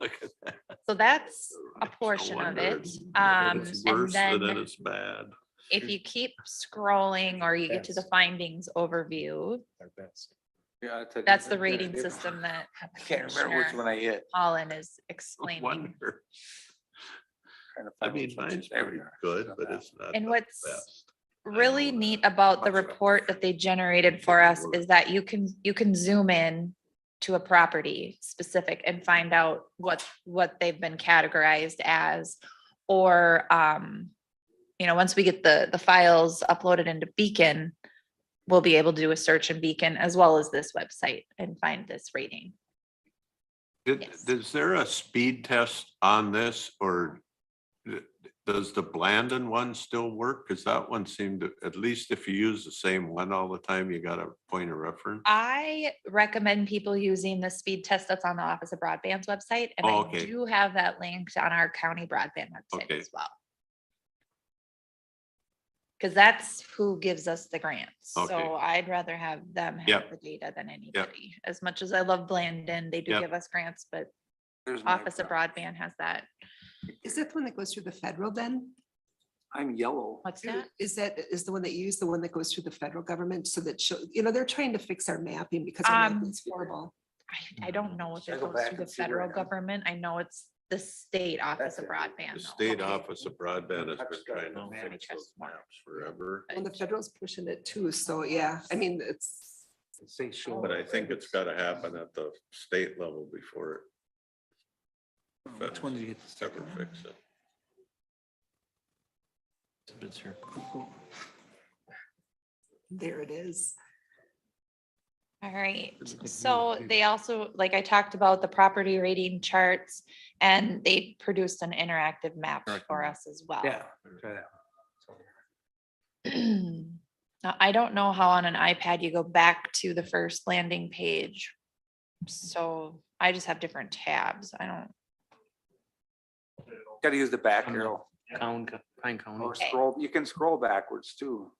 Look at that. So that's a No portion of wonder it. it's- And It's worse and then then it's bad. if you keep scrolling or you get to the findings overview, Yeah, that's the rating system that I can't remember which one I hit. Holland is No explaining. wonder. Trying to I find mean, which one. mine's There we pretty are. good, but it's not. And the what's best. really know neat that. about the Much report that they generated for us is that you can zoom in to a property specific and find out what they've been categorized as. Or, once we get the files uploaded into Beacon, we'll be able to do a search in Beacon as well as this website and find this rating. Yes. Is there a speed test on this or does the Blandon one still work? Because that one seemed to, at least if you use the same one all the time, you got a point of reference. I recommend people using the speed test that's on the Office of Broadband's website, and Oh, I okay. do have that linked on our county broadband website Okay. as well. Because that's who gives us the grants, Okay. so I'd rather have them have Yep. the data than anybody. As much as I love Blandon, they do Yep. give us grants, but There's my Office of problem. Broadband has that. Is that the one that goes through the federal then? I'm yellow. What's that? Is the one that you use, the one that goes through the federal government so that show, they're trying to fix our mapping because our mapping's horrible. I don't know if Should I it go goes back through the and see where federal I am? government. I know it's the state Office That's of it. Broadband. The though. state Okay. office of broadband has Touch been drive. trying to Let me fix trust those more. maps forever. And the federal's pushing it too, so yeah, I mean, it's. But I think it's gotta happen at the state level before. Which one did you get the Ever second one? fix it. It's here. There it is. All right, so they also, like I talked about, the property rating charts, and they produced an interactive map for us as well. Yeah. try that. Now, I don't know how on an iPad you go back to the first landing page. So I just have different tabs. I don't, Gotta use the back arrow Pine County. or scroll. You can scroll backwards too.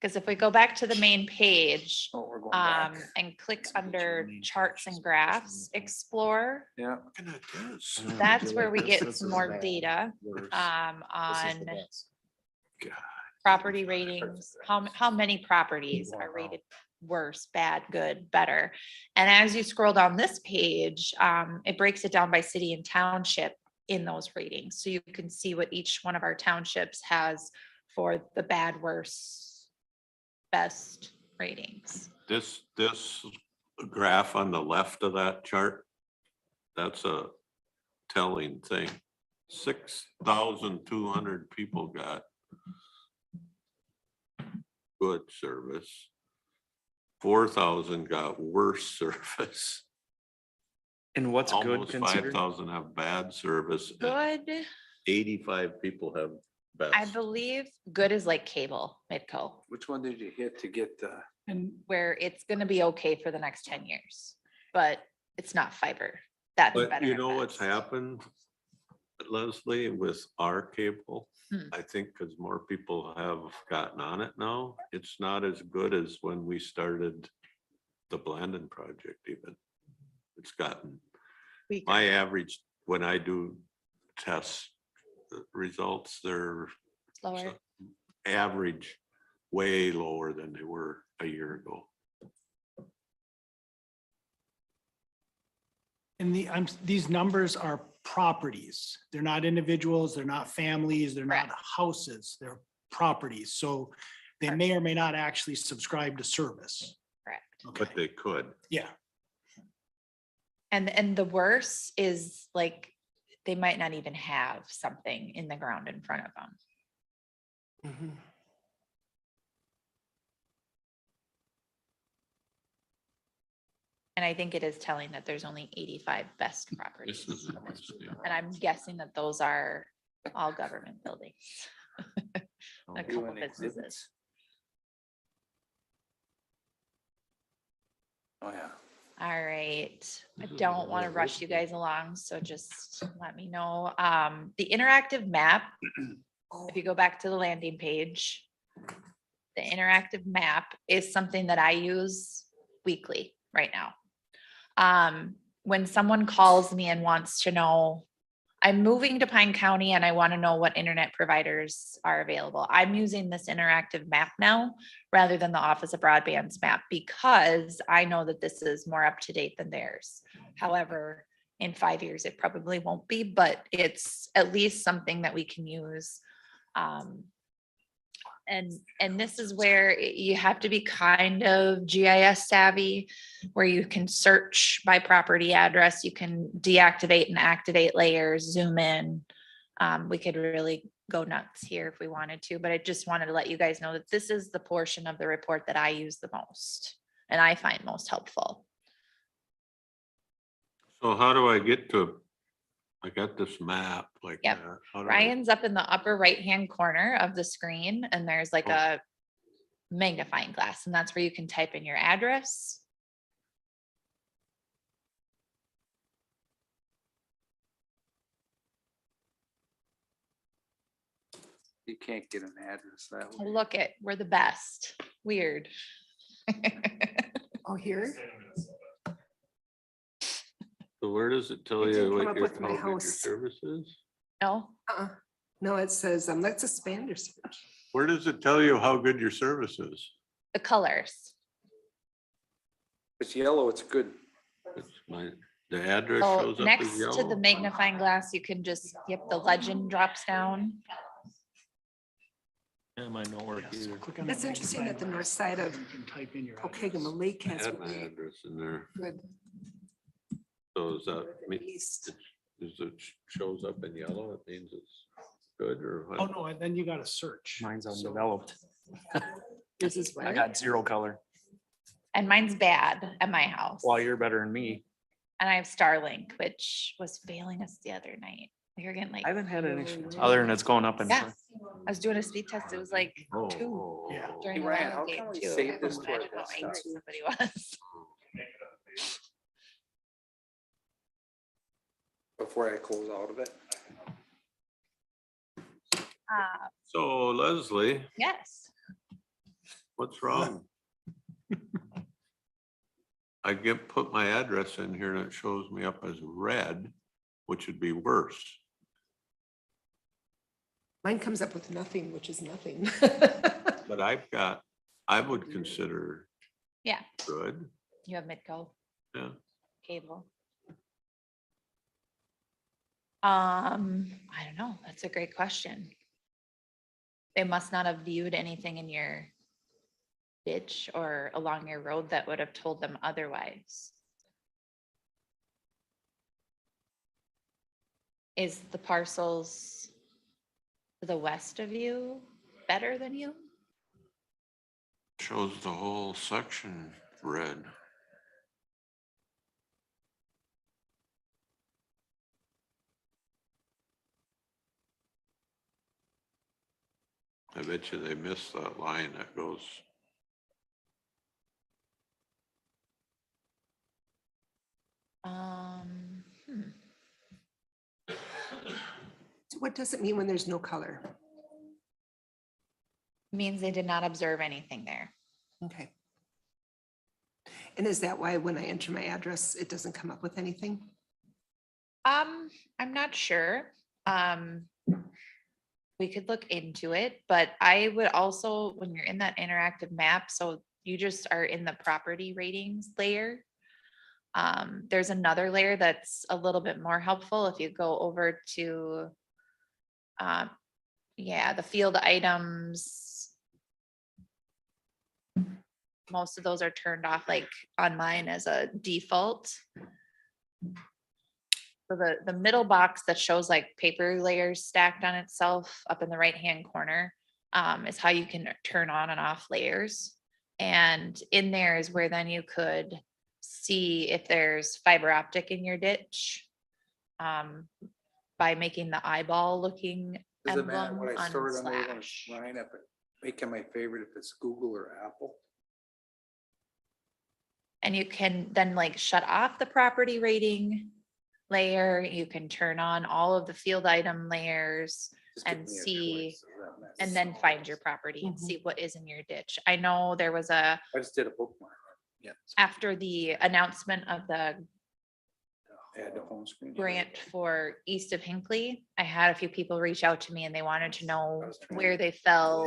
because if we go back to the main page, Oh, we're going back. and click under charts and graphs, explore, Yeah. Looking at this. that's where we get some more data, on God. property ratings, how many properties are rated worse, bad, good, better. And as you scroll down this page, it breaks it down by city and township in those ratings. So you can see what each one of our townships has for the bad, worse, best ratings. This graph on the left of that chart, that's a telling thing. 6,200 people got good service. 4,000 got worse service. And what's good Almost considered? 5,000 have bad service. and Good, 85 people have best. I believe good is like cable, Midco, Which one did you hit to get the? and where it's gonna be okay for the next 10 years, but it's not fiber. That's But better. you and know what's best. happened? Leslie, with our cable. Hmm. I think because more people have gotten on it now, it's not as good as when we started the Blandon project even. It's gotten, my average, when I do test results, they're Lower. average way lower than they were a year ago. And these numbers are properties. They're not individuals, they're not families, they're not houses, they're properties. So they may or may not actually subscribe to service. Correct. Okay, But they could. yeah. And the worst is like, they might not even have something in the ground in front of them. Mhm. And I think it is telling that there's only 85 best properties. This is interesting. And I'm guessing that those are all government buildings. A couple businesses. Oh, yeah. All right. I don't want to rush you guys along, so just let me know. The interactive map, if you go back to the landing page, the interactive map is something that I use weekly right now. When someone calls me and wants to know, I'm moving to Pine County and I want to know what internet providers are available. I'm using this interactive map now rather than the Office of Broadband's map because I know that this is more up to date than theirs. However, in 5 years, it probably won't be, but it's at least something that we can use. And this is where you have to be kind of GIS savvy, where you can search by property address, you can deactivate and activate layers, zoom in. We could really go nuts here if we wanted to, but I just wanted to let you guys know that this is the portion of the report that I use the most and I find most helpful. So how do I get to, I got this map like Yep. that. How do I- Ryan's up in the upper right-hand corner of the screen and there's like a magnifying glass and that's where you can type in your address. You can't get an address that way. Look it, we're the best. Weird. Oh, here? So where does it tell It didn't you come what up your, with my how good your house. service is? No, No, it says, let's expand your search. Where does it tell you how good your service is? the colors. It's yellow, it's good. It's my, the address So shows up next as to yellow. the magnifying glass, you can just, yep, the legend drops down. Yeah, might not work Yeah, so either. click on That's that interesting that the magnifying north glass side of and you can type in your Okegama address. Lake has Add my really address in there. good. So is that, East. is it shows up in yellow? It means it's good or what? Oh, no, and then you got to search. Mine's So- undeveloped. Yours is I what? got zero color. And mine's bad at my house. Well, you're better than me. And I have Starlink, which was failing us the other night. We were getting like, I haven't had an issue other than it's going up in. yeah, I was doing a speed test. It was like Oh, 2 oh, Yeah. oh, during Hey, the Ryan, wild how game can we too. save this to our Imagine how desktop? angry everybody was. Before I close out of it. So Leslie, Yes. what's wrong? Put my address in here and it shows me up as red, which would be worse. Mine comes up with nothing, which is nothing. But I would consider Yeah, good. you have Midco Yeah. cable. I don't know. That's a great question. They must not have viewed anything in your ditch or along your road that would have told them otherwise. Is the parcels to the west of you better than you? Shows the whole section red. I bet you they missed that line that goes. Hmm. what does it mean when there's no color? Means they did not observe anything there. Okay. And is that why when I enter my address, it doesn't come up with anything? I'm not sure. We could look into it, but I would also, when you're in that interactive map, so you just are in the property ratings layer. There's another layer that's a little bit more helpful if you go over to, the field items. Most of those are turned off, like on mine as a default. So the middle box that shows like paper layers stacked on itself up in the right-hand corner is how you can turn on and off layers. And in there is where then you could see if there's fiber optic in your ditch by making the eyeball looking Doesn't matter emblem what I on store it on, they're gonna slash. line up, make it my favorite if it's Google or Apple. And you can then like shut off the property rating layer. You can turn on all of the field item layers Just give and me a see, choice, so that matters. and then find your property and see what is in your ditch. I know there was a, I just did a bookmark. Yeah. after the announcement of the Add to home screen. grant for east of Hinckley, I had a few people reach out to me and they wanted to know where they fell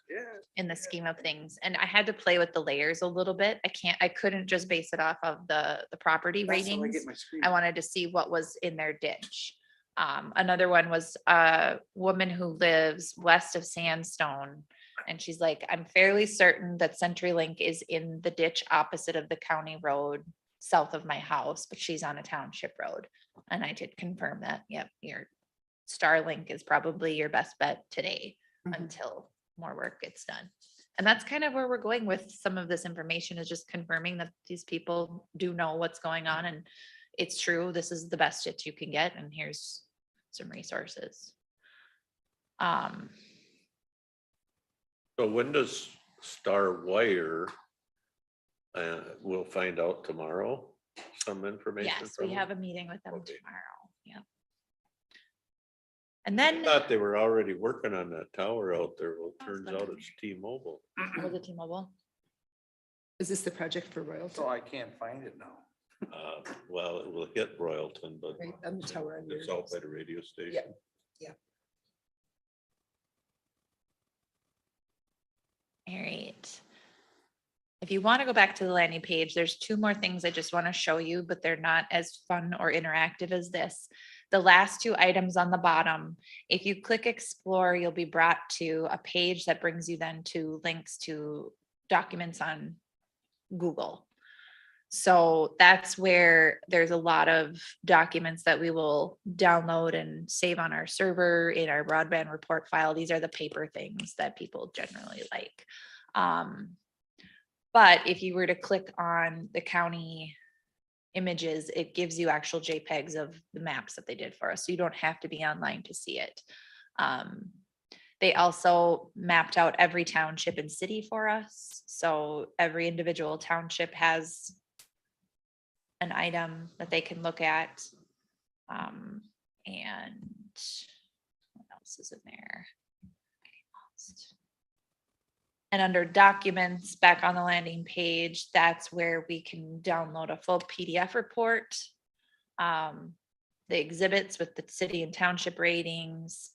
Yeah. in the scheme of things. And I had to play with the layers a little bit. I couldn't just base it off of the property That's how I ratings. get my screen. I wanted to see what was in their ditch. Another one was a woman who lives west of Sandstone. And she's like, I'm fairly certain that CenturyLink is in the ditch opposite of the county road south of my house, but she's on a township road. And I did confirm that, yep, your Starlink is probably your best bet today until more work gets done. And that's kind of where we're going with some of this information, is just confirming that these people do know what's going on and it's true. This is the best that you can get. And here's some resources. So when does Star Wire, we'll find out tomorrow, some information? Yes, from we them? have a meeting with them Okay. tomorrow. Yep. And I then thought they were already working on that tower out there. Well, it turns out them. it's T-Mobile. was it T-Mobile? Is this the project for Royalton? So I can't find it now. Well, it will hit Royalton, but Right on the tower on it's your- out by the radio station. Yeah. Yeah. All right. If you want to go back to the landing page, there's two more things I just want to show you, but they're not as fun or interactive as this. The last two items on the bottom, if you click explore, you'll be brought to a page that brings you then to links to documents on Google. So that's where there's a lot of documents that we will download and save on our server in our broadband report file. These are the paper things that people generally like. But if you were to click on the county images, it gives you actual JPEGs of the maps that they did for us. So you don't have to be online to see it. They also mapped out every township and city for us. So every individual township has an item that they can look at. And what else is in there? Getting lost. And under documents, back on the landing page, that's where we can download a full PDF report. The exhibits with the city and township ratings.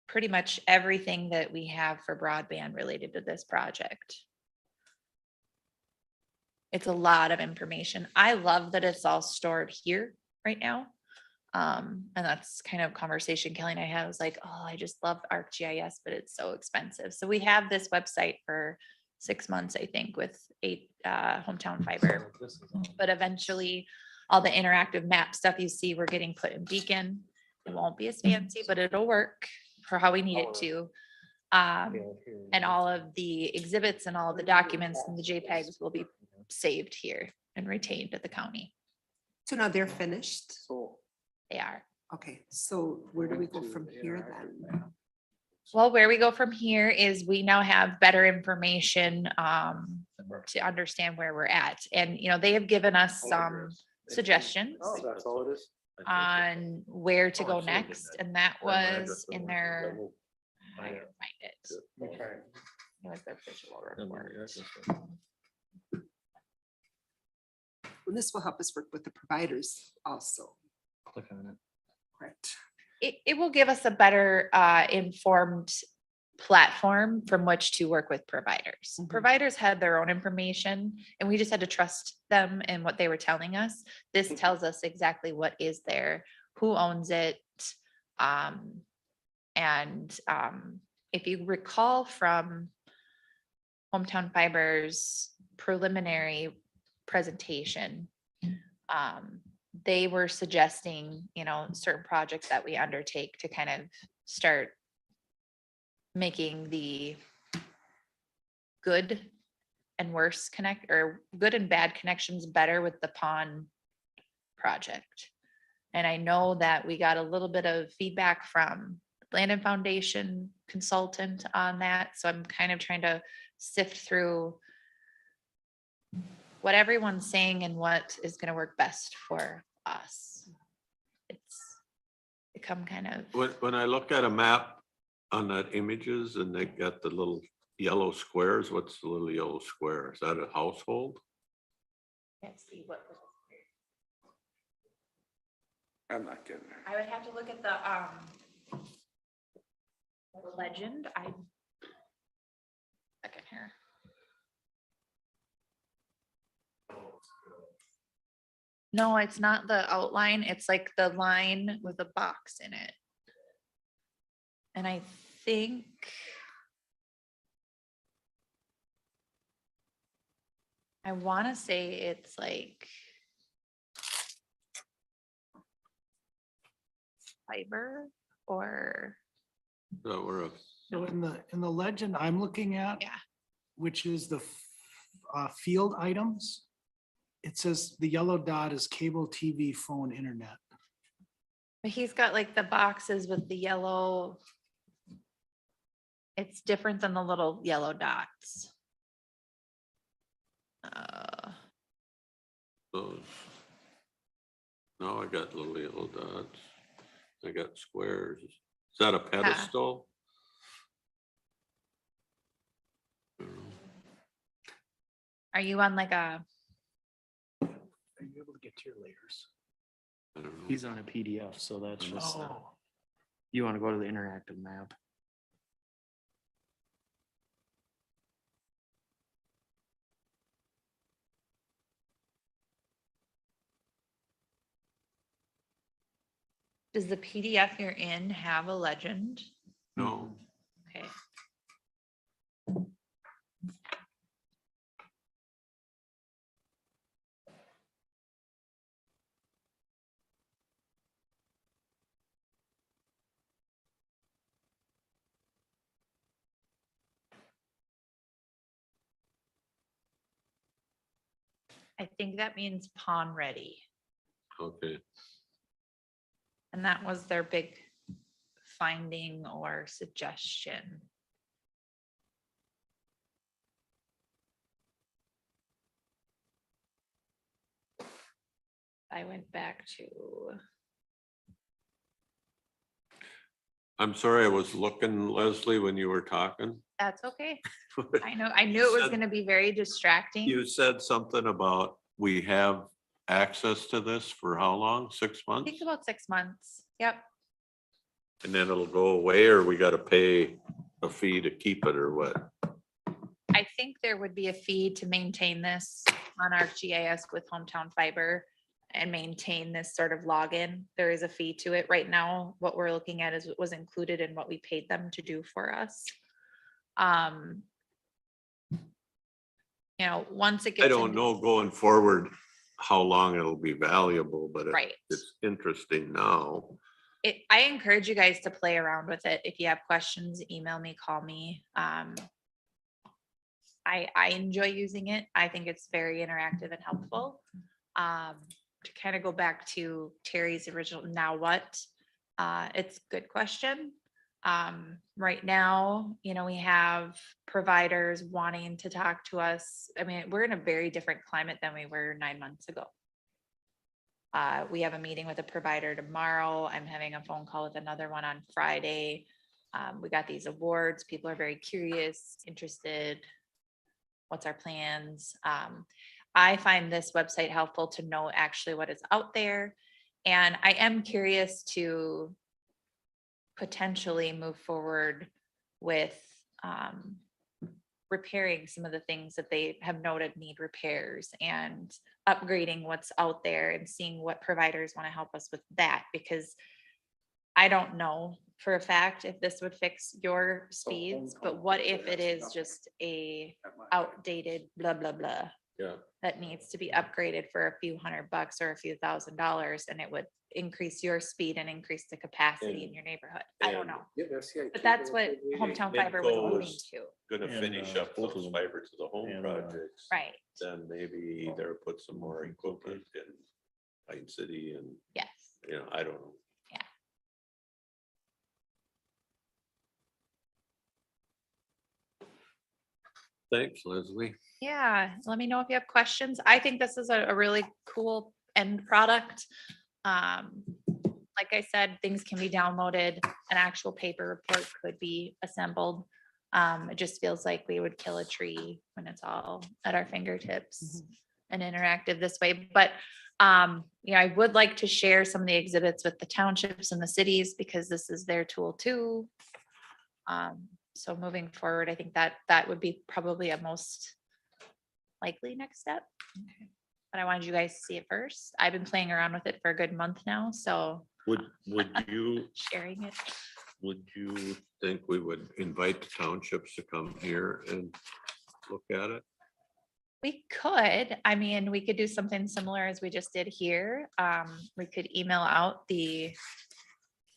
Pretty much everything that we have for broadband related to this project. It's a lot of information. I love that it's all stored here right now. And that's kind of conversation Kelly and I had. I was like, oh, I just love ArcGIS, but it's so expensive. So we have this website for 6 months, I think, with 8 hometown fiber. But eventually all the interactive map stuff you see, we're getting put in Beacon. It won't be as fancy, but it'll work for how we need it to. And all of the exhibits and all of the documents and the JPEGs will be saved here and retained at the county. So now they're finished? So. They are. Okay, so where do we go from here then? Well, where we go from here is we now have better information to understand where we're at. And, you know, they have given us some suggestions. Oh, that's all it is? on where to Oh, go I see what you did next, there. and that Then address was the in one their, double- I can find it. It was their visual then the report. address. And this will help us work with the providers also. Click on it. Correct. It will give us a better informed platform from which to work with providers. Mhm. Providers had their own information and we just had to trust them and what they were telling us. This tells us exactly what is there, who owns it. If you recall from Hometown Fiber's preliminary presentation, they were suggesting, certain projects that we undertake to kind of start making the good and worse good and bad connections better with the pond project. And I know that we got a little bit of feedback from Landon Foundation consultant on that. So I'm kind of trying to sift through what everyone's saying and what is going to work best for us. It's become kind of. When I look at a map on that images and they got the little yellow squares, what's the little yellow square? Is that a household? Can't see what. I'm not getting there. I would have to look at the legend. Second here. No, it's not the outline. It's like the line with a box in it. And I think. I want to say it's like. Fiber or. So we're So in the legend I'm looking at. Yeah. Which is the field items. It says the yellow dot is cable, TV, phone, internet. But he's got like the boxes with the yellow. It's different than the little yellow dots. those. No, I got little yellow dots. I got squares. Is that a pedestal? Are you on like a? Are you able to get to your layers? I don't know. He's on a PDF, so that's just, Oh, you want to go to the interactive map. Does the PDF you're in have a legend? No. Okay. I think that means pawn ready. Okay. And that was their big finding or suggestion. I went back to. I'm sorry, I was looking, Leslie, when you were talking. That's okay. I know, I knew it was gonna be very distracting. You said something about we have access to this for how long? 6 I months? think about 6 months. Yep. And then it'll go away, or we gotta pay a fee to keep it, or what? I think there would be a fee to maintain this on our GIS with Hometown Fiber and maintain this sort of login. There is a fee to it right now. What we're looking at is what was included in what we paid them to do for us. Once it gets. I don't know going forward how long it'll be valuable, but Right. it's interesting now. I encourage you guys to play around with it. If you have questions, email me, call me. I enjoy using it. I think it's very interactive and helpful. To kind of go back to Terry's original, now what? It's a good question. Right now, we have providers wanting to talk to us. I mean, we're in a very different climate than we were 9 months ago. We have a meeting with a provider tomorrow. I'm having a phone call with another one on Friday. We got these awards. People are very curious, interested. What's our plans? I find this website helpful to know actually what is out there. And I am curious to potentially move forward with repairing some of the things that they have noted need repairs and upgrading what's out there and seeing what providers want to help us with that, because I don't know for a fact if this would fix your speeds, but what if it is just a outdated blah, blah, blah Yeah. that needs to be upgraded for a few $100 or a few $1,000s, and it would increase your speed and increase the capacity in your neighborhood. I don't know. But that's what Hometown Fiber was alluding to. Gonna And, finish up both those of them. fiber to the home And, projects. Right. Then maybe either put some more equipment in Pine City and, Yes. you know, I don't know. Yeah. Thanks, Leslie. Yeah, let me know if you have questions. I think this is a really cool end product. Like I said, things can be downloaded, an actual paper report could be assembled. It just feels like we would kill a tree when it's all at our fingertips and interactive this way. But you know, I would like to share some of the exhibits with the townships and the cities because this is their tool too. So moving forward, I think that would be probably a most likely next step. But I wanted you guys to see it first. I've been playing around with it for a good month now, so Would you, sharing it. would you think we would invite the townships to come here and look at it? We could, I mean, we could do something similar as we just did here. We could email out the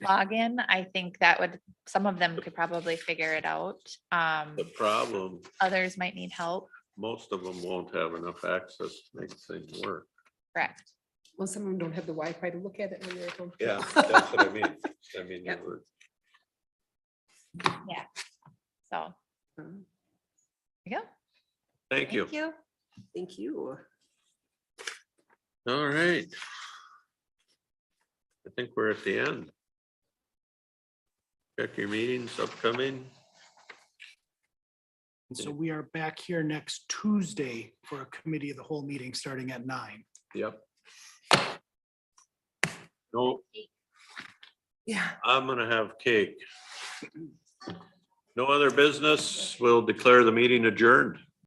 login. I think that would, some of them could probably figure it out. The problem, Others might need help. most of them won't have enough access to make things work. Correct. Well, some of them don't have the Wi-Fi to look at it when they're at home. Yeah, that's what I mean. I mean, Yep. they were- Yeah. So. There you go. Thank you. Thank you. Thank you. All right. I think we're at the end. Check your meetings upcoming. And so we are back here next Tuesday for a committee of the whole meeting starting at 9. Yep. No, Yeah. I'm gonna have cake. No other business. We'll declare the meeting adjourned.